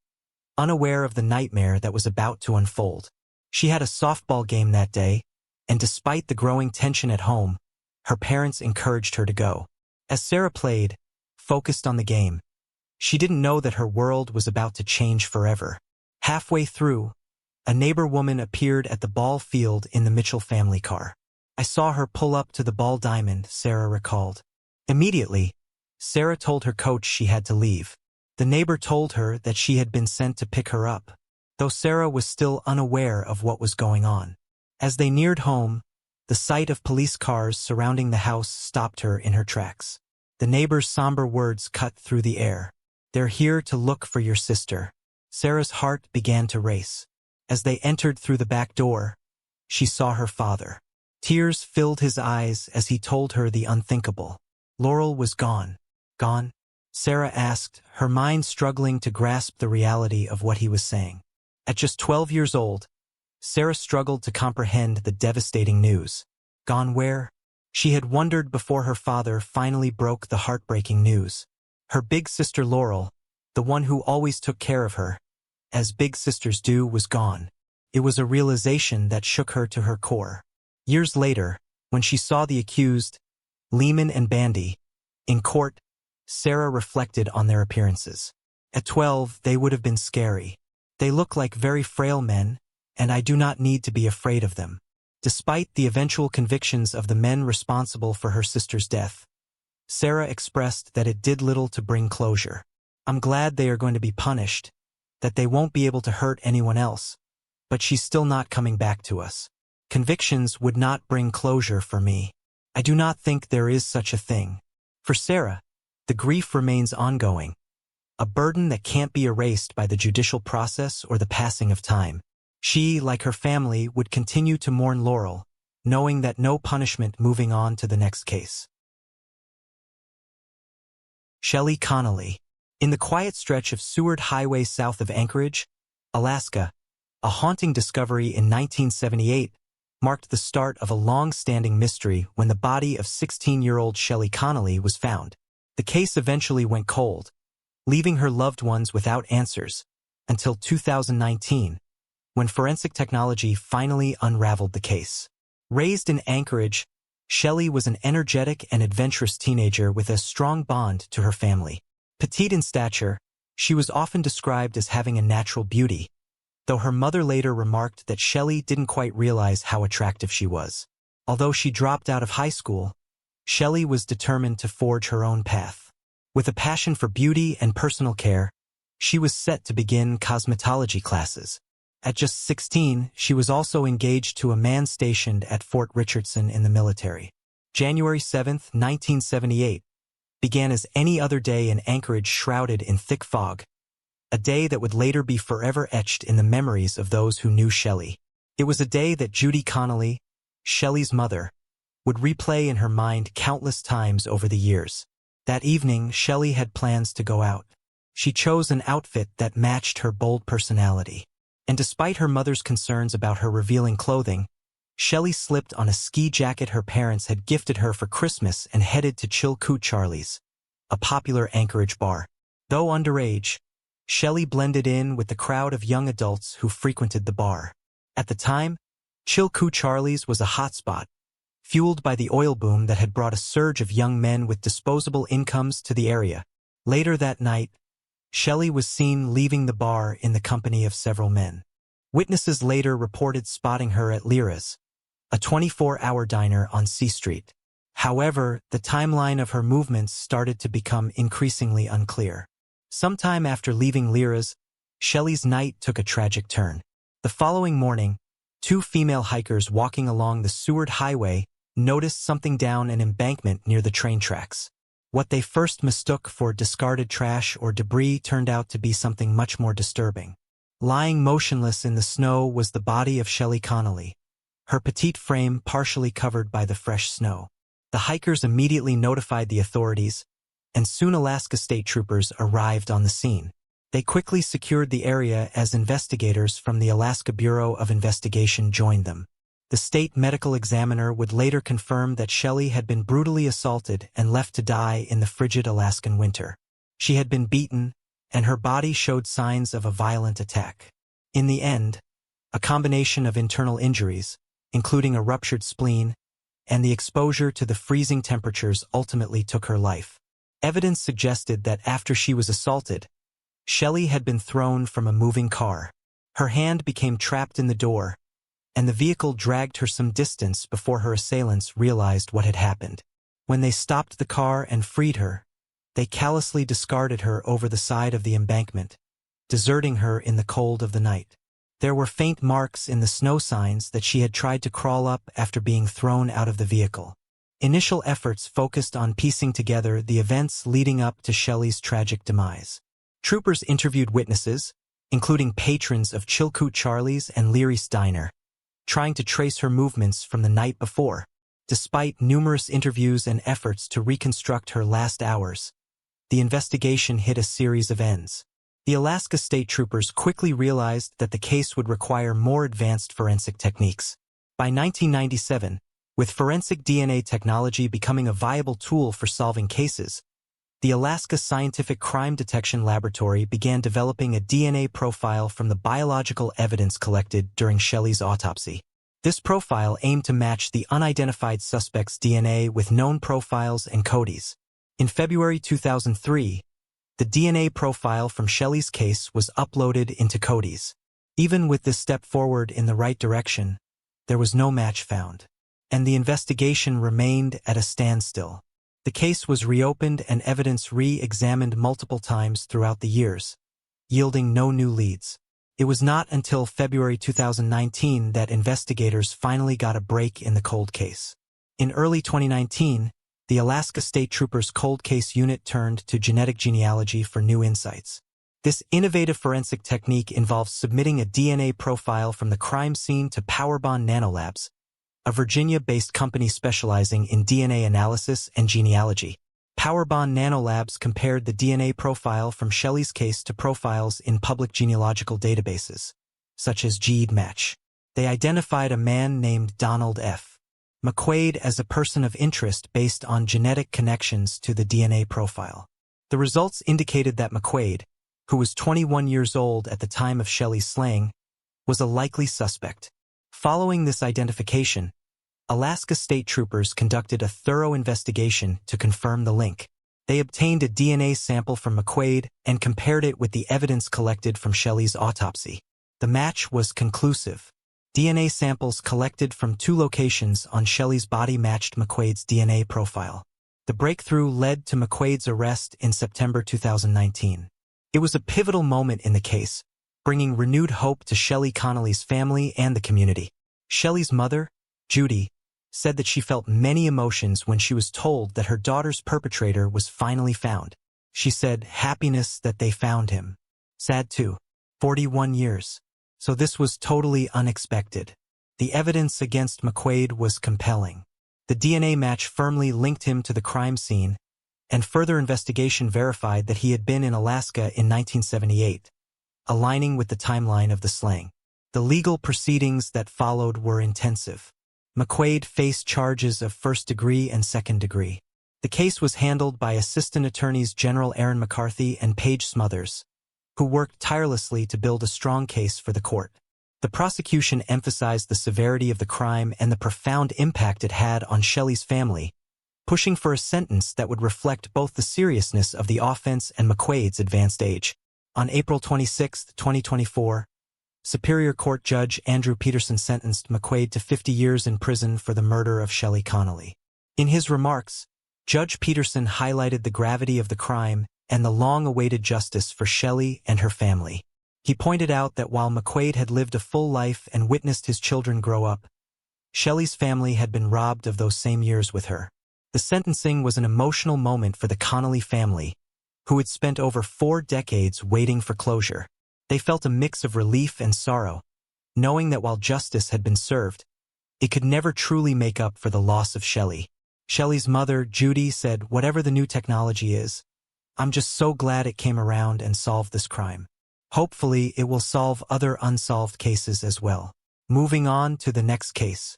unaware of the nightmare that was about to unfold. She had a softball game that day, and despite the growing tension at home, her parents encouraged her to go. As Sarah played, focused on the game, she didn't know that her world was about to change forever. Halfway through, a neighbor woman appeared at the ball field in the Mitchell family car. I saw her pull up to the ball diamond, Sarah recalled. Immediately, Sarah told her coach she had to leave. The neighbor told her that she had been sent to pick her up, though Sarah was still unaware of what was going on. As they neared home, the sight of police cars surrounding the house stopped her in her tracks. The neighbor's somber words cut through the air. "They're here to look for your sister." Sarah's heart began to race. As they entered through the back door, she saw her father. Tears filled his eyes as he told her the unthinkable. Laurel was gone. Gone? Sarah asked, her mind struggling to grasp the reality of what he was saying. At just 12 years old, Sarah struggled to comprehend the devastating news. Gone where? She had wondered before her father finally broke the heartbreaking news. Her big sister Laurel, the one who always took care of her, as big sisters do, was gone. It was a realization that shook her to her core. Years later, when she saw the accused, Lehman and Bandy, in court, Sarah reflected on their appearances. At 12, they would have been scary. They look like very frail men, and I do not need to be afraid of them. Despite the eventual convictions of the men responsible for her sister's death, Sarah expressed that it did little to bring closure. "I'm glad they are going to be punished, that they won't be able to hurt anyone else, but she's still not coming back to us. Convictions would not bring closure for me. I do not think there is such a thing." For Sarah, the grief remains ongoing, a burden that can't be erased by the judicial process or the passing of time. She, like her family, would continue to mourn Laurel, knowing that no punishment moving on to the next case. Shelley Connelly. In the quiet stretch of Seward Highway south of Anchorage, Alaska, a haunting discovery in 1978 marked the start of a long-standing mystery when the body of 16-year-old Shelley Connelly was found. The case eventually went cold, leaving her loved ones without answers, until 2019, when forensic technology finally unraveled the case. Raised in Anchorage, Shelley was an energetic and adventurous teenager with a strong bond to her family. Petite in stature, she was often described as having a natural beauty, though her mother later remarked that Shelley didn't quite realize how attractive she was. Although she dropped out of high school, Shelley was determined to forge her own path. With a passion for beauty and personal care, she was set to begin cosmetology classes. At just 16, she was also engaged to a man stationed at Fort Richardson in the military. January 7, 1978, began as any other day in Anchorage shrouded in thick fog, a day that would later be forever etched in the memories of those who knew Shelley. It was a day that Judy Connelly, Shelley's mother, would replay in her mind countless times over the years. That evening, Shelley had plans to go out. She chose an outfit that matched her bold personality. And despite her mother's concerns about her revealing clothing, Shelley slipped on a ski jacket her parents had gifted her for Christmas and headed to Chill Coot Charlie's, a popular Anchorage bar. Though underage, Shelley blended in with the crowd of young adults who frequented the bar. At the time, Chill Coot Charlie's was a hotspot, fueled by the oil boom that had brought a surge of young men with disposable incomes to the area. Later that night, Shelley was seen leaving the bar in the company of several men. Witnesses later reported spotting her at Lyra's, a 24-hour diner on C Street. However, the timeline of her movements started to become increasingly unclear. Sometime after leaving Lyra's, Shelley's night took a tragic turn. The following morning, two female hikers walking along the Seward Highway noticed something down an embankment near the train tracks. What they first mistook for discarded trash or debris turned out to be something much more disturbing. Lying motionless in the snow was the body of Shelley Connelly, her petite frame partially covered by the fresh snow. The hikers immediately notified the authorities, and soon Alaska State Troopers arrived on the scene. They quickly secured the area as investigators from the Alaska Bureau of Investigation joined them. The state medical examiner would later confirm that Shelley had been brutally assaulted and left to die in the frigid Alaskan winter. She had been beaten, and her body showed signs of a violent attack. In the end, a combination of internal injuries, including a ruptured spleen and the exposure to the freezing temperatures ultimately took her life. Evidence suggested that after she was assaulted, Shelley had been thrown from a moving car. Her hand became trapped in the door, and the vehicle dragged her some distance before her assailants realized what had happened. When they stopped the car and freed her, they callously discarded her over the side of the embankment, deserting her in the cold of the night. There were faint marks in the snow signs that she had tried to crawl up after being thrown out of the vehicle. Initial efforts focused on piecing together the events leading up to Shelley's tragic demise. Troopers interviewed witnesses, including patrons of Chilkoot Charlie's and Leary's Diner, trying to trace her movements from the night before. Despite numerous interviews and efforts to reconstruct her last hours, the investigation hit a series of ends. The Alaska State Troopers quickly realized that the case would require more advanced forensic techniques. By 1997, with forensic DNA technology becoming a viable tool for solving cases, the Alaska Scientific Crime Detection Laboratory began developing a DNA profile from the biological evidence collected during Shelley's autopsy. This profile aimed to match the unidentified suspect's DNA with known profiles and codices. In February 2003, the DNA profile from Shelley's case was uploaded into codices. Even with this step forward in the right direction, there was no match found, and the investigation remained at a standstill. The case was reopened and evidence re-examined multiple times throughout the years, yielding no new leads. It was not until February 2019 that investigators finally got a break in the cold case. In early 2019, the Alaska State Troopers Cold Case Unit turned to genetic genealogy for new insights. This innovative forensic technique involves submitting a DNA profile from the crime scene to Powerbond Nanolabs, a Virginia-based company specializing in DNA analysis and genealogy. Powerbond Nanolabs compared the DNA profile from Shelley's case to profiles in public genealogical databases, such as GEDmatch. They identified a man named Donald F. McQuaid as a person of interest based on genetic connections to the DNA profile. The results indicated that McQuaid, who was 21 years old at the time of Shelley's slaying, was a likely suspect. Following this identification, Alaska State Troopers conducted a thorough investigation to confirm the link. They obtained a DNA sample from McQuaid and compared it with the evidence collected from Shelley's autopsy. The match was conclusive. DNA samples collected from 2 locations on Shelley's body matched McQuaid's DNA profile. The breakthrough led to McQuaid's arrest in September 2019. It was a pivotal moment in the case, bringing renewed hope to Shelley Connelly's family and the community. Shelley's mother, Judy, said that she felt many emotions when she was told that her daughter's perpetrator was finally found. She said, "Happiness that they found him. Sad too. 41 years. So this was totally unexpected." The evidence against McQuaid was compelling. The DNA match firmly linked him to the crime scene, and further investigation verified that he had been in Alaska in 1978, aligning with the timeline of the slaying. The legal proceedings that followed were intensive. McQuaid faced charges of first-degree and second-degree. The case was handled by Assistant Attorneys General Aaron McCarthy and Paige Smothers, who worked tirelessly to build a strong case for the court. The prosecution emphasized the severity of the crime and the profound impact it had on Shelley's family, pushing for a sentence that would reflect both the seriousness of the offense and McQuaid's advanced age. On April 26, 2024, Superior Court Judge Andrew Peterson sentenced McQuaid to 50 years in prison for the murder of Shelley Connelly. In his remarks, Judge Peterson highlighted the gravity of the crime and the long-awaited justice for Shelley and her family. He pointed out that while McQuaid had lived a full life and witnessed his children grow up, Shelley's family had been robbed of those same years with her. The sentencing was an emotional moment for the Connelly family, who had spent over 4 decades waiting for closure. They felt a mix of relief and sorrow, knowing that while justice had been served, it could never truly make up for the loss of Shelley. Shelley's mother, Judy, said, "Whatever the new technology is, I'm just so glad it came around and solved this crime. Hopefully, it will solve other unsolved cases as well." Moving on to the next case.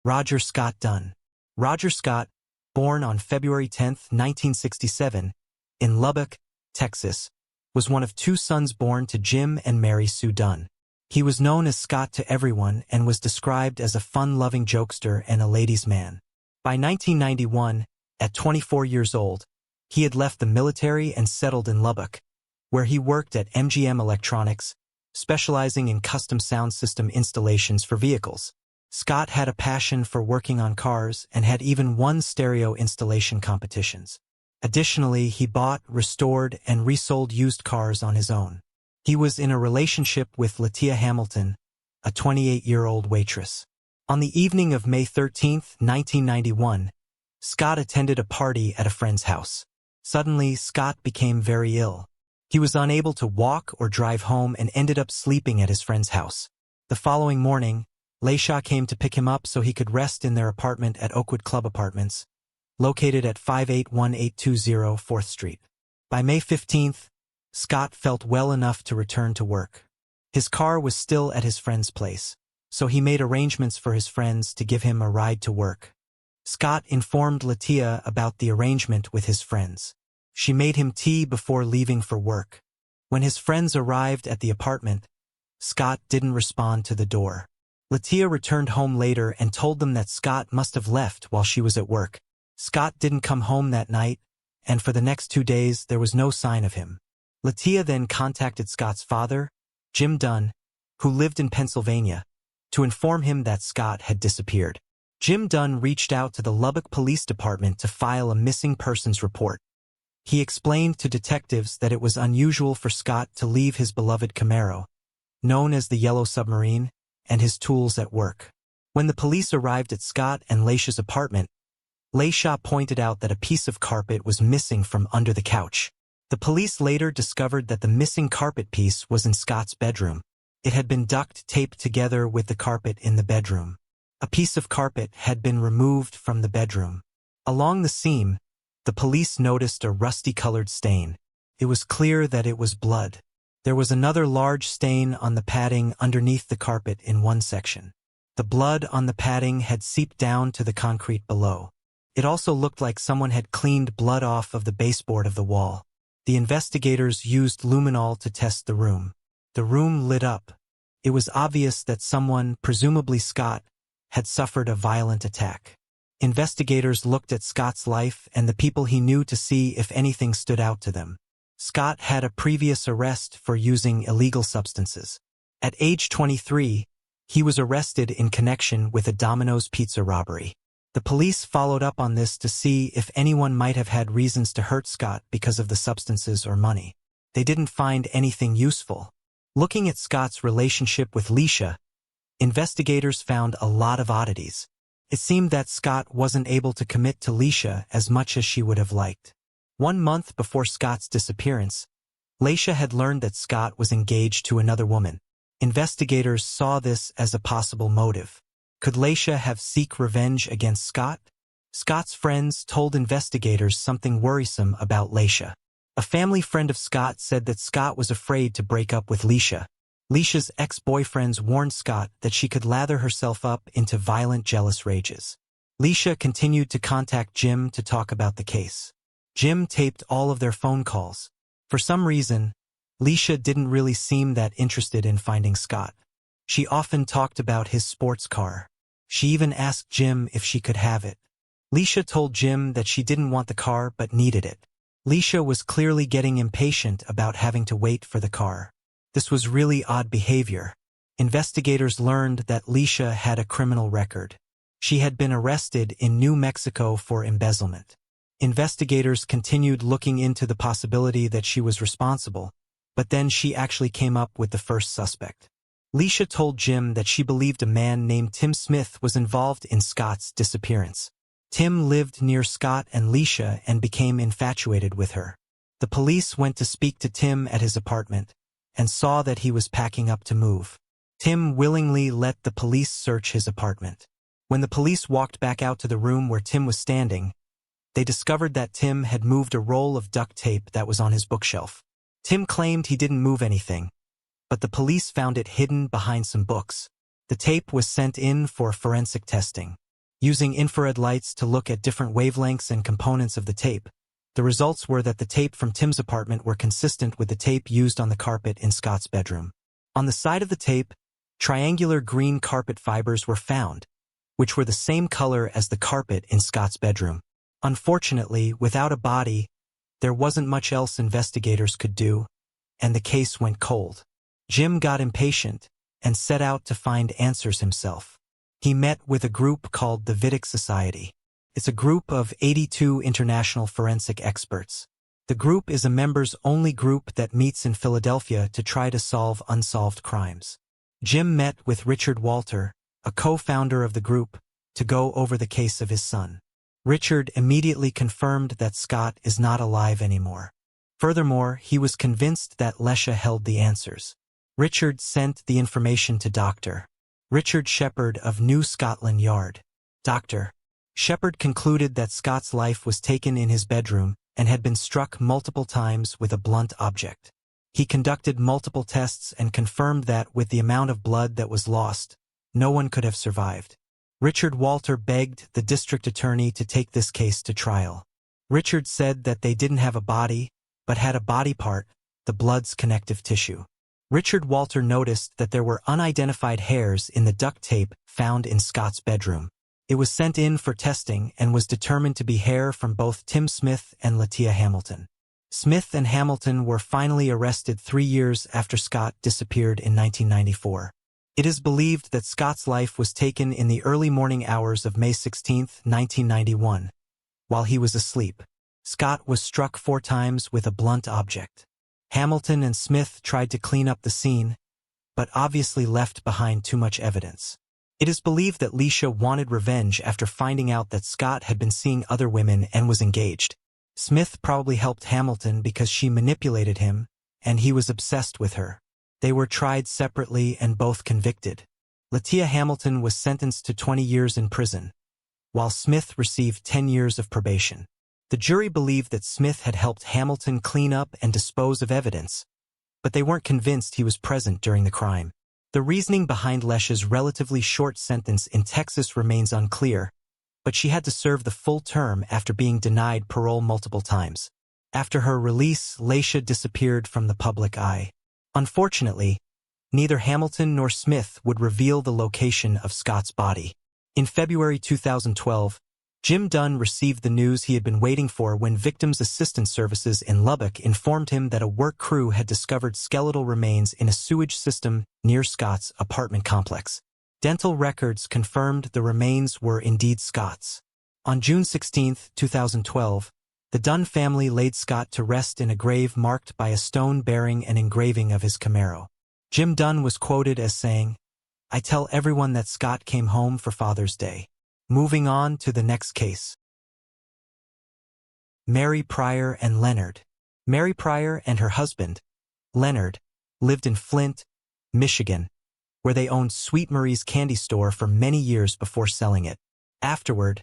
Roger Scott Dunn. Roger Scott, born on February 10, 1967, in Lubbock, Texas, was one of 2 sons born to Jim and Mary Sue Dunn. He was known as Scott to everyone and was described as a fun-loving jokester and a ladies' man. By 1991, at 24 years old, he had left the military and settled in Lubbock, where he worked at MGM Electronics, specializing in custom sound system installations for vehicles. Scott had a passion for working on cars and had even won stereo installation competitions. Additionally, he bought, restored, and resold used cars on his own. He was in a relationship with Latia Hamilton, a 28-year-old waitress. On the evening of May 13, 1991, Scott attended a party at a friend's house. Suddenly, Scott became very ill. He was unable to walk or drive home and ended up sleeping at his friend's house. The following morning, Leisha came to pick him up so he could rest in their apartment at Oakwood Club Apartments, located at 581820 4th Street. By May 15th, Scott felt well enough to return to work. His car was still at his friend's place, so he made arrangements for his friends to give him a ride to work. Scott informed Latia about the arrangement with his friends. She made him tea before leaving for work. When his friends arrived at the apartment, Scott didn't respond to the door. Latia returned home later and told them that Scott must have left while she was at work. Scott didn't come home that night, and for the next 2 days there was no sign of him. Latia then contacted Scott's father, Jim Dunn, who lived in Pennsylvania, to inform him that Scott had disappeared. Jim Dunn reached out to the Lubbock Police Department to file a missing persons report. He explained to detectives that it was unusual for Scott to leave his beloved Camaro, known as the Yellow Submarine, and his tools at work. When the police arrived at Scott and Leisha's apartment, Leisha pointed out that a piece of carpet was missing from under the couch. The police later discovered that the missing carpet piece was in Scott's bedroom. It had been duct taped together with the carpet in the bedroom. A piece of carpet had been removed from the bedroom. Along the seam, the police noticed a rusty-colored stain. It was clear that it was blood. There was another large stain on the padding underneath the carpet in one section. The blood on the padding had seeped down to the concrete below. It also looked like someone had cleaned blood off of the baseboard of the wall. The investigators used luminol to test the room. The room lit up. It was obvious that someone, presumably Scott, had suffered a violent attack. Investigators looked at Scott's life and the people he knew to see if anything stood out to them. Scott had a previous arrest for using illegal substances. At age 23, he was arrested in connection with a Domino's pizza robbery. The police followed up on this to see if anyone might have had reasons to hurt Scott because of the substances or money. They didn't find anything useful. Looking at Scott's relationship with Leisha, investigators found a lot of oddities. It seemed that Scott wasn't able to commit to Leisha as much as she would have liked. 1 month before Scott's disappearance, Leisha had learned that Scott was engaged to another woman. Investigators saw this as a possible motive. Could Leisha have sought revenge against Scott? Scott's friends told investigators something worrisome about Leisha. A family friend of Scott said that Scott was afraid to break up with Leisha. Leisha's ex-boyfriends warned Scott that she could lather herself up into violent jealous rages. Leisha continued to contact Jim to talk about the case. Jim taped all of their phone calls. For some reason, Leisha didn't really seem that interested in finding Scott. She often talked about his sports car. She even asked Jim if she could have it. Leisha told Jim that she didn't want the car but needed it. Leisha was clearly getting impatient about having to wait for the car. This was really odd behavior. Investigators learned that Leisha had a criminal record. She had been arrested in New Mexico for embezzlement. Investigators continued looking into the possibility that she was responsible, but then she actually came up with the first suspect. Leisha told Jim that she believed a man named Tim Smith was involved in Scott's disappearance. Tim lived near Scott and Leisha and became infatuated with her. The police went to speak to Tim at his apartment and saw that he was packing up to move. Tim willingly let the police search his apartment. When the police walked back out to the room where Tim was standing, they discovered that Tim had moved a roll of duct tape that was on his bookshelf. Tim claimed he didn't move anything, but the police found it hidden behind some books. The tape was sent in for forensic testing. Using infrared lights to look at different wavelengths and components of the tape, the results were that the tape from Tim's apartment were consistent with the tape used on the carpet in Scott's bedroom. On the side of the tape, triangular green carpet fibers were found, which were the same color as the carpet in Scott's bedroom. Unfortunately, without a body, there wasn't much else investigators could do, and the case went cold. Jim got impatient and set out to find answers himself. He met with a group called the Deviating Society. It's a group of 82 international forensic experts. The group is a members-only group that meets in Philadelphia to try to solve unsolved crimes. Jim met with Richard Walter, a co-founder of the group, to go over the case of his son. Richard immediately confirmed that Scott is not alive anymore. Furthermore, he was convinced that Lesha held the answers. Richard sent the information to Dr. Richard Shepherd of New Scotland Yard. Dr. Shepherd concluded that Scott's life was taken in his bedroom and had been struck multiple times with a blunt object. He conducted multiple tests and confirmed that with the amount of blood that was lost, no one could have survived. Richard Walter begged the district attorney to take this case to trial. Richard said that they didn't have a body, but had a body part, the blood's connective tissue. Richard Walter noticed that there were unidentified hairs in the duct tape found in Scott's bedroom. It was sent in for testing and was determined to be hair from both Tim Smith and Latia Hamilton. Smith and Hamilton were finally arrested 3 years after Scott disappeared in 1994. It is believed that Scott's life was taken in the early morning hours of May 16, 1991. While he was asleep, Scott was struck 4 times with a blunt object. Hamilton and Smith tried to clean up the scene, but obviously left behind too much evidence. It is believed that Lesha wanted revenge after finding out that Scott had been seeing other women and was engaged. Smith probably helped Hamilton because she manipulated him, and he was obsessed with her. They were tried separately and both convicted. Latia Hamilton was sentenced to 20 years in prison, while Smith received 10 years of probation. The jury believed that Smith had helped Hamilton clean up and dispose of evidence, but they weren't convinced he was present during the crime. The reasoning behind Lesha's relatively short sentence in Texas remains unclear, but she had to serve the full term after being denied parole multiple times. After her release, Lesha disappeared from the public eye. Unfortunately, neither Hamilton nor Smith would reveal the location of Scott's body. In February 2012, Jim Dunn received the news he had been waiting for when Victims Assistance Services in Lubbock informed him that a work crew had discovered skeletal remains in a sewage system near Scott's apartment complex. Dental records confirmed the remains were indeed Scott's. On June 16, 2012, the Dunn family laid Scott to rest in a grave marked by a stone bearing an engraving of his Camaro. Jim Dunn was quoted as saying, "I tell everyone that Scott came home for Father's Day." Moving on to the next case. Mary Pryor and Leonard. Mary Pryor and her husband, Leonard, lived in Flint, Michigan, where they owned Sweet Marie's candy store for many years before selling it. Afterward,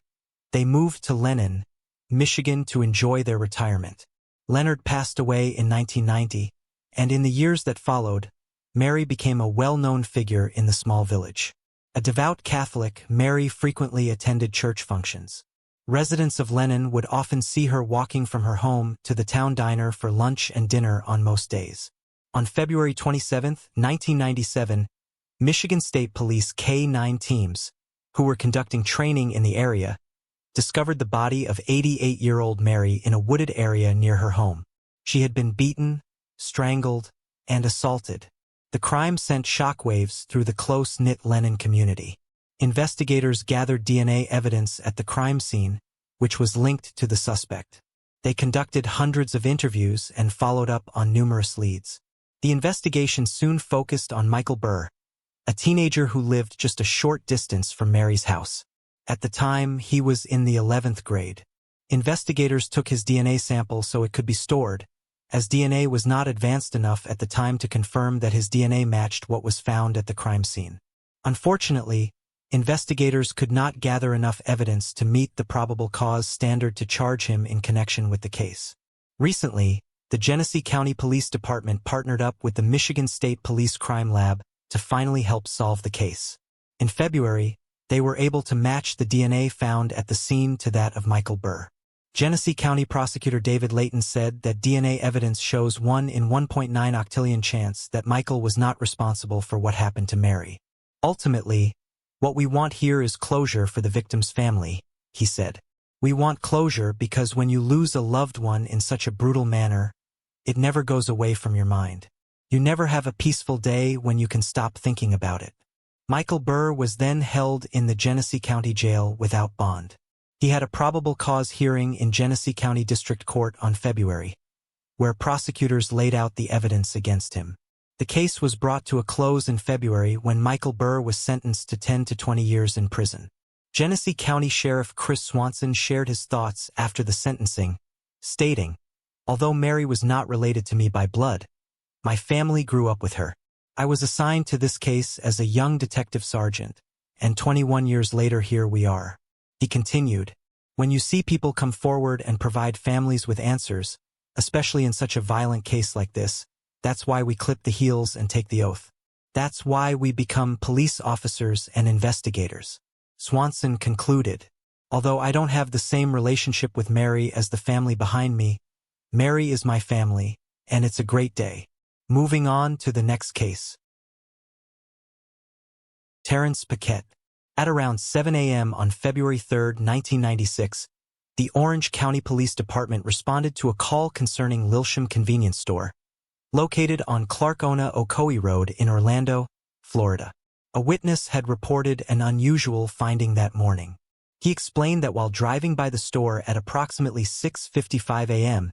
they moved to Lebanon, Michigan to enjoy their retirement. Leonard passed away in 1990, and in the years that followed, Mary became a well-known figure in the small village. A devout Catholic, Mary frequently attended church functions. Residents of Lebanon would often see her walking from her home to the town diner for lunch and dinner on most days. On February 27, 1997, Michigan State Police K-9 teams, who were conducting training in the area, discovered the body of 88-year-old Mary in a wooded area near her home. She had been beaten, strangled, and assaulted. The crime sent shockwaves through the close-knit Lebanon community. Investigators gathered DNA evidence at the crime scene, which was linked to the suspect. They conducted hundreds of interviews and followed up on numerous leads. The investigation soon focused on Michael Burr, a teenager who lived just a short distance from Mary's house. At the time, he was in the 11th grade. Investigators took his DNA sample so it could be stored, as DNA was not advanced enough at the time to confirm that his DNA matched what was found at the crime scene. Unfortunately, investigators could not gather enough evidence to meet the probable cause standard to charge him in connection with the case. Recently, the Genesee County Police Department partnered up with the Michigan State Police Crime Lab to finally help solve the case. In February, they were able to match the DNA found at the scene to that of Michael Burr. Genesee County Prosecutor David Layton said that DNA evidence shows 1 in 1.9 octillion chance that Michael was not responsible for what happened to Mary. Ultimately, what we want here is closure for the victim's family, he said. We want closure because when you lose a loved one in such a brutal manner, it never goes away from your mind. You never have a peaceful day when you can stop thinking about it. Michael Burr was then held in the Genesee County Jail without bond. He had a probable cause hearing in Genesee County District Court on February, where prosecutors laid out the evidence against him. The case was brought to a close in February when Michael Burr was sentenced to 10 to 20 years in prison. Genesee County Sheriff Chris Swanson shared his thoughts after the sentencing, stating, "Although Mary was not related to me by blood, my family grew up with her. I was assigned to this case as a young detective sergeant, and 21 years later here we are." He continued, "When you see people come forward and provide families with answers, especially in such a violent case like this, that's why we clip the heels and take the oath. That's why we become police officers and investigators." Swanson concluded, "Although I don't have the same relationship with Mary as the family behind me, Mary is my family, and it's a great day." Moving on to the next case. Terrence Paquette. At around 7 a.m. on February 3, 1996, the Orange County Police Department responded to a call concerning Lilsham Convenience Store, located on Clark-Ona Ocoee Road in Orlando, Florida. A witness had reported an unusual finding that morning. He explained that while driving by the store at approximately 6:55 a.m.,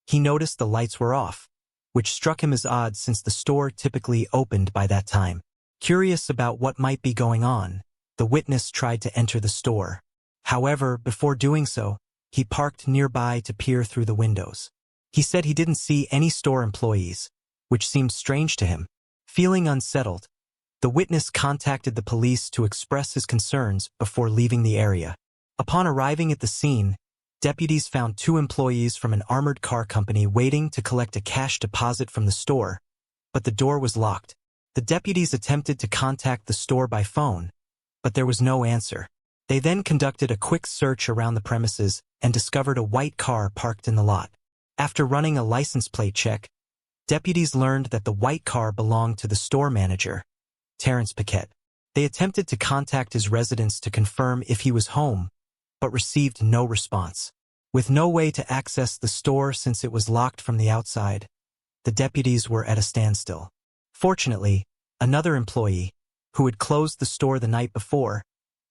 he noticed the lights were off, which struck him as odd since the store typically opened by that time. Curious about what might be going on, the witness tried to enter the store. However, before doing so, he parked nearby to peer through the windows. He said he didn't see any store employees, which seemed strange to him. Feeling unsettled, the witness contacted the police to express his concerns before leaving the area. Upon arriving at the scene, deputies found 2 employees from an armored car company waiting to collect a cash deposit from the store, but the door was locked. The deputies attempted to contact the store by phone, but there was no answer. They then conducted a quick search around the premises and discovered a white car parked in the lot. After running a license plate check, deputies learned that the white car belonged to the store manager, Terrence Paquette. They attempted to contact his residence to confirm if he was home, but received no response. With no way to access the store since it was locked from the outside, the deputies were at a standstill. Fortunately, another employee, who had closed the store the night before,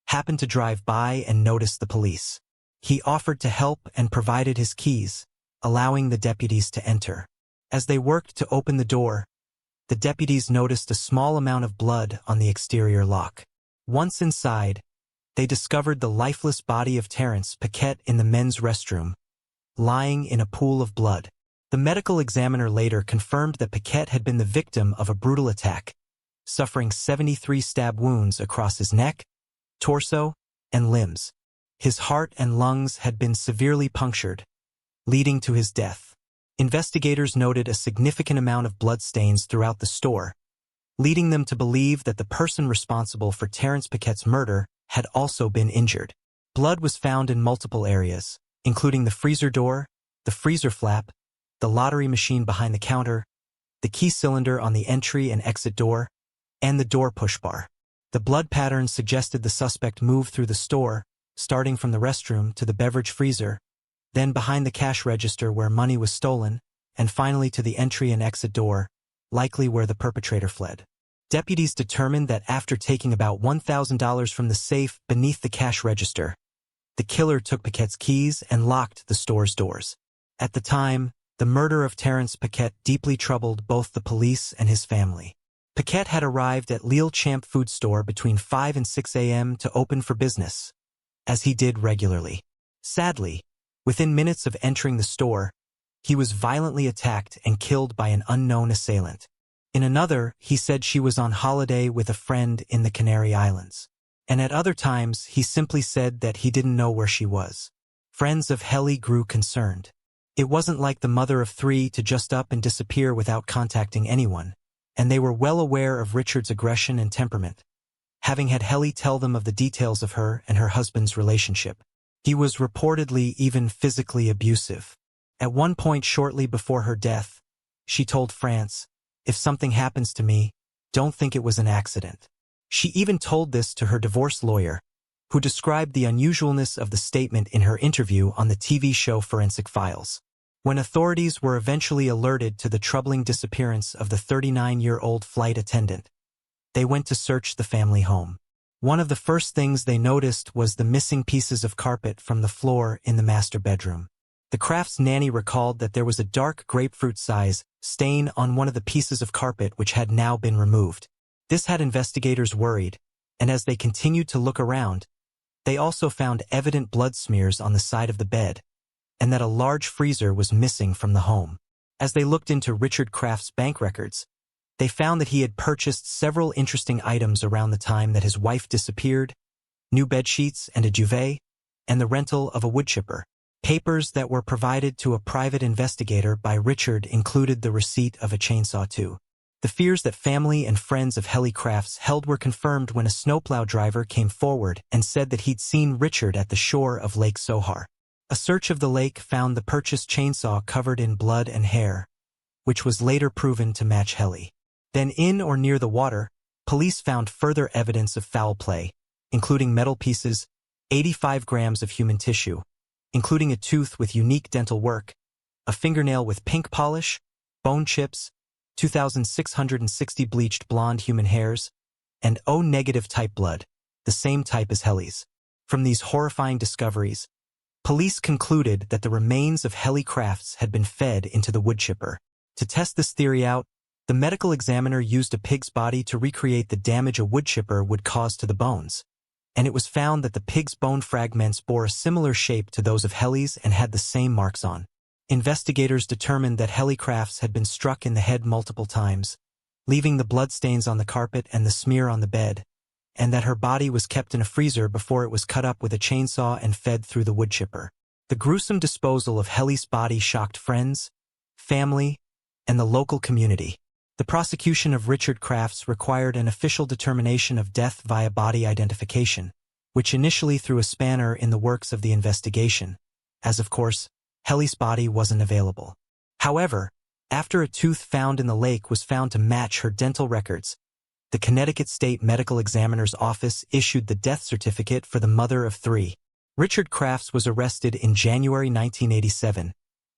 happened to drive by and noticed the police. He offered to help and provided his keys, allowing the deputies to enter. As they worked to open the door, the deputies noticed a small amount of blood on the exterior lock. Once inside, they discovered the lifeless body of Terrence Paquette in the men's restroom, lying in a pool of blood. The medical examiner later confirmed that Paquette had been the victim of a brutal attack, suffering 73 stab wounds across his neck, torso, and limbs. His heart and lungs had been severely punctured, leading to his death. Investigators noted a significant amount of bloodstains throughout the store, leading them to believe that the person responsible for Terrence Paquette's murder had also been injured. Blood was found in multiple areas, including the freezer door, the freezer flap, the lottery machine behind the counter, the key cylinder on the entry and exit door, and the door push bar. The blood patterns suggested the suspect moved through the store, starting from the restroom to the beverage freezer, then behind the cash register where money was stolen, and finally to the entry and exit door, likely where the perpetrator fled. Deputies determined that after taking about $1,000 from the safe beneath the cash register, the killer took Paquette's keys and locked the store's doors. At the time, the murder of Terrence Paquette deeply troubled both the police and his family. Paquette had arrived at Lille Champ Food Store between 5 and 6 a.m. to open for business, as he did regularly. Sadly, within minutes of entering the store, he was violently attacked and killed by an unknown assailant. In another, he said she was on holiday with a friend in the Canary Islands. And at other times, he simply said that he didn't know where she was. Friends of Helly grew concerned. It wasn't like the mother of 3 to just up and disappear without contacting anyone, and they were well aware of Richard's aggression and temperament, having had Helly tell them of the details of her and her husband's relationship. He was reportedly even physically abusive. At one point shortly before her death, she told France, "If something happens to me, don't think it was an accident." She even told this to her divorce lawyer, who described the unusualness of the statement in her interview on the TV show Forensic Files. When authorities were eventually alerted to the troubling disappearance of the 39-year-old flight attendant, they went to search the family home. One of the first things they noticed was the missing pieces of carpet from the floor in the master bedroom. The Crafts' nanny recalled that there was a dark grapefruit-size stain on one of the pieces of carpet which had now been removed. This had investigators worried, and as they continued to look around, they also found evident blood smears on the side of the bed, and that a large freezer was missing from the home. As they looked into Richard Craft's bank records, they found that he had purchased several interesting items around the time that his wife disappeared: new bedsheets and a duvet, and the rental of a woodchipper. Papers that were provided to a private investigator by Richard included the receipt of a chainsaw too. The fears that family and friends of Shelley Crafts held were confirmed when a snowplow driver came forward and said that he'd seen Richard at the shore of Lake Sohar. A search of the lake found the purchased chainsaw covered in blood and hair, which was later proven to match Shelley. Then in or near the water, police found further evidence of foul play, including metal pieces, 85 grams of human tissue, including a tooth with unique dental work, a fingernail with pink polish, bone chips, 2,660 bleached blonde human hairs, and O-negative type blood, the same type as Shelley's. From these horrifying discoveries, police concluded that the remains of Shelley Crafts had been fed into the woodchipper. To test this theory out, the medical examiner used a pig's body to recreate the damage a woodchipper would cause to the bones, and it was found that the pig's bone fragments bore a similar shape to those of Shelley's and had the same marks on. Investigators determined that Shelley Crafts had been struck in the head multiple times, leaving the bloodstains on the carpet and the smear on the bed, and that her body was kept in a freezer before it was cut up with a chainsaw and fed through the woodchipper. The gruesome disposal of Shelley's body shocked friends, family, and the local community. The prosecution of Richard Crafts required an official determination of death via body identification, which initially threw a spanner in the works of the investigation, as of course, Shelley's body wasn't available. However, after a tooth found in the lake was found to match her dental records, the Connecticut State Medical Examiner's Office issued the death certificate for the mother of three. Richard Crafts was arrested in January 1987,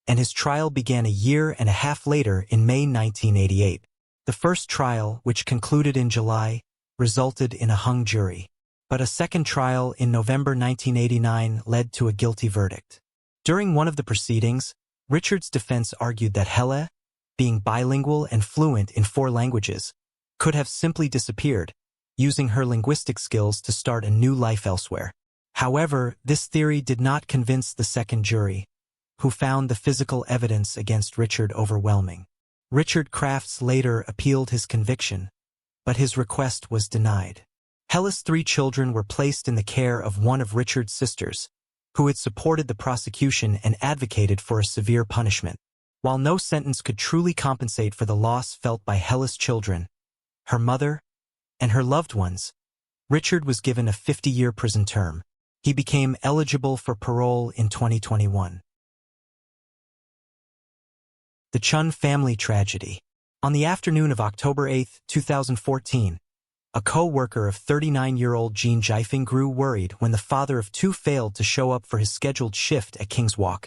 and his trial began a year and a half later in May 1988. The first trial, which concluded in July, resulted in a hung jury, but a second trial in November 1989 led to a guilty verdict. During one of the proceedings, Richard's defense argued that Shelley, being bilingual and fluent in 4 languages, could have simply disappeared, using her linguistic skills to start a new life elsewhere. However, this theory did not convince the second jury, who found the physical evidence against Richard overwhelming. Richard Crafts later appealed his conviction, but his request was denied. Shelley's 3 children were placed in the care of one of Richard's sisters, who had supported the prosecution and advocated for a severe punishment. While no sentence could truly compensate for the loss felt by Shelley's children, her mother, and her loved ones, Richard was given a 50-year prison term. He became eligible for parole in 2021. The Chen family tragedy. On the afternoon of October 8, 2014, a co-worker of 39-year-old Jean Jifeng grew worried when the father of 2 failed to show up for his scheduled shift at King's Walk,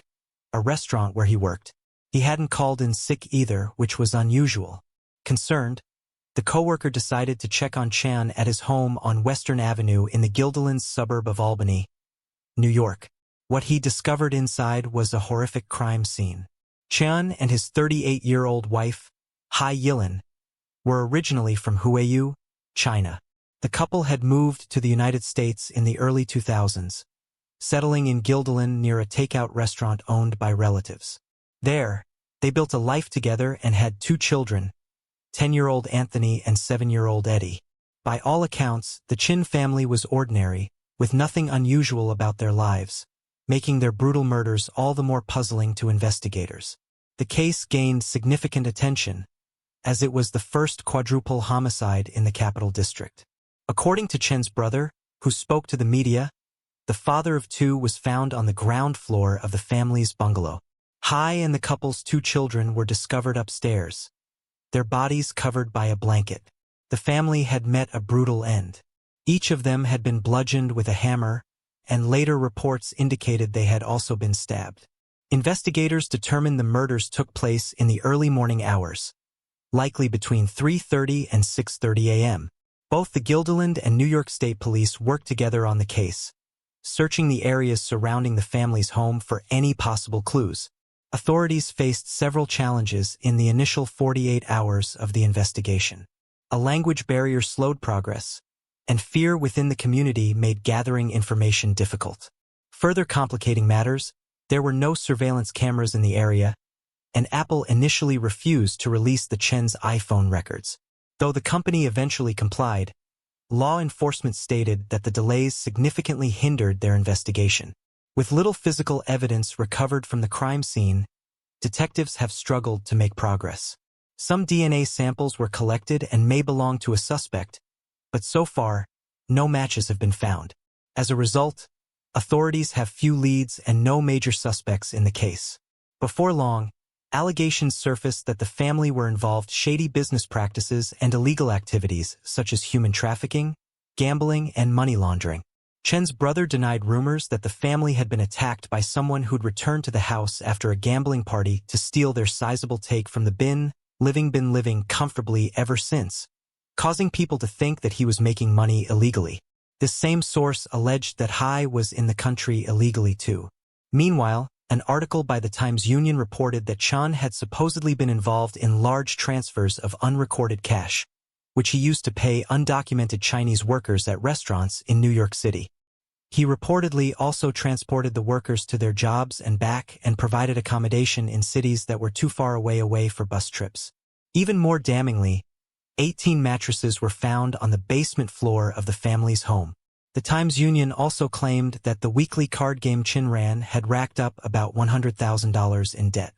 a restaurant where he worked. He hadn't called in sick either, which was unusual. Concerned, the co-worker decided to check on Chen at his home on Western Avenue in the Guilderlands suburb of Albany, New York. What he discovered inside was a horrific crime scene. Chen and his 38-year-old wife, Hai Yilin, were originally from Huaiyu, China. The couple had moved to the United States in the early 2000s, settling in Guilderland near a takeout restaurant owned by relatives. There, they built a life together and had 2 children, 10-year-old Anthony and 7-year-old Eddie. By all accounts, the Chen family was ordinary, with nothing unusual about their lives, making their brutal murders all the more puzzling to investigators. The case gained significant attention, as it was the first quadruple homicide in the Capital District. According to Chen's brother, who spoke to the media, The father of two was found on the ground floor of the family's bungalow. Hai and the couple's two children were discovered upstairs, their bodies covered by a blanket. The family had met a brutal end. Each of them had been bludgeoned with a hammer, and later reports indicated they had also been stabbed. Investigators determined the murders took place in the early morning hours, likely between 3:30 and 6:30 a.m. Both the Guilderland and New York State Police worked together on the case, searching the areas surrounding the family's home for any possible clues. Authorities faced several challenges in the initial 48 hours of the investigation. A language barrier slowed progress, and fear within the community made gathering information difficult. Further complicating matters, there were no surveillance cameras in the area, and Apple initially refused to release the Chen's iPhone records. Though the company eventually complied, law enforcement stated that the delays significantly hindered their investigation. With little physical evidence recovered from the crime scene, detectives have struggled to make progress. Some DNA samples were collected and may belong to a suspect, but so far, no matches have been found. As a result, authorities have few leads and no major suspects in the case. Before long, allegations surfaced that the family were involved in shady business practices and illegal activities such as human trafficking, gambling, and money laundering. Chen's brother denied rumors that the family had been attacked by someone who'd returned to the house after a gambling party to steal their sizable take from the been living comfortably ever since, causing people to think that he was making money illegally. This same source alleged that Hai was in the country illegally too. Meanwhile, an article by the Times-Union reported that Chen had supposedly been involved in large transfers of unrecorded cash, which he used to pay undocumented Chinese workers at restaurants in New York City. He reportedly also transported the workers to their jobs and back and provided accommodation in cities that were too far away for bus trips. Even more damningly, 18 mattresses were found on the basement floor of the family's home. The Times-Union also claimed that the weekly card game Chen ran had racked up about $100,000 in debt.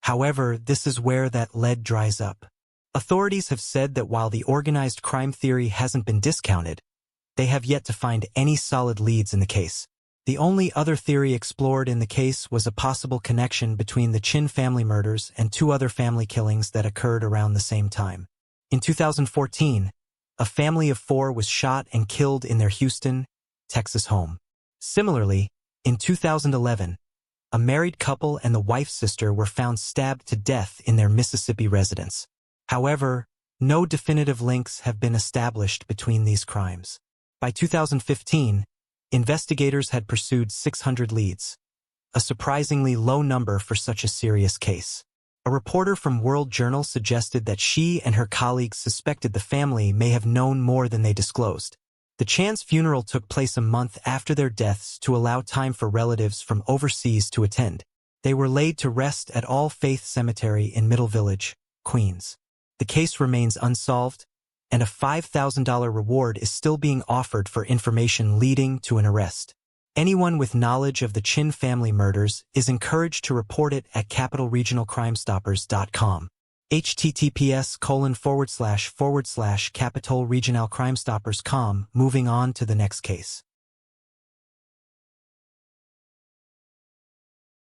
However, this is where that lead dries up. Authorities have said that while the organized crime theory hasn't been discounted, they have yet to find any solid leads in the case. The only other theory explored in the case was a possible connection between the Chen family murders and two other family killings that occurred around the same time. In 2014, a family of 4 was shot and killed in their Houston, Texas home. Similarly, in 2011, a married couple and the wife's sister were found stabbed to death in their Mississippi residence. However, no definitive links have been established between these crimes. By 2015, investigators had pursued 600 leads, a surprisingly low number for such a serious case. A reporter from World Journal suggested that she and her colleagues suspected the family may have known more than they disclosed. The Chan's funeral took place a month after their deaths to allow time for relatives from overseas to attend. They were laid to rest at All Faith Cemetery in Middle Village, Queens. The case remains unsolved, and a $5,000 reward is still being offered for information leading to an arrest. Anyone with knowledge of the Chen family murders is encouraged to report it at capitalregionalcrimestoppers.com. https://capitalregionalcrimestoppers.com. Moving on to the next case.